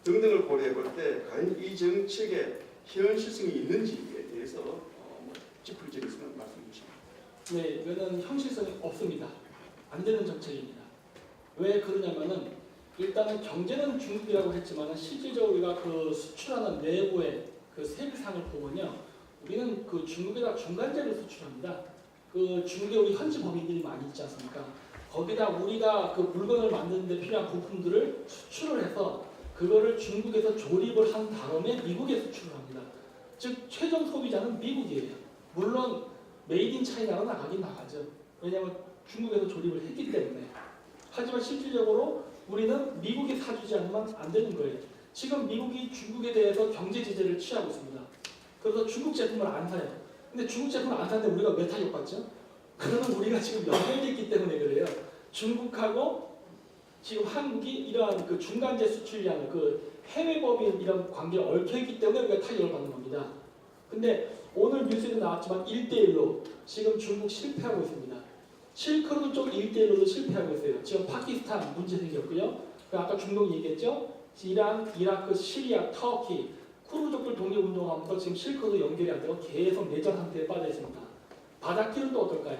S6: 등등을 고려해 볼 때 과연 이 정책에 현실성이 있는지에 대해서 짚을지는 말씀해 주십니다.
S8: 네, 이거는 현실성이 없습니다. 안 되는 정책입니다. 왜 그러냐면은 일단은 경제는 중국이라고 했지만 실질적으로 우리가 그 수출하는 내부의 그 세계상을 보면요, 우리는 그 중국에다 중간재를 수출합니다. 그 중국에 우리 현지 법인들이 많이 있지 않습니까? 거기다 우리가 그 물건을 만드는 데 필요한 부품들을 수출을 해서 그거를 중국에서 조립을 한 다음에 미국에 수출을 합니다. 즉 최종 소비자는 미국이에요. 물론 메이드 인 차이나로 나가긴 나가죠. 왜냐하면 중국에서 조립을 했기 때문에. 하지만 실질적으로 우리는 미국이 사주지 않으면 안 되는 거예요. 지금 미국이 중국에 대해서 경제 제재를 취하고 있습니다. 그래서 중국 제품을 안 사요. 근데 중국 제품을 안 사는데 우리가 왜 타격받죠? 그러면 우리가 지금 연결되어 있기 때문에 그래요. 중국하고 지금 한국이 이러한 그 중간재 수출량, 그 해외 법인 이런 관계에 얽혀있기 때문에 우리가 타격을 받는 겁니다. 근데 오늘 뉴스에도 나왔지만 1대1로 지금 중국 실패하고 있습니다. 실크로드 쪽 1대1로도 실패하고 있어요. 지금 파키스탄 문제 생겼고요. 아까 중동 얘기했죠. 이란, 이라크, 시리아, 터키 쿠르족들 독립운동하면서 지금 실크로드 연결이 안 되고 계속 내전 상태에 빠져 있습니다. 바다길은 또 어떨까요?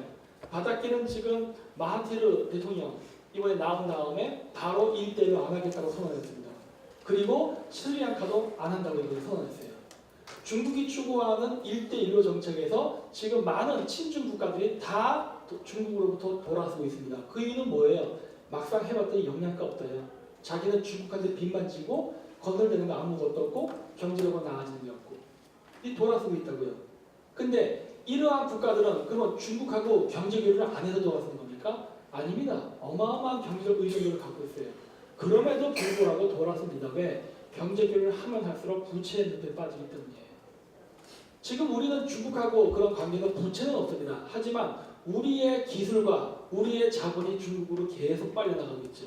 S8: 바다길은 지금 마하티르 대통령 이번에 나온 다음에 바로 1대1로 안 하겠다고 선언했습니다. 그리고 스리랑카도 안 한다고 이번에 선언했어요. 중국이 추구하는 1대1로 정책에서 지금 많은 친중 국가들이 다 중국으로부터 돌아서고 있습니다. 그 이유는 뭐예요? 막상 해봤더니 영향가 없어요. 자기는 중국한테 빚만 지고 건설되는 거 아무것도 없고 경제력은 나아지는 게 없고 이 돌아서고 있다고요. 근데 이러한 국가들은 그럼 중국하고 경제 교류를 안 해서 돌아서는 겁니까? 아닙니다. 어마어마한 경제적 의존력을 갖고 있어요. 그럼에도 불구하고 돌아섭니다. 왜? 경제 교류를 하면 할수록 부채의 늪에 빠지기 때문이에요. 지금 우리는 중국하고 그런 관계가 부채는 없습니다. 하지만 우리의 기술과 우리의 자본이 중국으로 계속 빨려나가고 있죠.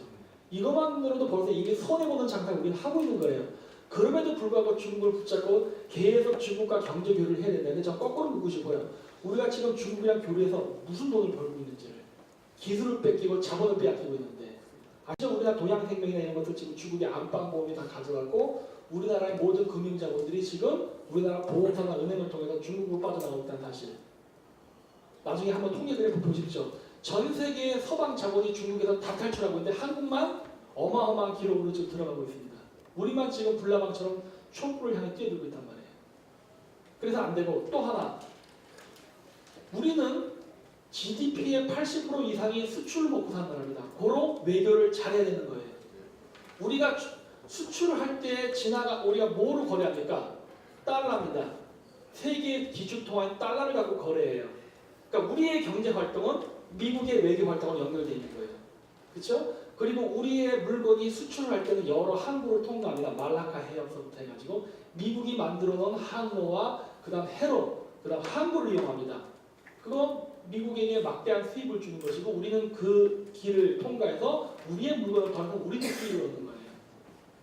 S8: 이것만으로도 벌써 이미 손해보는 장사를 우리는 하고 있는 거예요. 그럼에도 불구하고 중국을 붙잡고 계속 중국과 경제 교류를 해야 된다는데 저 거꾸로 묻고 싶어요. 우리가 지금 중국이랑 교류해서 무슨 돈을 벌고 있는지를, 기술을 뺏기고 자본을 빼앗기고 있는데, 아시죠? 우리나라 동양생명이나 이런 것들 지금 중국의 안방보험이 다 가져갔고 우리나라의 모든 금융자본들이 지금 우리나라 보험사나 은행을 통해서 중국으로 빠져나가고 있다는 사실. 나중에 한번 통계 그래프 보십시오. 전 세계의 서방 자본이 중국에서 다 탈출하고 있는데 한국만 어마어마한 기록으로 지금 들어가고 있습니다. 우리만 지금 불나방처럼 촛불을 향해 뛰어들고 있단 말이에요. 그래서 안 되고, 또 하나, 우리는 GDP의 80% 이상이 수출을 먹고 사는 나라입니다. 고로 외교를 잘해야 되는 거예요. 우리가 수출을 할 때 우리가 뭐로 거래합니까? 달러입니다. 세계 기준통화인 달러를 갖고 거래해요. 그러니까 우리의 경제 활동은 미국의 외교 활동과 연결되어 있는 거예요. 그렇죠? 그리고 우리의 물건이 수출을 할 때는 여러 항구를 통과합니다. 말라카 해협서부터 해가지고 미국이 만들어 놓은 항로와 그다음 해로, 그다음 항구를 이용합니다. 그건 미국에게 막대한 수입을 주는 것이고 우리는 그 길을 통과해서 우리의 물건을 통해서 우리도 수입을 얻는 거예요.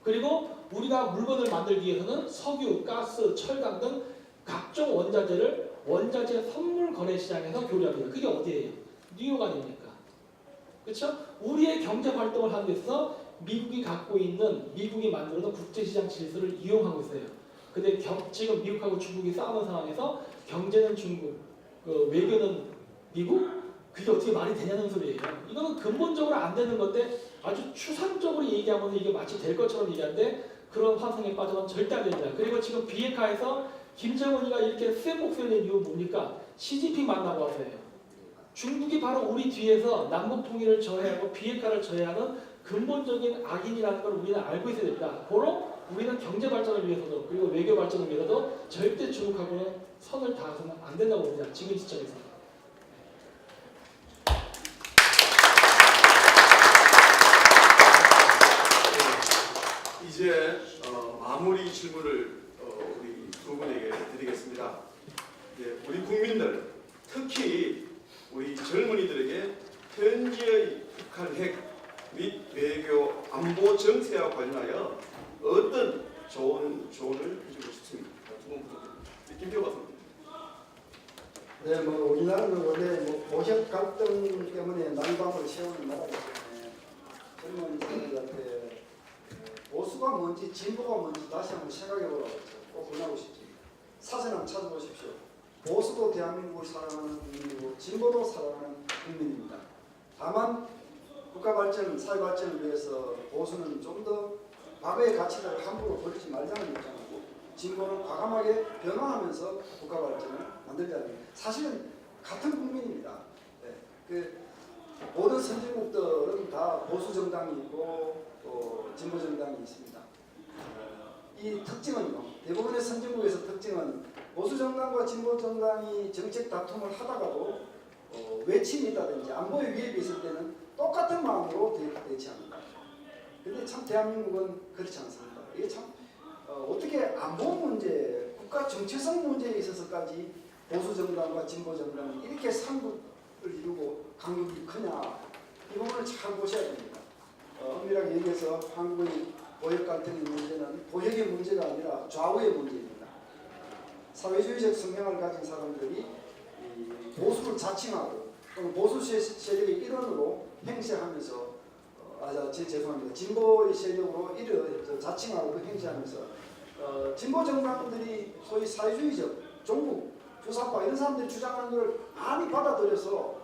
S8: 그리고 우리가 물건을 만들기 위해서는 석유, 가스, 철강 등 각종 원자재 선물 거래 시장에서 교류합니다. 그게 어디예요? 뉴욕 아닙니까? 그렇죠? 우리의 경제 활동을 하는 데 있어서 미국이 갖고 있는, 미국이 만들어놓은 국제시장 질서를 이용하고 있어요. 근데 지금 미국하고 중국이 싸우는 상황에서 경제는 중국, 외교는 미국? 그게 어떻게 말이 되냐는 소리예요. 이거는 근본적으로 안 되는 건데 아주 추상적으로 얘기하면서 이게 마치 될 것처럼 얘기하는데 그런 환상에 빠져는 절대 안 됩니다. 그리고 지금 비핵화에서 김정은이가 이렇게 센 목소리 낸 이유 뭡니까? 시진핑 만나고 와서예요. 중국이 바로 우리 뒤에서 남북 통일을 저해하고 비핵화를 저해하는 근본적인 악인이라는 걸 우리는 알고 있어야 됩니다. 고로 우리는 경제 발전을 위해서도 그리고 외교 발전을 위해서도 절대 중국하고는 선을 닿아서는 안 된다고 봅니다. 지금 시점에서.
S6: 이제 마무리 질문을 우리 두 분에게 드리겠습니다. 우리 국민들, 특히 우리 젊은이들에게 현지의 북한 핵 및 외교 안보 정세와 관련하여 어떤 조언을 해주고 싶습니다. 두 분부터 김표 박사님.
S7: 네, 우리나라는 원래 보적 갈등 때문에 난방을 세우는 나라이기 때문에 젊은 사람들한테 보수가 뭔지 진보가 뭔지 다시 한번 생각해보라고 꼭 권하고 싶습니다. 사진 한번 찾아보십시오. 보수도 대한민국을 사랑하는 국민이고 진보도 사랑하는 국민입니다. 다만 국가 발전, 사회 발전을 위해서 보수는 좀 더 과거의 가치를 함부로 버리지 말자는 입장이고 진보는 과감하게 변화하면서 국가 발전을 만들자는 사실은 같은 국민입니다. 네. 모든 선진국들은 다 보수 정당이 있고 또 진보 정당이 있습니다. 이 특징은요. 대부분의 선진국에서 특징은 보수 정당과 진보 정당이 정책 다툼을 하다가도 외침이 있다든지 안보의 위협이 있을 때는 똑같은 마음으로 대치합니다. 근데 참 대한민국은 그렇지 않습니다. 이게 참 어떻게 안보 문제, 국가 정체성 문제에 있어서까지 보수 정당과 진보 정당이 이렇게 상극을 이루고 간극이 크냐, 이 부분을 잘 보셔야 됩니다. 엄밀하게 얘기해서 한국의 보역 갈등의 문제는 보역의 문제가 아니라 좌우의 문제입니다. 사회주의적 성향을 가진 사람들이 보수를 자칭하고 또는 보수 세력의 일원으로 행세하면서 죄송합니다. 진보의 세력으로 자칭하고 행세하면서 진보 정당들이 소위 사회주의적 종북, 주사파 이런 사람들이 주장하는 걸 많이 받아들여서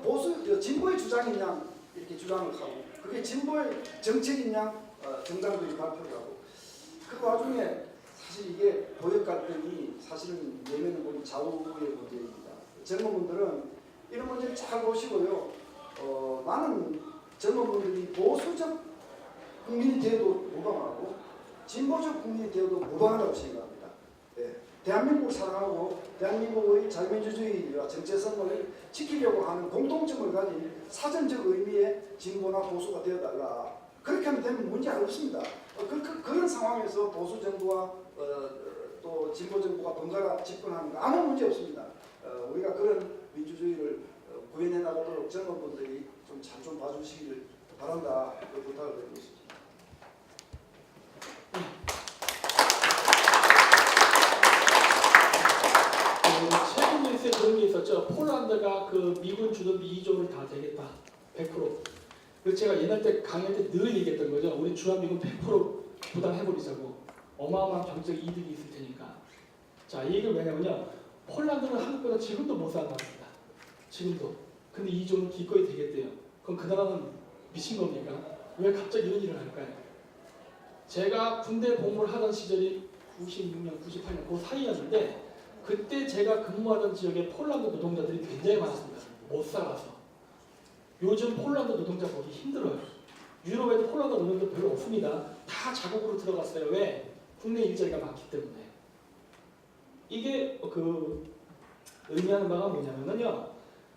S7: 보수 진보의 주장인 양 이렇게 주장을 하고 그게 진보의 정책인 양 정당들이 발표를 하고 그 와중에 사실 이게 보역 갈등이 사실은 내면은 보면 좌우의 문제입니다. 젊은 분들은 이런 문제를 잘 보시고요. 나는 젊은 분들이 보수적 국민이 되어도 무방하고 진보적 국민이 되어도 무방하다고 생각합니다. 네. 대한민국을 사랑하고 대한민국의 자유민주주의와 정체성을 지키려고 하는 공통점을 가진 사전적 의미의 진보나 보수가 되어달라. 그렇게 하면 되면 문제가 없습니다. 그런 상황에서 보수 정부와 또 진보 정부가 번갈아 집권하는 거 아무 문제 없습니다. 우리가 그런 민주주의를 구현해 나가도록 젊은 분들이 좀 잘 좀 봐주시기를 바란다. 그 부탁을 드리고 있습니다.
S8: 최근 뉴스에 그런 게 있었죠. 폴란드가 그 미군 주둔 미조를 다 되겠다. 100%. 그래서 제가 옛날 때 강의할 때 늘 얘기했던 거죠. 우리 주한미군 100% 부담해버리자고. 어마어마한 경제적 이득이 있을 테니까. 자, 이 얘기는 왜냐면요. 폴란드는 한국보다 지금도 못 살아납니다. 지금도. 근데 2조는 기꺼이 되겠대요. 그럼 그 나라는 미친 겁니까? 왜 갑자기 이런 일을 할까요? 제가 군대 복무를 하던 시절이 96년, 98년 그 사이였는데 그때 제가 근무하던 지역에 폴란드 노동자들이 굉장히 많았습니다. 못 살아서. 요즘 폴란드 노동자 보기 힘들어요. 유럽에도 폴란드 노동자 별로 없습니다. 다 자국으로 들어갔어요. 왜? 국내 일자리가 많기 때문에. 이게 그 의미하는 바가 뭐냐면요.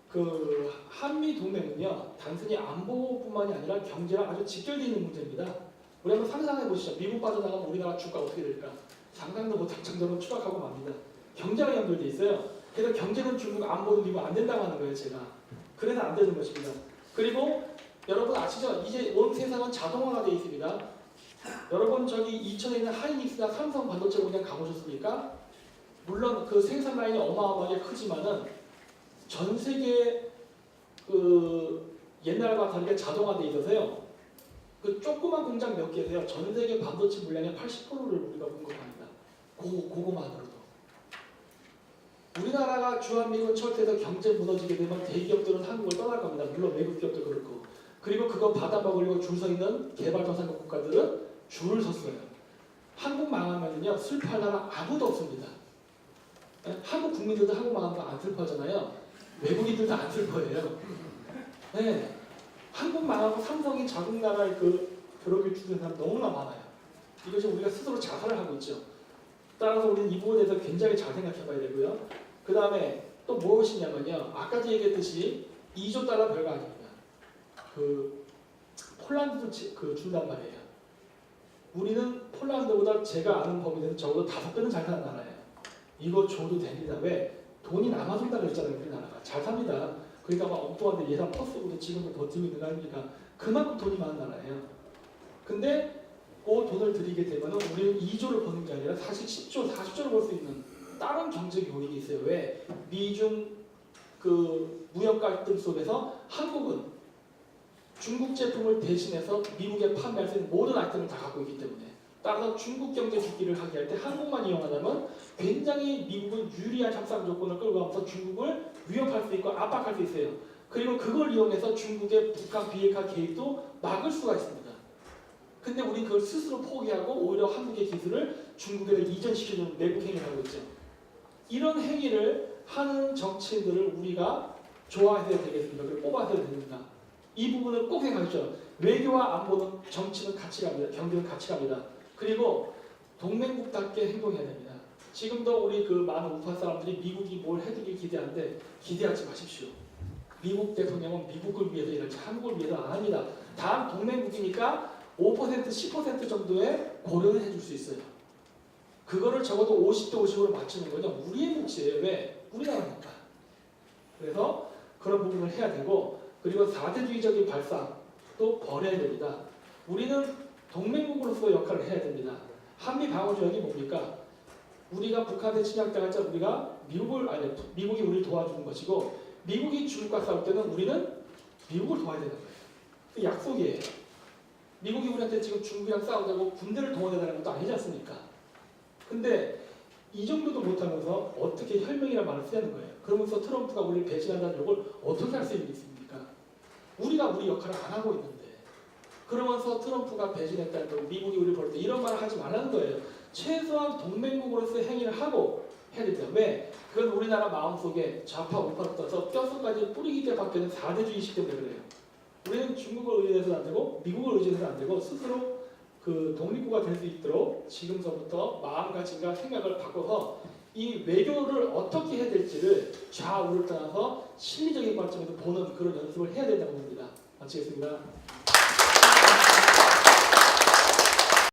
S8: 그 한미 동맹은요. 단순히 안보뿐만이 아니라 경제랑 아주 직결되어 있는 문제입니다. 우리 한번 상상해 보시죠. 미국 빠져나가면 우리나라 주가 어떻게 될까? 상상도 못할 정도로 추락하고 맙니다. 경제가 연결돼 있어요. 그래서 경제는 중국, 안보는 미국 안 된다고 하는 거예요, 제가. 그래서 안 되는 것입니다. 그리고 여러분 아시죠? 이제 온 세상은 자동화가 되어 있습니다. 여러분 저기 이천에 있는 하이닉스나 삼성 반도체 공장 가보셨습니까? 물론 그 생산 라인이 어마어마하게 크지만은 전 세계 그 옛날과 다르게 자동화되어 있어서요. 그 조그만 공장 몇 개에서요. 전 세계 반도체 물량의 80%를 우리가 공급합니다. 그거만으로도. 우리나라가 주한미군 철퇴해서 경제 무너지게 되면 대기업들은 한국을 떠날 겁니다. 물론 외국 기업도 그렇고. 그리고 그거 받아먹으려고 줄 서 있는 개발도상국 국가들은 줄을 섰어요. 한국 망하면요 슬퍼할 나라 아무도 없습니다. 네? 한국 국민들도 한국 망하는 거 안 슬퍼하잖아요. 외국인들도 안 슬퍼해요. 네. 한국 망하고 삼성이 자국 나라의 그 벼룩을 주는 사람 너무나 많아요. 이것이 우리가 스스로 자살을 하고 있죠. 따라서 우리는 이 부분에 대해서 굉장히 잘 생각해 봐야 되고요. 그 다음에 또 무엇이냐면요. 아까도 얘기했듯이 2조 달러 별거 아닙니다. 그 폴란드도 그 준단 말이에요. 우리는 폴란드보다 제가 아는 범위에서 적어도 5배는 잘 사는 나라예요. 이거 줘도 됩니다. 왜? 돈이 남아준다 그랬잖아요. 우리나라가. 잘 삽니다. 그러니까 막 엉뚱한데 예산 퍼스고도 지금도 버티고 있는 거 아닙니까? 그만큼 돈이 많은 나라예요. 근데 그 돈을 들이게 되면 우리는 2조를 버는 게 아니라 사실 10조, 40조를 벌 수 있는 다른 경제 요인이 있어요. 왜? 미중 그 무역 갈등 속에서 한국은 중국 제품을 대신해서 미국에 판매할 수 있는 모든 아이템을 다 갖고 있기 때문에 따라서 중국 경제 죽기를 하게 할 때 한국만 이용하다면 굉장히 미국은 유리한 협상 조건을 끌고 가면서 중국을 위협할 수 있고 압박할 수 있어요. 그리고 그걸 이용해서 중국의 북한 비핵화 계획도 막을 수가 있습니다. 근데 우리는 그걸 스스로 포기하고 오히려 한국의 기술을 중국에 이전시키는 내국 행위를 하고 있죠. 이런 행위를 하는 정치인들을 우리가 좋아해야 되겠습니다. 그리고 뽑아야 됩니다. 이 부분을 꼭 생각하십시오. 외교와 안보는 정치는 같이 갑니다. 경제는 같이 갑니다. 그리고 동맹국답게 행동해야 됩니다. 지금도 우리 그 많은 우파 사람들이 미국이 뭘 해주길 기대하는데 기대하지 마십시오. 미국 대통령은 미국을 위해서 일할지 한국을 위해서 안 합니다. 다음 동맹국이니까 5% 10% 정도의 고려를 해줄 수 있어요. 그거를 적어도 50대 50으로 맞추는 거죠. 우리의 몫이에요. 왜? 우리나라니까. 그래서 그런 부분을 해야 되고 그리고 4대주의적인 발상도 버려야 됩니다. 우리는 동맹국으로서 역할을 해야 됩니다. 한미 방어 조약이 뭡니까? 우리가 북한에 침략당할 때 우리가 미국이 우리를 도와주는 것이고 미국이 중국과 싸울 때는 우리는 미국을 도와야 되는 거예요. 그 약속이에요. 미국이 우리한테 지금 중국이랑 싸우자고 군대를 동원해달라는 것도 아니지 않습니까? 근데 이 정도도 못하면서 어떻게 혈맹이라는 말을 쓰냐는 거예요. 그러면서 트럼프가 우리를 배신한다는 욕을 어떻게 할 수 있습니까? 우리가 우리 역할을 안 하고 있는데 그러면서 트럼프가 배신했다는 거 미국이 우리를 버릴 때 이런 말을 하지 말라는 거예요. 최소한 동맹국으로서 행위를 하고 해야 됩니다. 왜? 그건 우리나라 마음속에 좌파 우파를 떠서 뼛속까지 뿌리기 때 바뀌는 4대주의식 때문에 그래요. 우리는 중국을 의지해서는 안 되고 미국을 의지해서는 안 되고 스스로 그 독립국가 될 수 있도록 지금서부터 마음가짐과 생각을 바꿔서 이 외교를 어떻게 해야 될지를 좌우를 떠나서 실리적인 관점에서 보는 그런 연습을 해야 된다고 봅니다. 마치겠습니다.